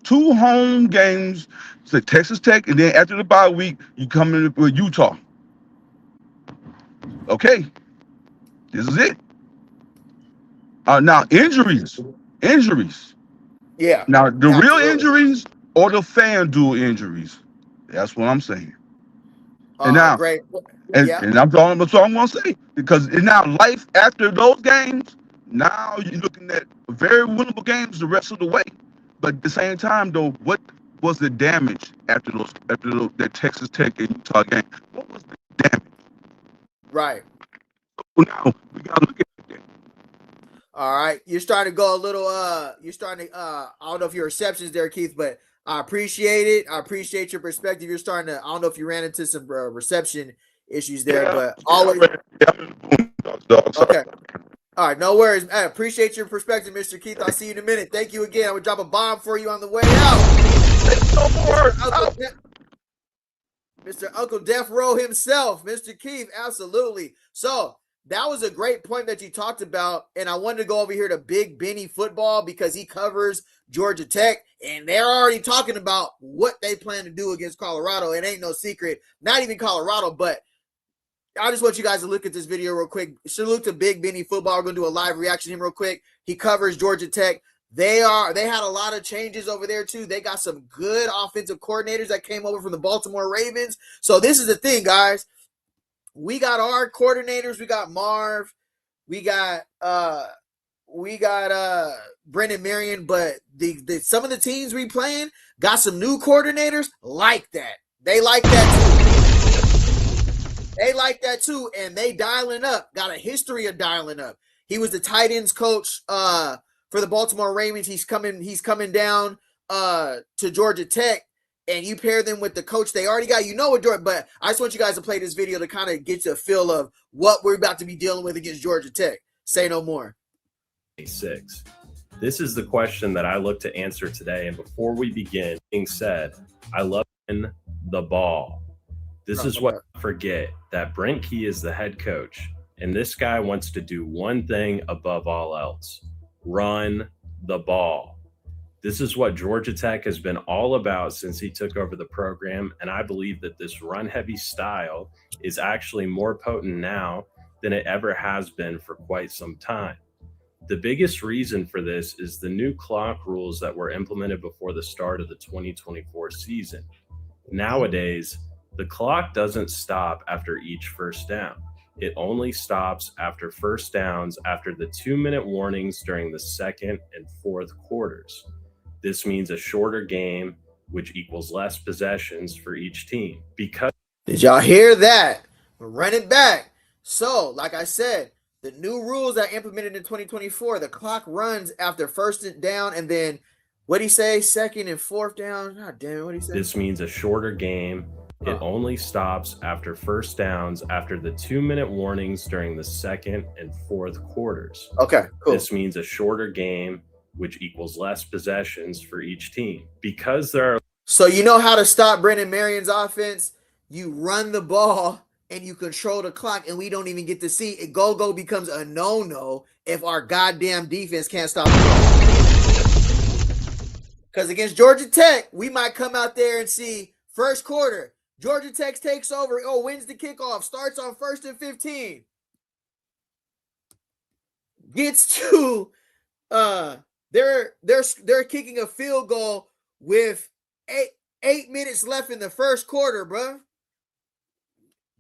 L: 2 home games. So Texas Tech, and then after the bye week, you come in with Utah. Okay. This is it. Now injuries.
A: Yeah.
L: Now the real injuries or the fan duel injuries. That's what I'm saying. And now,
A: great.
L: And that's all I'm going to say. Because now life after those games, now you're looking at very winnable games the rest of the way. But at the same time, though, what was the damage after that Texas Tech and Utah game? What was the damage?
A: Right.
L: So now we got to look at that.
A: All right. You're starting to go a little, I don't know if your reception's there, Keith, but I appreciate it. I appreciate your perspective. You're starting to, I don't know if you ran into some reception issues there, but always. Okay. All right, no worries. I appreciate your perspective, Mr. Keith. I'll see you in a minute. Thank you again. I would drop a bomb for you on the way out. Mr. Uncle Death Row himself, Mr. Keith, absolutely. So that was a great point that you talked about. And I wanted to go over here to Big Benny Football because he covers Georgia Tech. And they're already talking about what they plan to do against Colorado. It ain't no secret. Not even Colorado, but I just want you guys to look at this video real quick. Salute to Big Benny Football. We're going to do a live reaction to him real quick. He covers Georgia Tech. They had a lot of changes over there too. They got some good offensive coordinators that came over from the Baltimore Ravens. So this is the thing, guys. We got our coordinators. We got Marv. We got Brennan Marion. But some of the teams we playing got some new coordinators like that. They like that too. They like that too, and they dialing up. Got a history of dialing up. He was the tight ends coach for the Baltimore Ravens. He's coming down to Georgia Tech, and you pair them with the coach they already got. You know what, Georgia? But I just want you guys to play this video to kind of get you a feel of what we're about to be dealing with against Georgia Tech. Say no more.
M: 6. This is the question that I look to answer today. And before we begin, being said, I love the ball. This is what I forget, that Brent Key is the head coach, and this guy wants to do one thing above all else: run the ball. This is what Georgia Tech has been all about since he took over the program, and I believe that this run-heavy style is actually more potent now than it ever has been for quite some time. The biggest reason for this is the new clock rules that were implemented before the start of the 2024 season. Nowadays, the clock doesn't stop after each first down. It only stops after first downs after the 2-minute warnings during the second and fourth quarters. This means a shorter game, which equals less possessions for each team. Because
A: did y'all hear that? We're running back. So, like I said, the new rules that implemented in 2024, the clock runs after first down, and then what'd he say? Second and fourth down. God damn it, what'd he say?
M: This means a shorter game. It only stops after first downs after the 2-minute warnings during the second and fourth quarters.
A: Okay, cool.
M: This means a shorter game, which equals less possessions for each team. Because there are...
A: So you know how to stop Brennan Marion's offense? You run the ball and you control the clock, and we don't even get to see it. Go becomes a no-no if our goddamn defense can't stop the ball. Because against Georgia Tech, we might come out there and see first quarter, Georgia Tech takes over. Wins the kickoff. Starts on 1st and 15. Gets to they're kicking a field goal with eight minutes left in the first quarter, bro.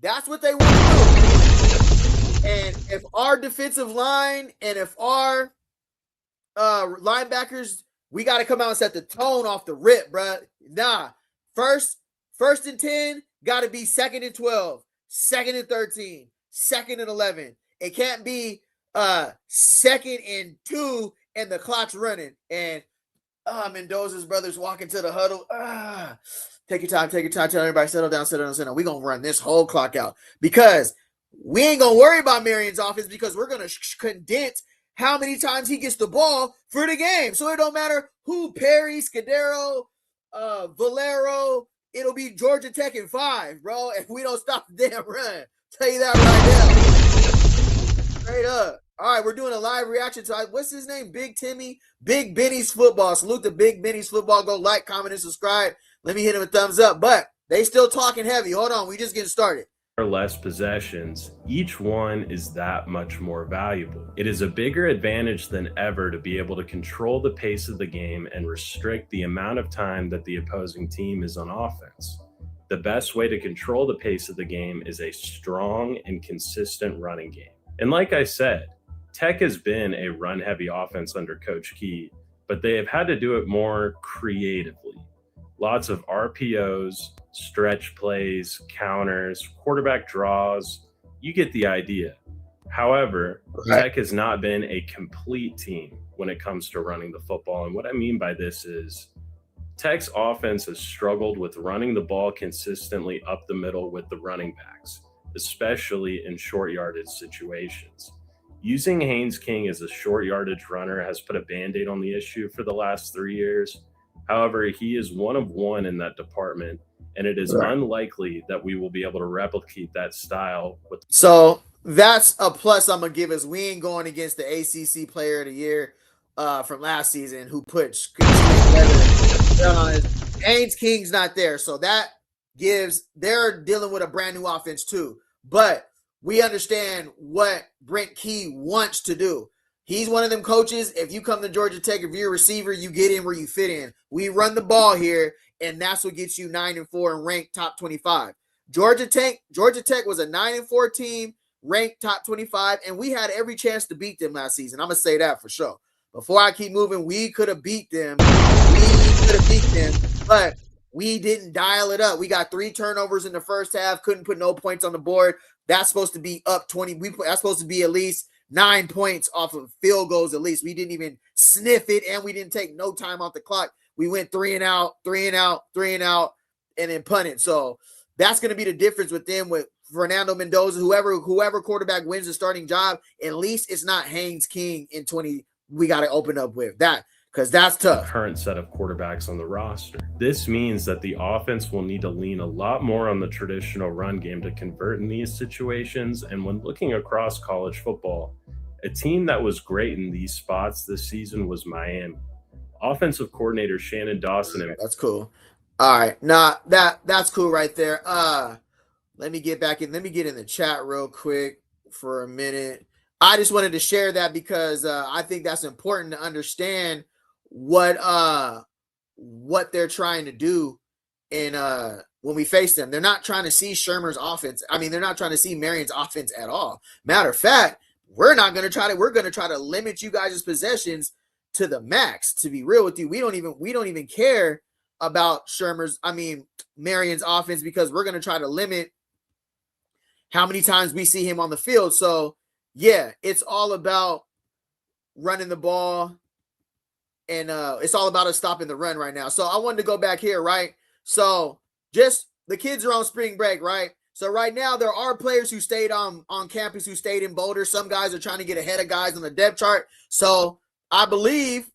A: That's what they want to do. And if our defensive line and if our linebackers, we got to come out and set the tone off the rip, bro. Nah, first and 10, got to be 2nd and 12, 2nd and 13, 2nd and 11. It can't be 2nd and 2 and the clock's running. And Mendoza's brothers walking to the huddle. Take your time. Tell everybody, settle down. We're going to run this whole clock out because we ain't going to worry about Marion's offense because we're going to condense how many times he gets the ball for the game. So it don't matter who, Perry, Scudero, Valero, it'll be Georgia Tech in 5, bro, if we don't stop the damn run. Tell you that right now. Straight up. All right, we're doing a live reaction to, what's his name? Big Timmy, Big Benny's Football. Salute to Big Benny's Football. Go like, comment, and subscribe. Let me hit him a thumbs up. But they still talking heavy. Hold on, we just getting started.
M: Or less possessions, each one is that much more valuable. It is a bigger advantage than ever to be able to control the pace of the game and restrict the amount of time that the opposing team is on offense. The best way to control the pace of the game is a strong and consistent running game. And like I said, Tech has been a run-heavy offense under Coach Key, but they have had to do it more creatively. Lots of RPOs, stretch plays, counters, quarterback draws. You get the idea. However, Tech has not been a complete team when it comes to running the football. And what I mean by this is Tech's offense has struggled with running the ball consistently up the middle with the running backs, especially in short yardage situations. Using Haynes King as a short yardage runner has put a Band-Aid on the issue for the last 3 years. However, he is one of one in that department, and it is unlikely that we will be able to replicate that style. So
A: That's a plus I'm gonna give us. We ain't going against the ACC Player of the Year from last season who put Haynes King's not there, so that gives they're dealing with a brand new offense too. But we understand what Brent Key wants to do. He's one of them coaches. If you come to Georgia Tech, if you're a receiver, you get in where you fit in. We run the ball here, and that's what gets you 9-4 and ranked top 25. Georgia Tech was a 9-4 team, ranked top 25, and we had every chance to beat them last season. I'm gonna say that for sure. Before I keep moving, we could have beat them. But we didn't dial it up. We got 3 turnovers in the first half, couldn't put no points on the board. That's supposed to be up 20. That's supposed to be at least 9 points off of field goals at least. We didn't even sniff it, and we didn't take no time off the clock. We went 3 and out, and then punted. So that's going to be the difference with them, with Fernando Mendoza, whoever quarterback wins the starting job. At least it's not Haynes King in 20. We got to open up with that, because that's tough.
M: The current set of quarterbacks on the roster. This means that the offense will need to lean a lot more on the traditional run game to convert in these situations. And when looking across college football, a team that was great in these spots this season was Miami. Offensive coordinator Shannon Dawson.
A: That's cool. All right. Nah, that's cool right there. Let me get back in. Let me get in the chat real quick for a minute. I just wanted to share that because I think that's important to understand what they're trying to do in when we face them. They're not trying to see Shermer's offense. I mean, they're not trying to see Marion's offense at all. Matter of fact, we're going to try to limit you guys' possessions to the max. To be real with you, we don't even care about Marion's offense, because we're going to try to limit how many times we see him on the field. So yeah, it's all about running the ball, and it's all about us stopping the run right now. So I wanted to go back here, right? So just the kids are on spring break, right? So right now there are players who stayed on campus, who stayed in Boulder. Some guys are trying to get ahead of guys on the depth chart. So I believe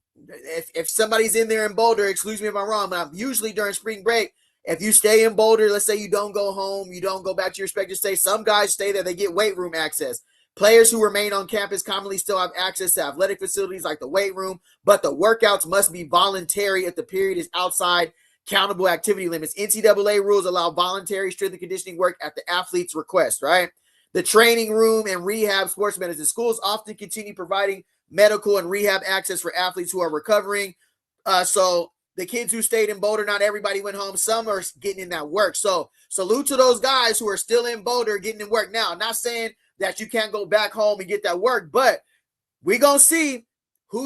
A: if somebody's in there in Boulder, excuse me if I'm wrong, but usually during spring break, if you stay in Boulder, let's say you don't go home, you don't go back to your respective state, some guys stay there, they get weight room access. Players who remain on campus commonly still have access to athletic facilities like the weight room, but the workouts must be voluntary if the period is outside countable activity limits. NCAA rules allow voluntary strength and conditioning work at the athlete's request, right? The training room and rehab sports medicine. Schools often continue providing medical and rehab access for athletes who are recovering. So the kids who stayed in Boulder, not everybody went home. Some are getting in that work. So salute to those guys who are still in Boulder getting in work now. I'm not saying that you can't go back home and get that work, but we're going to see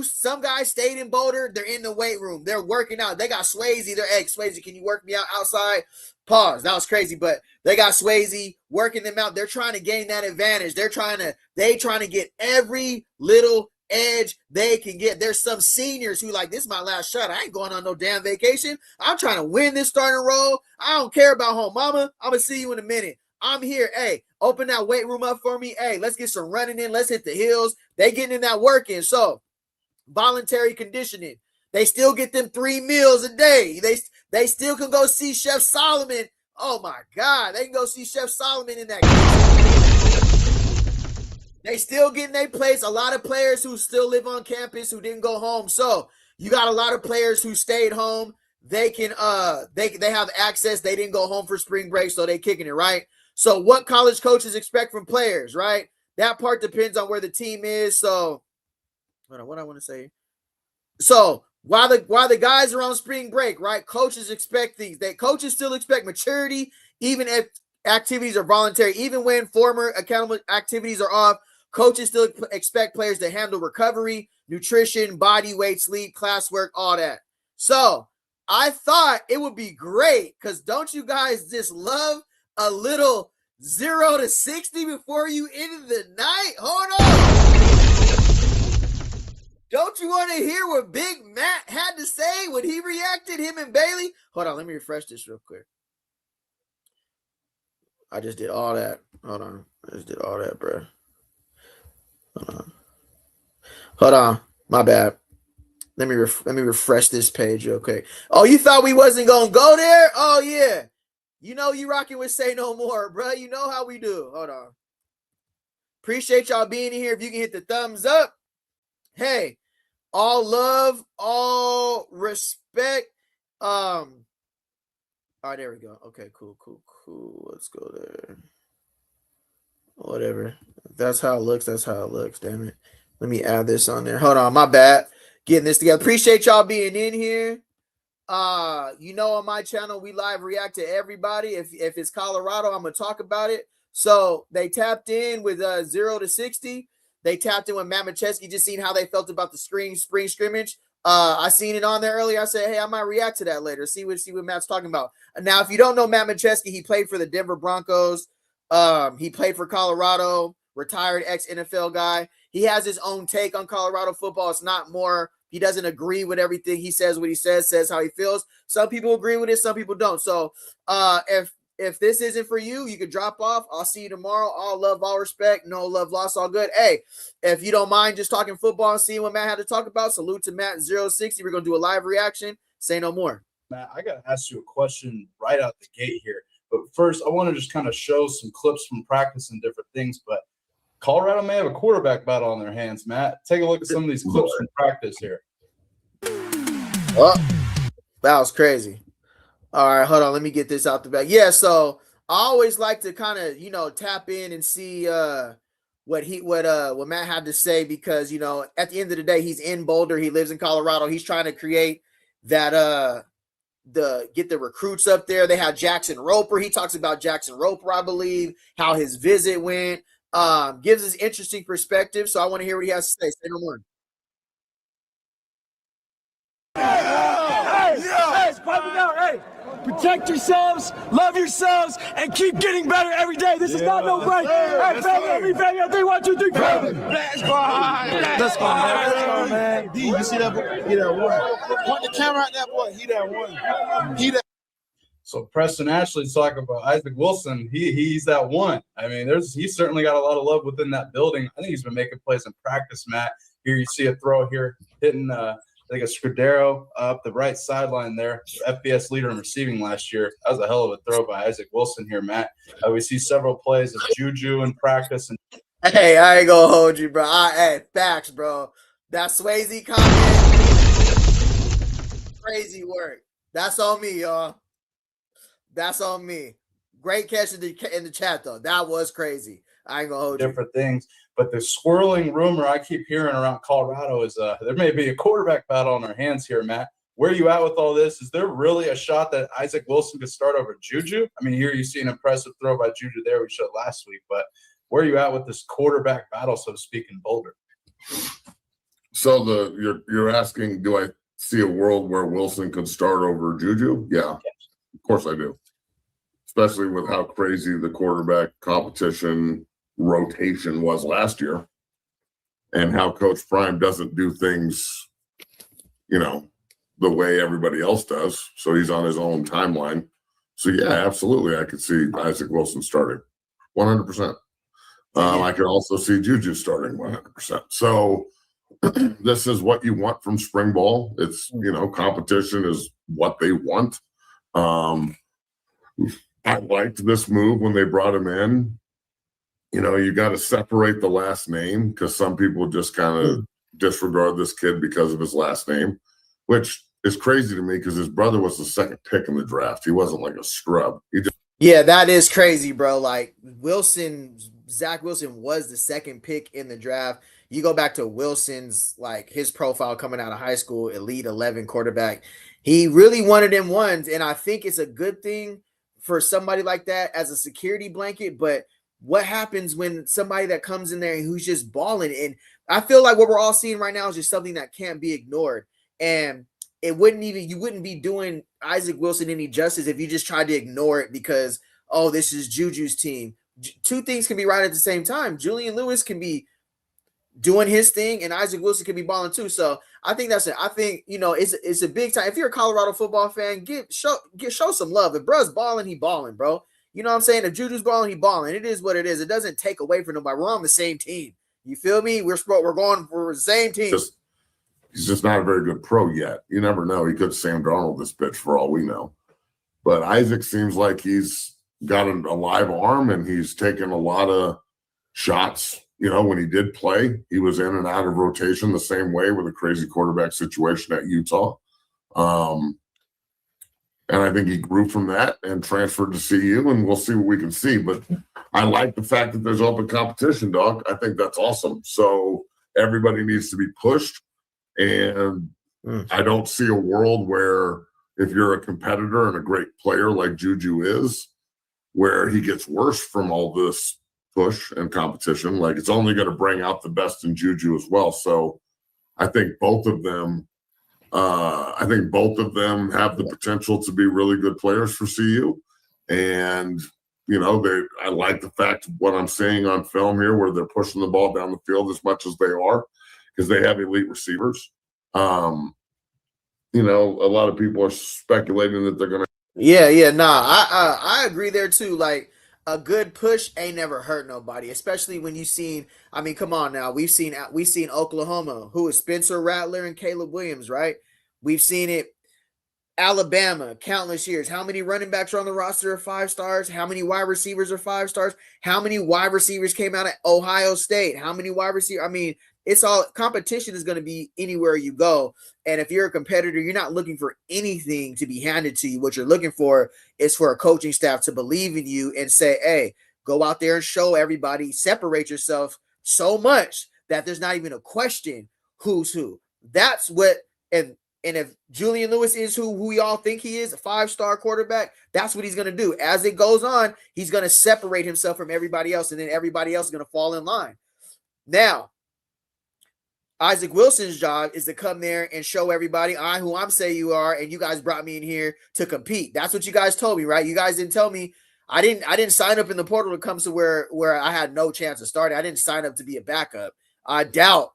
A: some guys stayed in Boulder. They're in the weight room. They're working out. They got Swayze. They're, hey, Swayze, can you work me out outside? Pause. That was crazy, but they got Swayze working them out. They're trying to gain that advantage. They trying to get every little edge they can get. There's some seniors who like, this is my last shot. I ain't going on no damn vacation. I'm trying to win this starting role. I don't care about home, mama. I'm going to see you in a minute. I'm here. Hey, open that weight room up for me. Hey, let's get some running in. Let's hit the hills. They getting in that work in. So voluntary conditioning. They still get them 3 meals a day. They still can go see Chef Solomon. Oh my God. They can go see Chef Solomon in that kitchen. They still getting their place. A lot of players who still live on campus who didn't go home. So you got a lot of players who stayed home. They can they have access. They didn't go home for spring break, so they kicking it, right? So what college coaches expect from players, right? That part depends on where the team is. So what I want to say. So while the guys are on spring break, right? Coaches expect things. Coaches still expect maturity, even if activities are voluntary, even when former accountable activities are off. Coaches still expect players to handle recovery, nutrition, body weight, sleep, classwork, all that. So I thought it would be great, because don't you guys just love a little 0 to 60 before you end the night? Hold on. Don't you want to hear what Big Matt had to say when he reacted, him and Bailey? Hold on, let me refresh this real quick. I just did all that. Hold on. I just did all that, bro. Hold on. My bad. Let me refresh this page real quick. Oh, you thought we wasn't going to go there? Oh, yeah. You know you rocking with Say No More, bro. You know how we do. Hold on. Appreciate y'all being here. If you can hit the thumbs up. Hey, all love, all respect. All right, there we go. Okay, cool. Let's go there. Whatever. That's how it looks. Damn it. Let me add this on there. Hold on, my bad. Getting this together. Appreciate y'all being in here. On my channel, we live react to everybody. If it's Colorado, I'm gonna talk about it. So they tapped in with 0 to 60. They tapped in with Matt Macheski, just seeing how they felt about the spring scrimmage. I seen it on there earlier. I said, hey, I might react to that later. See what Matt's talking about. Now, if you don't know Matt Macheski, he played for the Denver Broncos. He played for Colorado, retired ex-NFL guy. He has his own take on Colorado football. It's not more, he doesn't agree with everything he says, what he says how he feels. Some people agree with it, some people don't. So if this isn't for you, you can drop off. I'll see you tomorrow. All love, all respect. No love lost, all good. Hey, if you don't mind just talking football and seeing what Matt had to talk about, salute to Matt 060. We're going to do a live reaction. Say no more.
N: Matt, I got to ask you a question right out the gate here. But first, I want to just kind of show some clips from practice and different things. But Colorado may have a quarterback battle on their hands, Matt. Take a look at some of these clips from practice here.
A: Oh, that was crazy. All right, hold on. Let me get this out the back. Yeah, so I always like to kind of, tap in and see what Matt had to say because, at the end of the day, he's in Boulder. He lives in Colorado. He's trying to create that get the recruits up there. They have Jackson Roper. He talks about Jackson Roper, I believe, how his visit went. Gives us interesting perspective. So I want to hear what he has to say. Say no more.
E: Hey, protect yourselves, love yourselves, and keep getting better every day. This is not no break. Hey, baby, 3, 1, 2, 3, Let's go, man.
C: D, you see that boy? He that one. Point the camera at that boy. He that one.
N: So Preston Ashley's talking about Isaac Wilson. He's that one. I mean, he's certainly got a lot of love within that building. I think he's been making plays in practice, Matt. Here you see a throw here hitting I think a Scudero up the right sideline there. FBS leader in receiving last year. That was a hell of a throw by Isaac Wilson here, Matt. We see several plays of Juju in practice.
A: Hey, I ain't gonna hold you, bro. Hey, facts, bro. That Swayze comment, crazy work. That's on me, y'all. That's on me. Great catch in the chat, though. That was crazy. I ain't gonna hold you.
N: Different things. But the swirling rumor I keep hearing around Colorado is there may be a quarterback battle on our hands here, Matt. Where are you at with all this? Is there really a shot that Isaac Wilson could start over Juju? I mean, here you see an impressive throw by Juju there we showed last week. But where are you at with this quarterback battle, so to speak, in Boulder?
O: So you're asking, do I see a world where Wilson could start over Juju? Yeah, of course I do. Especially with how crazy the quarterback competition rotation was last year and how Coach Prime doesn't do things, the way everybody else does. So he's on his own timeline. So yeah, absolutely. I could see Isaac Wilson starting 100%. I could also see Juju starting 100%. So this is what you want from spring ball. It's, competition is what they want. I liked this move when they brought him in. You got to separate the last name because some people just kind of disregard this kid because of his last name, which is crazy to me because his brother was the second pick in the draft. He wasn't like a scrub.
A: Yeah, that is crazy, bro. Like Zach Wilson was the second pick in the draft. You go back to Wilson's, his profile coming out of high school, Elite 11 quarterback. He really wanted him once, and I think it's a good thing for somebody like that as a security blanket, but what happens when somebody that comes in there who's just balling? And I feel like what we're all seeing right now is just something that can't be ignored. And you wouldn't be doing Isaac Wilson any justice if you just tried to ignore it because, this is Juju's team. Two things can be right at the same time. Julian Lewis can be doing his thing and Isaac Wilson can be balling too. So I think it's a big time. If you're a Colorado football fan, show some love. If bruh's balling, he balling, bro. You know what I'm saying? If Juju's balling, he balling. It is what it is. It doesn't take away from nobody. We're on the same team. You feel me? We're going for the same team.
O: He's just not a very good pro yet. You never know. He could Sam Darnold this bitch for all we know. But Isaac seems like he's got a live arm and he's taken a lot of shots, when he did play, he was in and out of rotation the same way with a crazy quarterback situation at Utah. And I think he grew from that and transferred to CU, and we'll see what we can see. But I like the fact that there's open competition, dog. I think that's awesome. So everybody needs to be pushed. And I don't see a world where if you're a competitor and a great player like Juju is, where he gets worse from all this push and competition. Like, it's only going to bring out the best in Juju as well. So I think both of them have the potential to be really good players for CU. And, I like the fact of what I'm seeing on film here, where they're pushing the ball down the field as much as they are, because they have elite receivers. A lot of people are speculating that they're going to.
A: I agree there too. Like, a good push ain't never hurt nobody, especially when you've seen, come on now. We've seen Oklahoma, who is Spencer Rattler and Caleb Williams, right? We've seen it. Alabama, countless years. How many running backs are on the roster of 5 stars? How many wide receivers are 5 stars? How many wide receivers came out of Ohio State? How many wide receivers? It's all competition is going to be anywhere you go. And if you're a competitor, you're not looking for anything to be handed to you. What you're looking for is for a coaching staff to believe in you and say, hey, go out there and show everybody, separate yourself so much that there's not even a question who's who. That's what, and if Julian Lewis is who we all think he is, a 5-star quarterback, that's what he's going to do. As it goes on, he's going to separate himself from everybody else, and then everybody else is going to fall in line. Now, Isaac Wilson's job is to come there and show everybody who I'm saying you are, and you guys brought me in here to compete. That's what you guys told me, right? You guys didn't tell me. I didn't sign up in the portal to come to where I had no chance of starting. I didn't sign up to be a backup. I doubt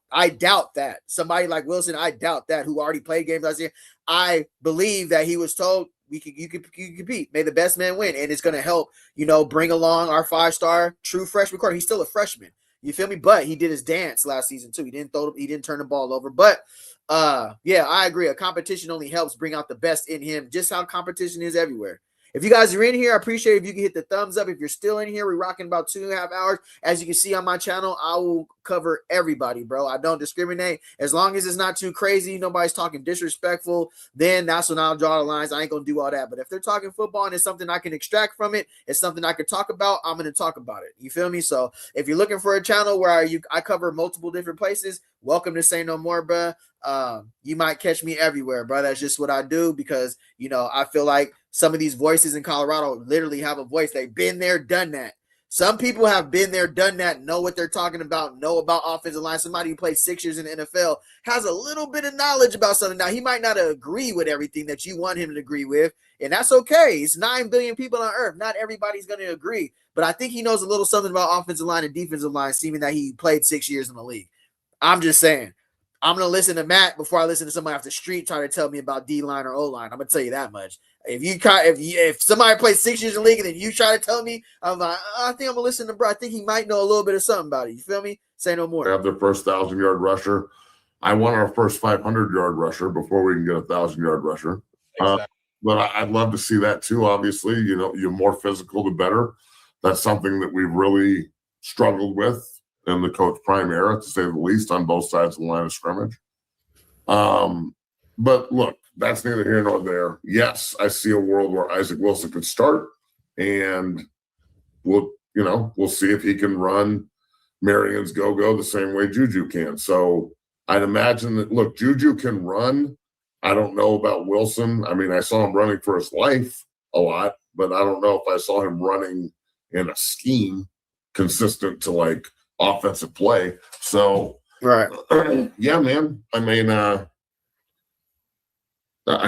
A: that. Somebody like Wilson, I doubt that, who already played games last year. I believe that he was told you can compete. May the best man win. And it's going to help, bring along our 5-star true freshman quarterback. He's still a freshman. You feel me? But he did his dance last season too. He didn't turn the ball over. But I agree. A competition only helps bring out the best in him, just how competition is everywhere. If you guys are in here, I appreciate it if you can hit the thumbs up. If you're still in here, we're rocking about 2.5 hours. As you can see on my channel, I will cover everybody, bro. I don't discriminate. As long as it's not too crazy, nobody's talking disrespectful, then that's when I'll draw the lines. I ain't going to do all that. But if they're talking football and it's something I can extract from it, it's something I can talk about, I'm going to talk about it. You feel me? So if you're looking for a channel where I cover multiple different places, welcome to Say No More, bro. You might catch me everywhere, bro. That's just what I do because, I feel like some of these voices in Colorado literally have a voice. They've been there, done that. Some people have been there, done that, know what they're talking about, know about offensive line. Somebody who played 6 years in the NFL has a little bit of knowledge about something. Now, he might not agree with everything that you want him to agree with, and that's okay. It's 9 billion people on earth. Not everybody's going to agree, but I think he knows a little something about offensive line and defensive line, seeming that he played 6 years in the league. I'm just saying. I'm going to listen to Matt before I listen to somebody off the street trying to tell me about D-line or O-line. I'm going to tell you that much. If somebody plays 6 years in the league and then you try to tell me, I'm like, I think I'm going to listen to bro. I think he might know a little bit of something about it. You feel me? Say no more.
O: Have their first 1,000-yard rusher. I want our first 500-yard rusher before we can get a 1,000-yard rusher. Exactly. But I'd love to see that too, obviously. You're more physical, the better. That's something that we've really struggled with in the Coach Prime era, to say the least, on both sides of the line of scrimmage. But look, that's neither here nor there. Yes, I see a world where Isaac Wilson could start, and we'll see if he can run Marion's go-go the same way Juju can. So I'd imagine that, look, Juju can run. I don't know about Wilson. I saw him running for his life a lot, but I don't know if I saw him running in a scheme consistent to like offensive play. So
A: right.
O: Yeah, man. I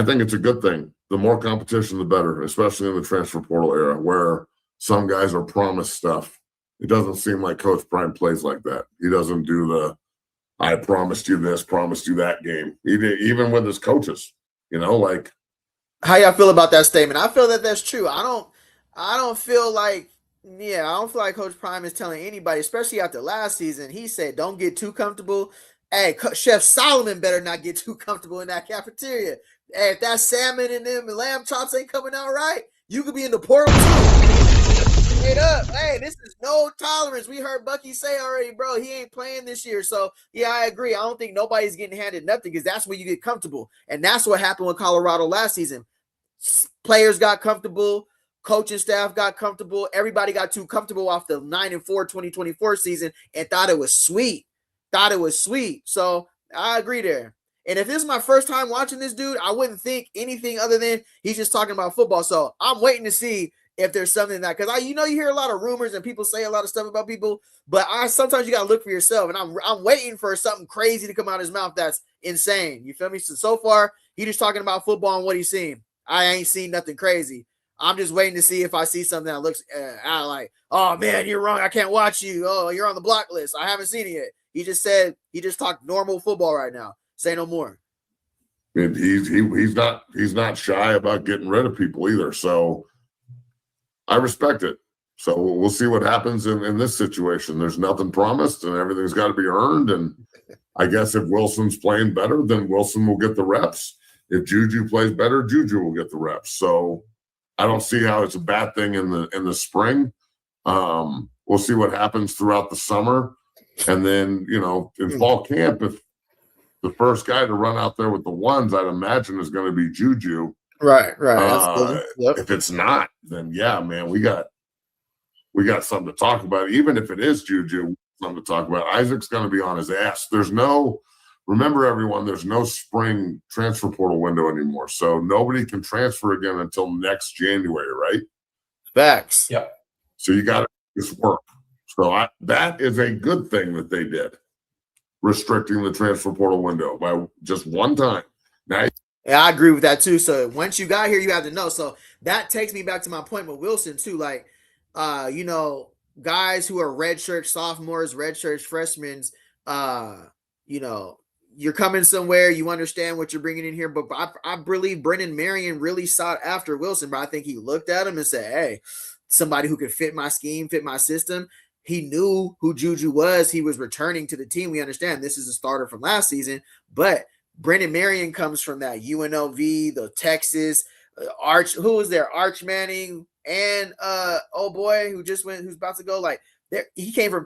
O: think it's a good thing. The more competition, the better, especially in the transfer portal era where some guys are promised stuff. It doesn't seem like Coach Prime plays like that. He doesn't do the I promised you this, promised you that game. Even with his coaches, like.
A: How y'all feel about that statement? I feel that that's true. I don't feel like Coach Prime is telling anybody, especially after last season. He said, don't get too comfortable. Hey, Chef Solomon better not get too comfortable in that cafeteria. Hey, if that salmon and them lamb chops ain't coming out right, you could be in the portal too. Straight up. Hey, this is no tolerance. We heard Bucky say already, bro, he ain't playing this year. So, yeah, I agree. I don't think nobody's getting handed nothing because that's where you get comfortable. And that's what happened with Colorado last season. Players got comfortable. Coaching staff got comfortable. Everybody got too comfortable off the 9-4 2024 season and thought it was sweet. So, I agree there. And if this is my first time watching this dude, I wouldn't think anything other than he's just talking about football. So, I'm waiting to see if there's something that, because you hear a lot of rumors and people say a lot of stuff about people, but sometimes you gotta look for yourself. And I'm waiting for something crazy to come out of his mouth that's insane. You feel me? So far, he just talking about football and what he's seen. I ain't seen nothing crazy. I'm just waiting to see if I see something that looks like, oh man, you're wrong. I can't watch you. Oh, you're on the block list. I haven't seen it yet. He just talked normal football right now. Say no more.
O: And he's not shy about getting rid of people either. So I respect it. So we'll see what happens in this situation. There's nothing promised and everything's got to be earned. And I guess if Wilson's playing better, then Wilson will get the reps. If Juju plays better, Juju will get the reps. So I don't see how it's a bad thing in the spring. We'll see what happens throughout the summer. And then, in fall camp, if the first guy to run out there with the ones, I'd imagine is going to be Juju.
A: Right. Yep.
O: If it's not, then yeah, man, we got something to talk about. Even if it is Juju, something to talk about. Isaac's going to be on his ass. Remember everyone, there's no spring transfer portal window anymore. So nobody can transfer again until next January, right?
A: Facts.
N: Yep.
O: So you got to make this work. So that is a good thing that they did, restricting the transfer portal window by just one time. Now,
A: yeah, I agree with that too. So once you got here, you have to know. So that takes me back to my point with Wilson too. Like, guys who are redshirt sophomores, redshirt freshmen, you're coming somewhere, you understand what you're bringing in here. But I believe Brennan Marion really sought after Wilson, but I think he looked at him and said, hey, somebody who could fit my scheme, fit my system. He knew who Juju was. He was returning to the team. We understand this is a starter from last season, but Brennan Marion comes from that UNLV, the Texas, who was there? Arch Manning and who's about to go. Like, he came from,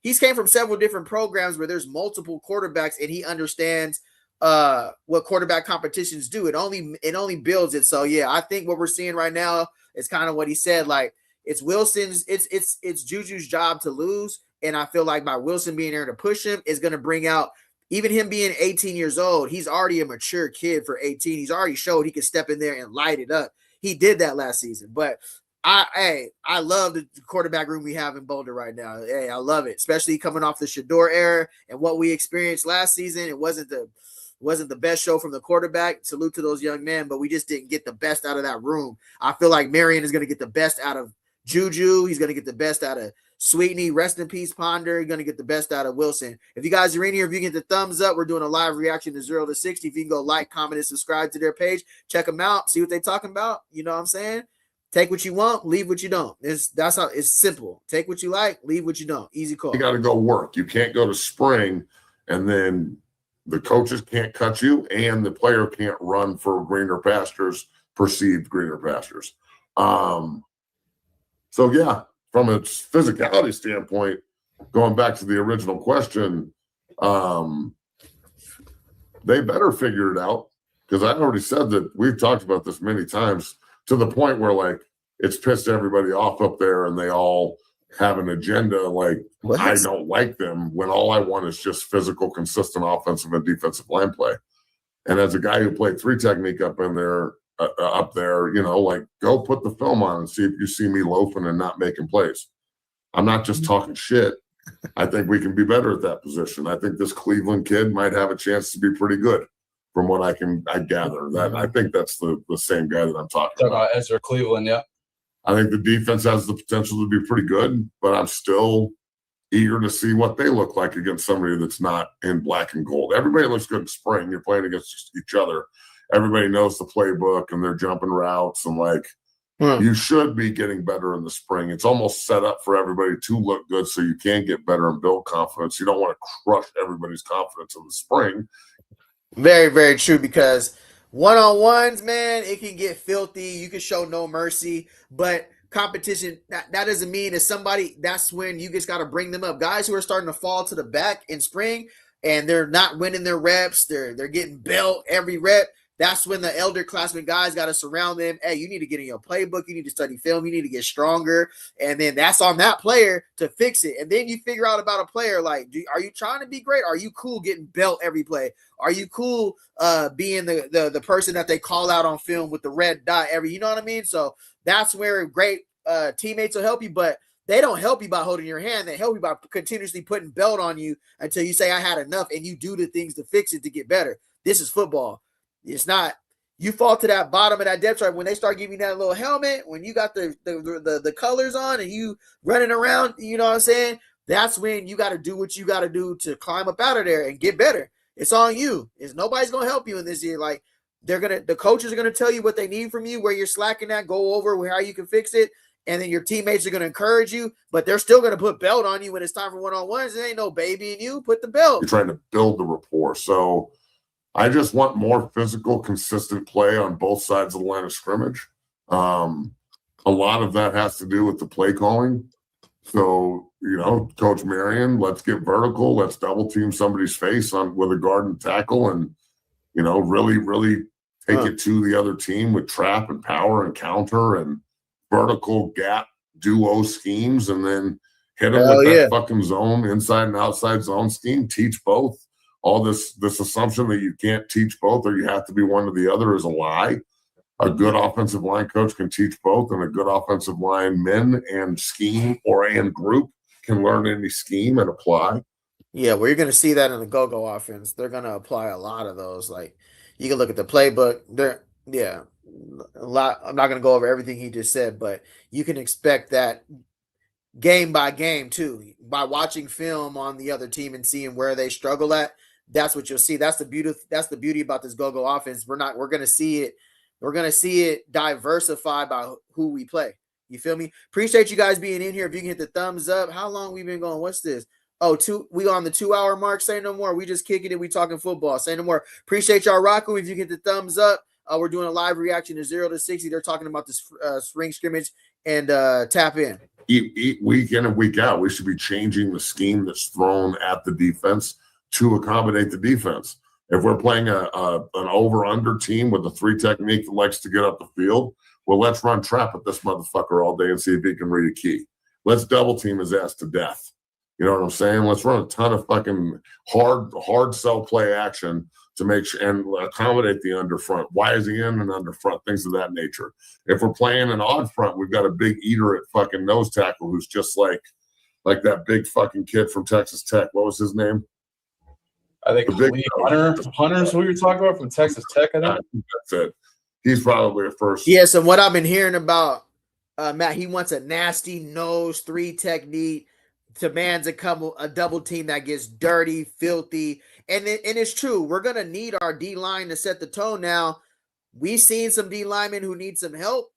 A: he's came from several different programs where there's multiple quarterbacks, and he understands what quarterback competitions do. It only builds it. So yeah, I think what we're seeing right now is kind of what he said. Like, it's Wilson's, it's Juju's job to lose, and I feel like by Wilson being there to push him is going to bring out, even him being 18 years old, he's already a mature kid for 18. He's already showed he can step in there and light it up. He did that last season, but I love the quarterback room we have in Boulder right now. Hey, I love it, especially coming off the Shador era and what we experienced last season. It wasn't the best show from the quarterback. Salute to those young men, but we just didn't get the best out of that room. I feel like Marion is going to get the best out of Juju. He's going to get the best out of Sweetney. Rest in peace, Ponder. You're going to get the best out of Wilson. If you guys are in here, if you get the thumbs up, we're doing a live reaction to 0 to 60. If you can go like, comment, and subscribe to their page, check them out, see what they're talking about. You know what I'm saying? Take what you want, leave what you don't. That's how it's simple. Take what you like, leave what you don't. Easy call.
O: you got to go work. You can't go to spring and then the coaches can't cut you and the player can't run for greener pastures, perceived greener pastures. So yeah, from a physicality standpoint, going back to the original question, they better figure it out, because I already said that we've talked about this many times, to the point where like it's pissed everybody off up there and they all have an agenda like I don't like them, when all I want is just physical, consistent offensive and defensive line play. And as a guy who played 3 technique up there, like, go put the film on and see if you see me loafing and not making plays. I'm not just talking shit. I think we can be better at that position. I think this Cleveland kid might have a chance to be pretty good, from what I gather. That I think that's the same guy that I'm talking about.
N: Ezra Cleveland, yeah.
O: I think the defense has the potential to be pretty good, but I'm still eager to see what they look like against somebody that's not in black and gold. Everybody looks good in spring. You're playing against each other. Everybody knows the playbook and they're jumping routes, and like you should be getting better in the spring. It's almost set up for everybody to look good so you can get better and build confidence. You don't want to crush everybody's confidence in the spring.
A: Very, very true, because one-on-ones, man, it can get filthy. You can show no mercy, but competition, that doesn't mean it's somebody, that's when you just got to bring them up. Guys who are starting to fall to the back in spring and they're not winning their reps, they're getting belt every rep. That's when the elder classmen guys got to surround them. Hey, you need to get in your playbook. You need to study film. You need to get stronger. And then that's on that player to fix it. And then you figure out about a player like, are you trying to be great? Are you cool getting belt every play? Are you cool being the person that they call out on film with the red dot every, you know what I mean? So that's where great teammates will help you, but they don't help you by holding your hand. They help you by continuously putting belt on you until you say, I had enough, and you do the things to fix it to get better. This is football. It's not, you fall to that bottom of that depth chart when they start giving you that little helmet, when you got the colors on and you running around, you know what I'm saying? That's when you got to do what you got to do to climb up out of there and get better. It's on you. Nobody's going to help you in this year. Like, the coaches are going to tell you what they need from you, where you're slacking at, go over how you can fix it. And then your teammates are going to encourage you, but they're still going to put belt on you when it's time for one-on-ones. It ain't no baby in you. Put the belt.
O: You're trying to build the rapport. So I just want more physical, consistent play on both sides of the line of scrimmage. A lot of that has to do with the play calling. So, Coach Marion, let's get vertical. Let's double team somebody's face with a guard and tackle, and, really, really take it to the other team with trap and power and counter and vertical gap duo schemes, and then hit them with that fucking zone, inside and outside zone scheme. Teach both. All this assumption that you can't teach both or you have to be one or the other is a lie. A good offensive line coach can teach both, and a good offensive line men and scheme and group can learn any scheme and apply.
A: Yeah, well, you're going to see that in the go-go offense. They're going to apply a lot of those. Like, you can look at the playbook. A lot. I'm not going to go over everything he just said, but you can expect that game by game too, by watching film on the other team and seeing where they struggle at. That's what you'll see. That's the beauty about this go-go offense. We're going to see it. We're going to see it diversify by who we play. You feel me? Appreciate you guys being in here. If you can hit the thumbs up. How long we been going? What's this? We on the 2 hour mark. Say no more. We just kicking it. We talking football. Say no more. Appreciate y'all rocking. If you can hit the thumbs up. We're doing a live reaction to 0 to 60. They're talking about this spring scrimmage, and tap in.
O: Week in and week out, we should be changing the scheme that's thrown at the defense to accommodate the defense. If we're playing an over-under team with a 3 technique that likes to get up the field, well, let's run trap at this motherfucker all day and see if he can read a key. Let's double team his ass to death. You know what I'm saying? Let's run a ton of fucking hard sell play action to make sure and accommodate the under front. Why is he in and under front? Things of that nature. If we're playing an odd front, we've got a big eater at fucking nose tackle who's just like that big fucking kid from Texas Tech. What was his name?
N: I think Hunter's who you're talking about from Texas Tech. I think
O: that's it. He's probably a first.
A: Yes, and what I've been hearing about Matt, he wants a nasty nose 3 technique, demands a double team that gets dirty, filthy. And it's true. We're going to need our D-line to set the tone now. We've seen some D-linemen who need some help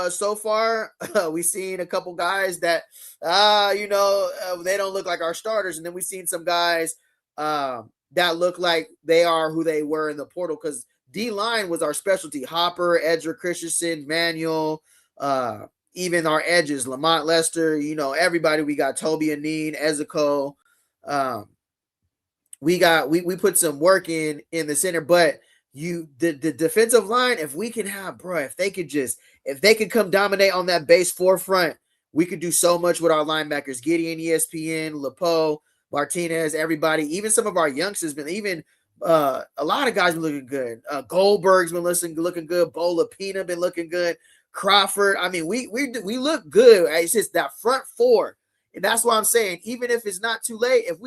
A: so far. We've seen a couple guys that, they don't look like our starters. And then we've seen some guys that look like they are who they were in the portal, because D-line was our specialty. Hopper, Edger Christensen, Manuel, even our edges, Lamont Lester, everybody. We got Toby Aneen, Ezekiel. We put some work in the center, but the defensive line, if we can have, if they could come dominate on that base forefront, we could do so much with our linebackers. Gideon, ESPN, Lepeau, Martinez, everybody, even some of our youngsters, a lot of guys been looking good. Goldberg's been looking good. Bo Lapina been looking good. Crawford. I mean, we look good. It's just that front 4. And that's why I'm saying, even if it's not too late, if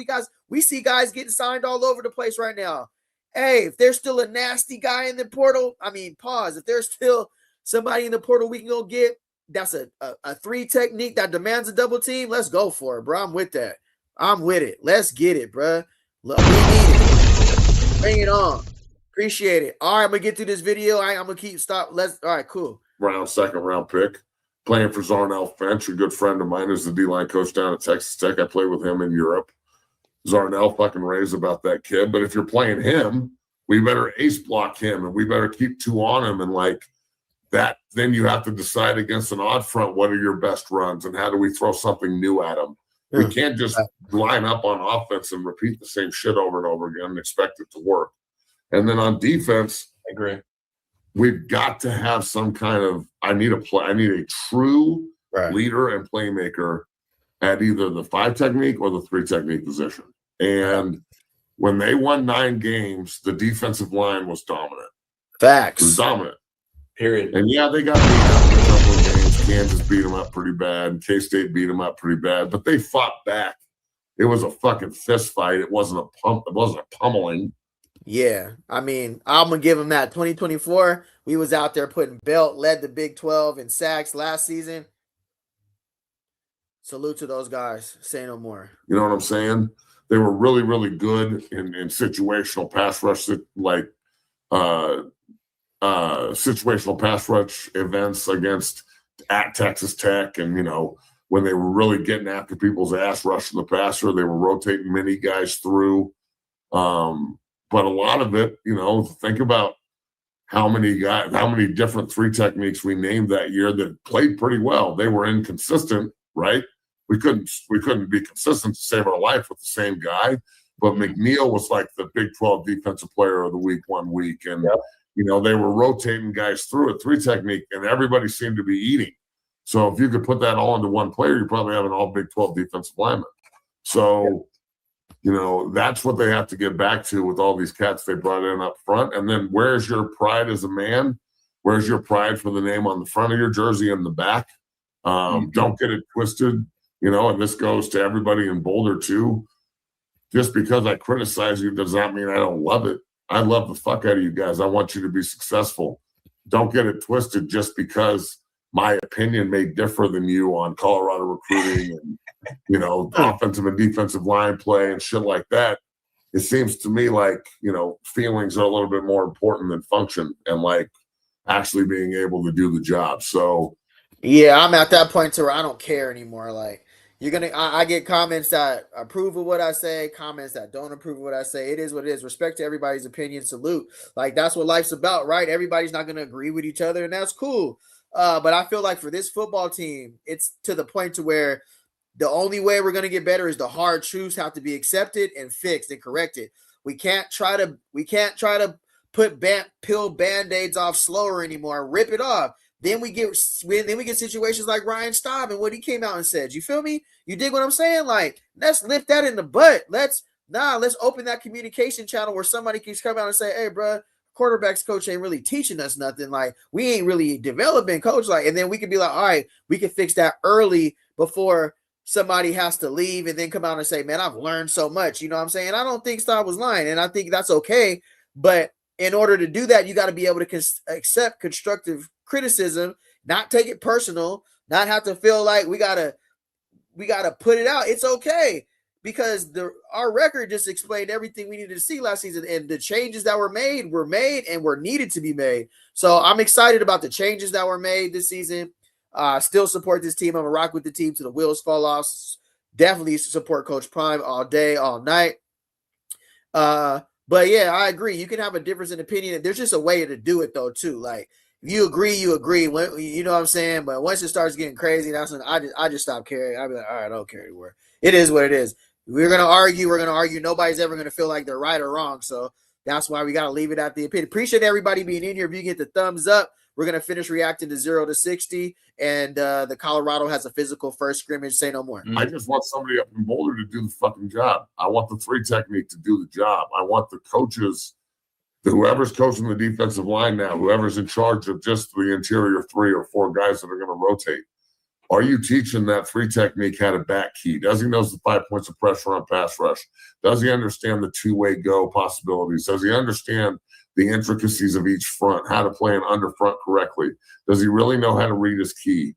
A: we see guys getting signed all over the place right now. Hey, if there's still a nasty guy in the portal, if there's still somebody in the portal we can go get, that's a 3 technique that demands a double team, let's go for it, bro. I'm with that. I'm with it. Let's get it, bro. Look, we need it. Bring it on. Appreciate it. All right, I'm going to get through this video. I'm going to all right, cool.
O: Second round pick. Playing for Zarnell Finch, a good friend of mine who's the D-line coach down at Texas Tech. I played with him in Europe. Zarnell fucking raves about that kid. But if you're playing him, we better ace block him, and we better keep 2 on him and that then you have to decide against an odd front, what are your best runs and how do we throw something new at them? We can't just line up on offense and repeat the same shit over and over again and expect it to work. And then on defense,
N: I agree.
O: We've got to have some kind of, I need a true leader and playmaker at either the 5 technique or the 3 technique position. And when they won 9 games, the defensive line was dominant.
A: Facts.
O: It was dominant.
N: Period.
O: And yeah, they got beat up in a couple of games. Kansas beat them up pretty bad. K-State beat them up pretty bad, but they fought back. It was a fucking fist fight. It wasn't a pummeling.
A: Yeah, I mean, I'm gonna give them that. 2024, we was out there putting belt, led the Big 12 in sacks last season. Salute to those guys. Say no more.
O: You know what I'm saying? They were really, really good in situational pass rush, like situational pass rush events at Texas Tech, and when they were really getting after people's ass, rushing the passer, they were rotating many guys through. But a lot of it, think about how many different 3 techniques we named that year that played pretty well. They were inconsistent, right? We couldn't be consistent to save our life with the same guy. But McNeil was like the Big 12 defensive player of the week one week. And, they were rotating guys through a 3 technique and everybody seemed to be eating. So if you could put that all into one player, you probably have an all Big 12 defensive lineman. So, that's what they have to get back to with all these cats they brought in up front. And then where's your pride as a man? Where's your pride for the name on the front of your jersey and the back? Don't get it twisted, and this goes to everybody in Boulder too. Just because I criticize you does not mean I don't love it. I love the fuck out of you guys. I want you to be successful. Don't get it twisted just because my opinion may differ than you on Colorado recruiting and, offensive and defensive line play and shit like that. It seems to me like, feelings are a little bit more important than function and like actually being able to do the job. So,
A: yeah, I'm at that point to where I don't care anymore. Like, I get comments that approve of what I say, comments that don't approve of what I say. It is what it is. Respect to everybody's opinion. Salute. Like, that's what life's about, right? Everybody's not going to agree with each other, and that's cool. But I feel like for this football team, it's to the point to where the only way we're going to get better is the hard truths have to be accepted and fixed and corrected. We can't try to put peel band-aids off slower anymore. Rip it off. Then we get situations like Ryan Staub and what he came out and said. You feel me? You dig what I'm saying? Like, let's nip that in the butt. Let's open that communication channel where somebody can come out and say, hey, bro, quarterbacks coach ain't really teaching us nothing. Like, we ain't really developing coach. Like, and then we can be like, all right, we can fix that early before somebody has to leave and then come out and say, man, I've learned so much. You know what I'm saying? I don't think Staub was lying, and I think that's okay. But in order to do that, you got to be able to accept constructive criticism, not take it personal, not have to feel like we gotta put it out. It's okay, because our record just explained everything we needed to see last season, and the changes that were made and were needed to be made. So I'm excited about the changes that were made this season. Still support this team. I'm gonna rock with the team till the wheels fall off. Definitely support Coach Prime all day, all night. But yeah, I agree. You can have a difference in opinion. There's just a way to do it though, too. Like, if you agree, you agree. When, you know what I'm saying? But once it starts getting crazy, that's when I just stop caring. I'll be like, all right, I don't care anymore. It is what it is. We're gonna argue. Nobody's ever gonna feel like they're right or wrong. So that's why we gotta leave it at the opinion. Appreciate everybody being in here. If you get the thumbs up, we're gonna finish reacting to 0 to 60. And the Colorado has a physical first scrimmage. Say no more.
O: I just want somebody up in Boulder to do the fucking job. I want the 3 technique to do the job. I want the coaches, whoever's coaching the defensive line now, whoever's in charge of just the interior 3 or 4 guys that are going to rotate. Are you teaching that 3 technique how to back key? Does he know the 5 points of pressure on pass rush? Does he understand the 2-way go possibilities? Does he understand the intricacies of each front, how to play an under front correctly? Does he really know how to read his key?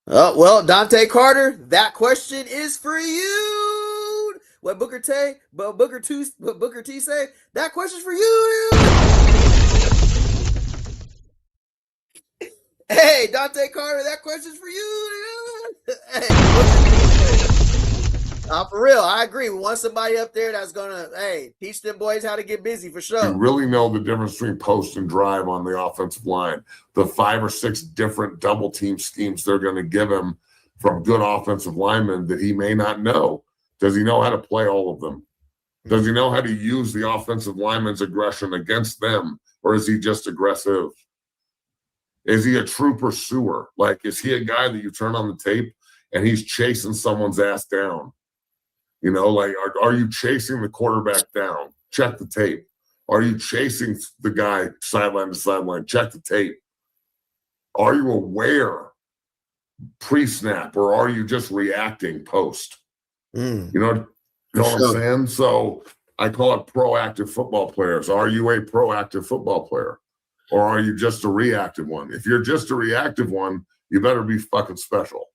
A: Well, Dante Carter, that question is for you. What Booker T say? That question's for you. Hey, Dante Carter, that question's for you. Hey, For real, I agree. We want somebody up there that's gonna, hey, teach them boys how to get busy for sure.
O: You really know the difference between post and drive on the offensive line. The 5 or 6 different double team schemes they're going to give him from good offensive linemen that he may not know. Does he know how to play all of them? Does he know how to use the offensive lineman's aggression against them, or is he just aggressive? Is he a true pursuer? Like, is he a guy that you turn on the tape and he's chasing someone's ass down? You know, like, are you chasing the quarterback down? Check the tape. Are you chasing the guy sideline to sideline? Check the tape. Are you aware pre-snap, or are you just reacting post? You know what I'm saying? So I call it proactive football players. Are you a proactive football player, or are you just a reactive one? If you're just a reactive one, you better be fucking special,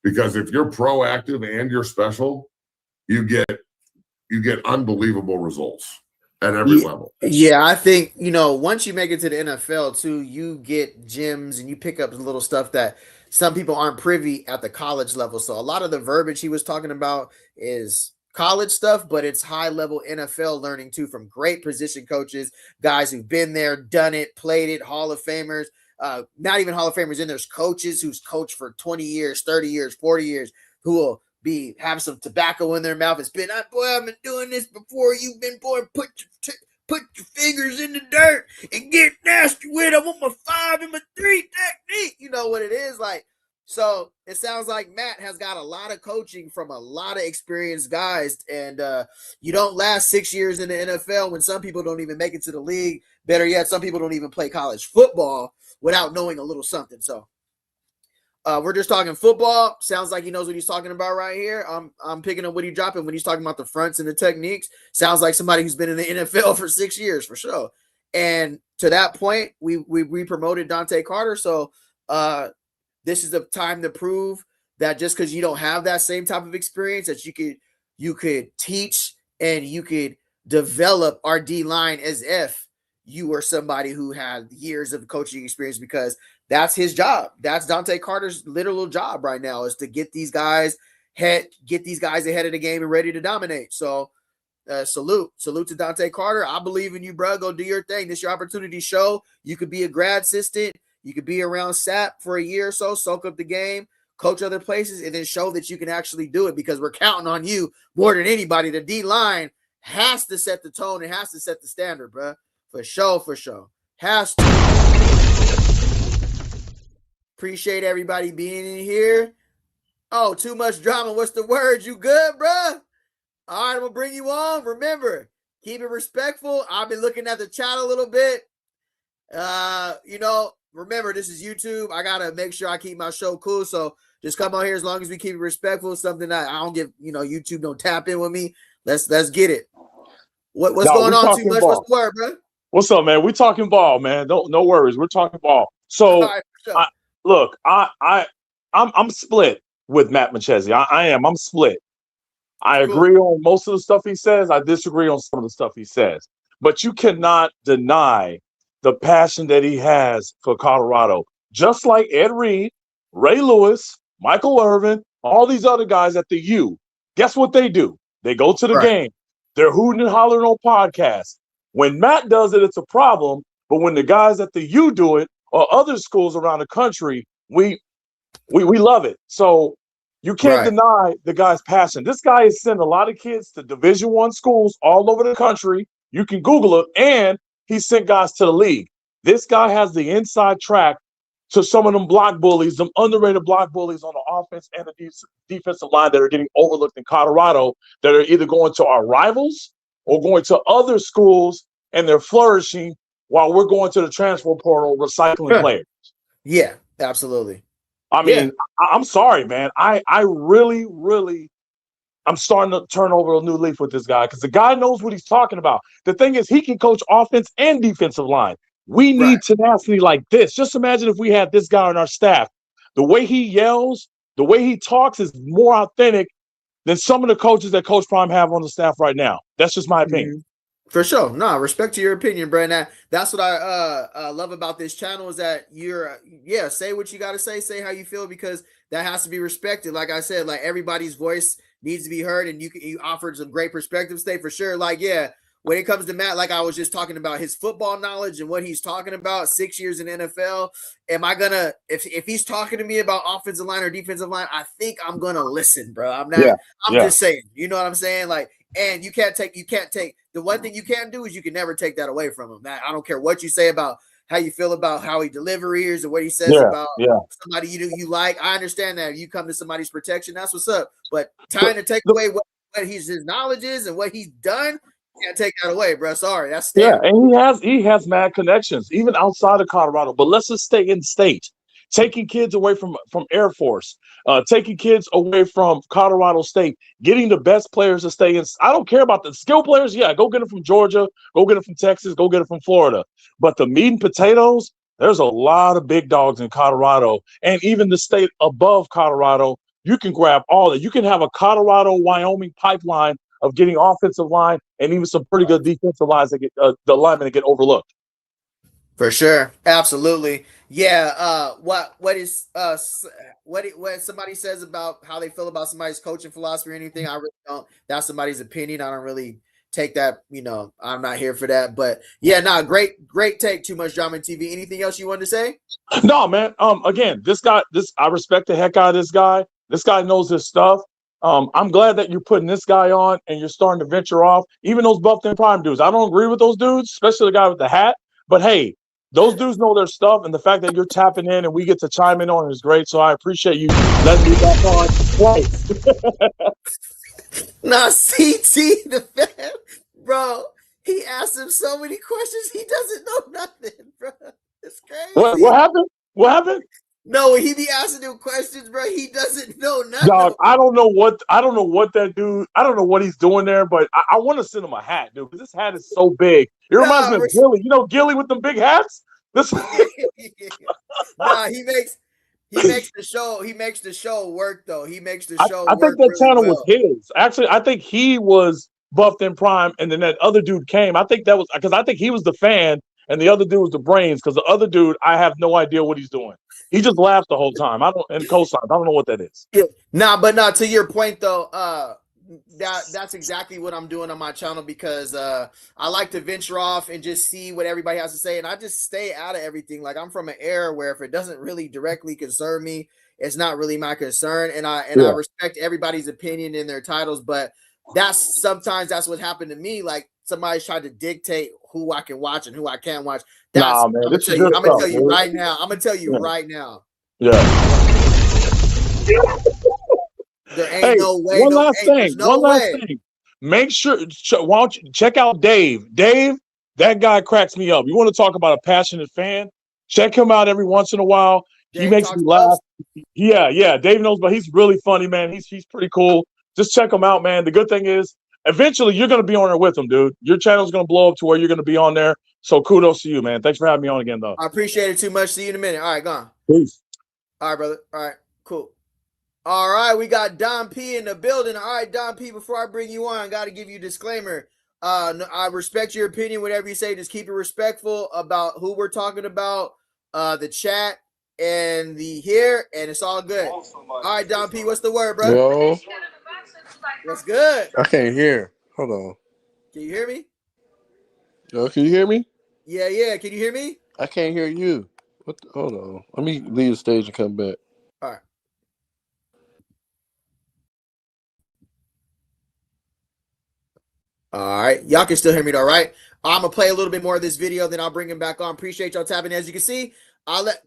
O: because if you're proactive and you're special, you get unbelievable results at every level.
A: Yeah, I think, once you make it to the NFL too, you get gems and you pick up little stuff that some people aren't privy at the college level. So a lot of the verbiage he was talking about is college stuff, but it's high level NFL learning too, from great position coaches, guys who've been there, done it, played it, Hall of Famers, not even Hall of Famers, and there's coaches who's coached for 20 years, 30 years, 40 years, who will have some tobacco in their mouth and spit, boy, I've been doing this before you've been born. Put your fingers in the dirt and get nasty with it. I want my 5 and my 3 technique. You know what it is like. So it sounds like Matt has got a lot of coaching from a lot of experienced guys, and you don't last 6 years in the NFL when some people don't even make it to the league. Better yet, some people don't even play college football without knowing a little something. So we're just talking football. Sounds like he knows what he's talking about right here. I'm picking up what he's dropping when he's talking about the fronts and the techniques. Sounds like somebody who's been in the NFL for 6 years for sure. And to that point, we promoted Dante Carter. So this is the time to prove that just because you don't have that same type of experience, that you could teach and you could develop our D line as if you were somebody who had years of coaching experience, because that's his job. That's Dante Carter's literal job right now, is to get these guys ahead of the game and ready to dominate. So salute to Dante Carter. I believe in you, bro. Go do your thing. This is your opportunity. Show you could be a grad assistant. You could be around SAP for a year or so, soak up the game, coach other places, and then show that you can actually do it, because we're counting on you more than anybody. The D line has to set the tone. It has to set the standard, bro. For sure. Has to. Appreciate everybody being in here. Oh, too much drama. What's the word? You good, bro? All right, I'm going to bring you on. Remember, keep it respectful. I've been looking at the chat a little bit. Remember, this is YouTube. I got to make sure I keep my show cool. So just come on here as long as we keep it respectful. Something that I don't give, YouTube don't tap in with me. Let's get it. What's going on too much?
J: Ball.
A: What's the word, bro?
J: What's up, man? We're talking ball, man. No worries. We're talking ball. So,
A: right, sure.
J: I'm split with Matt Machese. I am. I'm split. I agree on most of the stuff he says. I disagree on some of the stuff he says. But you cannot deny the passion that he has for Colorado. Just like Ed Reed, Ray Lewis, Michael Irvin, all these other guys at the U. Guess what they do? They go to the game. They're hooting and hollering on podcasts. When Matt does it, it's a problem. But when the guys at the U do it, or other schools around the country, we love it. So you can't deny the guy's passion. This guy has sent a lot of kids to Division I schools all over the country. You can Google it, and he sent guys to the league. This guy has the inside track to some of them block bullies, them underrated block bullies on the offense and the defensive line that are getting overlooked in Colorado, that are either going to our rivals or going to other schools, and they're flourishing while we're going to the transfer portal recycling players.
A: Yeah, absolutely.
J: I mean, I'm sorry, man. I really, I'm starting to turn over a new leaf with this guy, because the guy knows what he's talking about. The thing is, he can coach offense and defensive line. We need tenacity like this. Just imagine if we had this guy on our staff. The way he yells, the way he talks is more authentic than some of the coaches that Coach Prime have on the staff right now. That's just my opinion.
A: For sure. No, respect to your opinion, Brandon. That's what I love about this channel, is that you're, say what you got to say how you feel, because that has to be respected. Like I said, like, everybody's voice needs to be heard, and you offered some great perspective, Stay, for sure. Like, yeah, when it comes to Matt, like I was just talking about his football knowledge and what he's talking about, 6 years in NFL, am I gonna, if he's talking to me about offensive line or defensive line, I think I'm gonna listen, bro. I'm not, I'm just saying, you know what I'm saying? Like, and you can't take, the one thing you can't do is you can never take that away from him. Matt, I don't care what you say about how you feel about how he delivers or what he says about somebody you like. I understand that if you come to somebody's protection, that's what's up. But trying to take away what his knowledge is and what he's done, you can't take that away, bro. Sorry, that's standard.
J: And he has mad connections even outside of Colorado. But let's just stay in state. Taking kids away from Air Force, taking kids away from Colorado State, getting the best players to stay in. I don't care about the skill players. Yeah, go get them from Georgia, go get them from Texas, go get them from Florida. But the meat and potatoes, there's a lot of big dogs in Colorado, and even the state above Colorado, you can grab all that. You can have a Colorado-Wyoming pipeline of getting offensive line and even some pretty good defensive lines that get the linemen that get overlooked.
A: For sure, absolutely, yeah. What somebody says about how they feel about somebody's coaching philosophy or anything, I really don't. That's somebody's opinion. I don't really take that. You know, I'm not here for that. But yeah, great take. Too much drama in TV. Anything else you wanted to say?
J: No, man. Again, I respect the heck out of this guy. This guy knows his stuff. I'm glad that you're putting this guy on and you're starting to venture off. Even those buffed in prime dudes, I don't agree with those dudes, especially the guy with the hat. But hey, those dudes know their stuff, and the fact that you're tapping in and we get to chime in on it is great. So I appreciate you letting me back on twice.
A: Nah, CT the fan, bro. He asked him so many questions. He doesn't know nothing, bro. It's crazy.
J: What happened? What happened?
A: No, he be asking him questions, bro. He doesn't know nothing.
J: Dog, I don't know what that dude. I don't know what he's doing there, but I want to send him a hat, dude. Because this hat is so big. It reminds me of Gilly. You know Gilly with them big hats. This.
A: Nah, he makes the show. He makes the show work, though. He makes the show.
J: I think that channel was his. Actually, I think he was buffed in prime, and then that other dude came. I think that was because I think he was the fan, and the other dude was the brains. Because the other dude, I have no idea what he's doing. He just laughed the whole time. And cosigns. I don't know what that is.
A: Yeah. But to your point though, that's exactly what I'm doing on my channel because I like to venture off and just see what everybody has to say, and I just stay out of everything. Like I'm from an era where if it doesn't really directly concern me, it's not really my concern, and I respect everybody's opinion in their titles, but sometimes that's what happened to me. Like somebody's tried to dictate who I can watch and who I can't watch.
J: Nah, man,
A: I'm gonna tell you right now. I'm gonna tell you right now.
J: Yeah.
A: There ain't no way.
J: One last thing. Make sure. Why don't you check out Dave? Dave, that guy cracks me up. You want to talk about a passionate fan? Check him out every once in a while. He makes me laugh. Yeah. Dave knows, but he's really funny, man. He's pretty cool. Just check him out, man. The good thing is, eventually you're gonna be on there with him, dude. Your channel's gonna blow up to where you're gonna be on there. So kudos to you, man. Thanks for having me on again, though.
A: I appreciate it too much. See you in a minute. All right, gone.
J: Peace.
A: All right, brother. All right, cool. All right, we got Don P in the building. All right, Don P, before I bring you on, I got to give you a disclaimer. I respect your opinion, whatever you say. Just keep it respectful about who we're talking about, the chat and the here, and it's all good. All right, Don P, what's the word, bro?
P: Yo.
A: What's good?
P: I can't hear. Hold on.
A: Can you hear me?
P: Yo, can you hear me?
A: Yeah. Can you hear me?
P: I can't hear you. Hold on. Let me leave the stage and come back.
A: All right. All right. Y'all can still hear me though, right? I'm going to play a little bit more of this video, then I'll bring him back on. Appreciate y'all tapping. As you can see,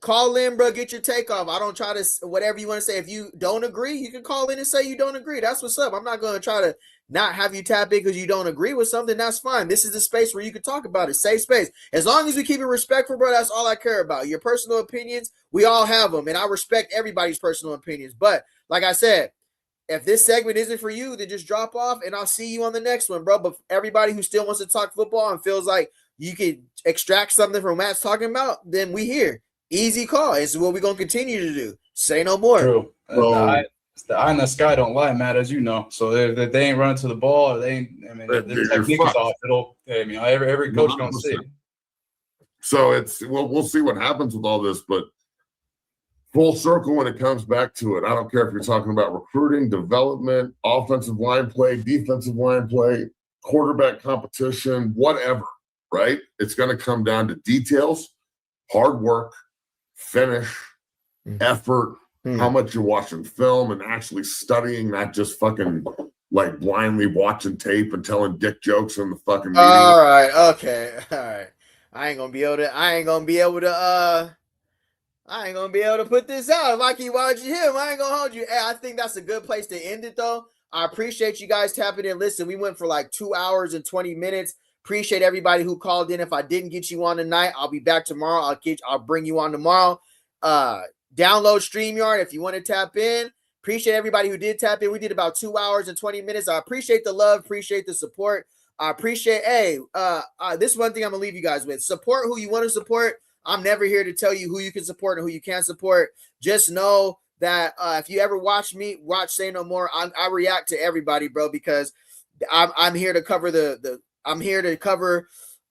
A: call in, bro. Get your take off. I don't try to, whatever you want to say. If you don't agree, you can call in and say you don't agree. That's what's up. I'm not going to try to not have you tap in because you don't agree with something. That's fine. This is the space where you can talk about it. Safe space. As long as we keep it respectful, bro, that's all I care about. Your personal opinions, we all have them. And I respect everybody's personal opinions. But like I said, if this segment isn't for you, then just drop off and I'll see you on the next one, bro. But everybody who still wants to talk football and feels like you can extract something from Matt's talking about, then we here. Easy call. It's what we're going to continue to do. Say no more.
N: True. The eye in the sky don't lie, Matt, as you know. So if they ain't running to the ball, or they ain't, I mean, the technique is off. Every coach going to see.
O: So we'll see what happens with all this, but full circle when it comes back to it. I don't care if you're talking about recruiting, development, offensive line play, defensive line play, quarterback competition, whatever, right? It's going to come down to details, hard work, finish, effort, how much you're watching film and actually studying, not just fucking like blindly watching tape and telling dick jokes in the fucking meeting.
A: All right. Okay. All right. I ain't gonna be able to put this out. If I keep watching him, I ain't gonna hold you. Hey, I think that's a good place to end it, though. I appreciate you guys tapping in. Listen, we went for like 2 hours and 20 minutes. Appreciate everybody who called in. If I didn't get you on tonight, I'll be back tomorrow. I'll bring you on tomorrow. Download StreamYard if you want to tap in. Appreciate everybody who did tap in. We did about 2 hours and 20 minutes. I appreciate the love. Appreciate the support. I appreciate, this is one thing I'm going to leave you guys with. Support who you want to support. I'm never here to tell you who you can support and who you can't support. Just know that if you ever watch Say No More, I react to everybody, bro, because I'm here to cover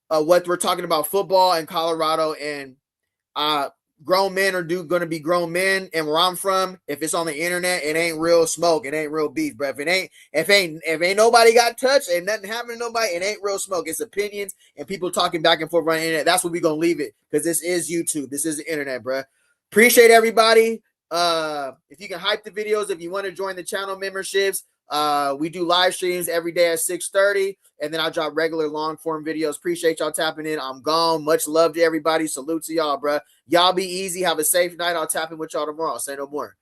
A: what we're talking about, football in Colorado, and grown men are going to be grown men. And where I'm from, if it's on the internet, it ain't real smoke. It ain't real beef, bro. If ain't nobody got touched and nothing happened to nobody, it ain't real smoke. It's opinions and people talking back and forth on the internet. That's what we're going to leave it, because this is YouTube. This is the internet, bro. Appreciate everybody. If you can hype the videos, if you want to join the channel memberships, we do live streams every day at 6:30, and then I drop regular long form videos. Appreciate y'all tapping in. I'm gone. Much love to everybody. Salute to y'all, bro. Y'all be easy. Have a safe night. I'll tap in with y'all tomorrow. Say no more.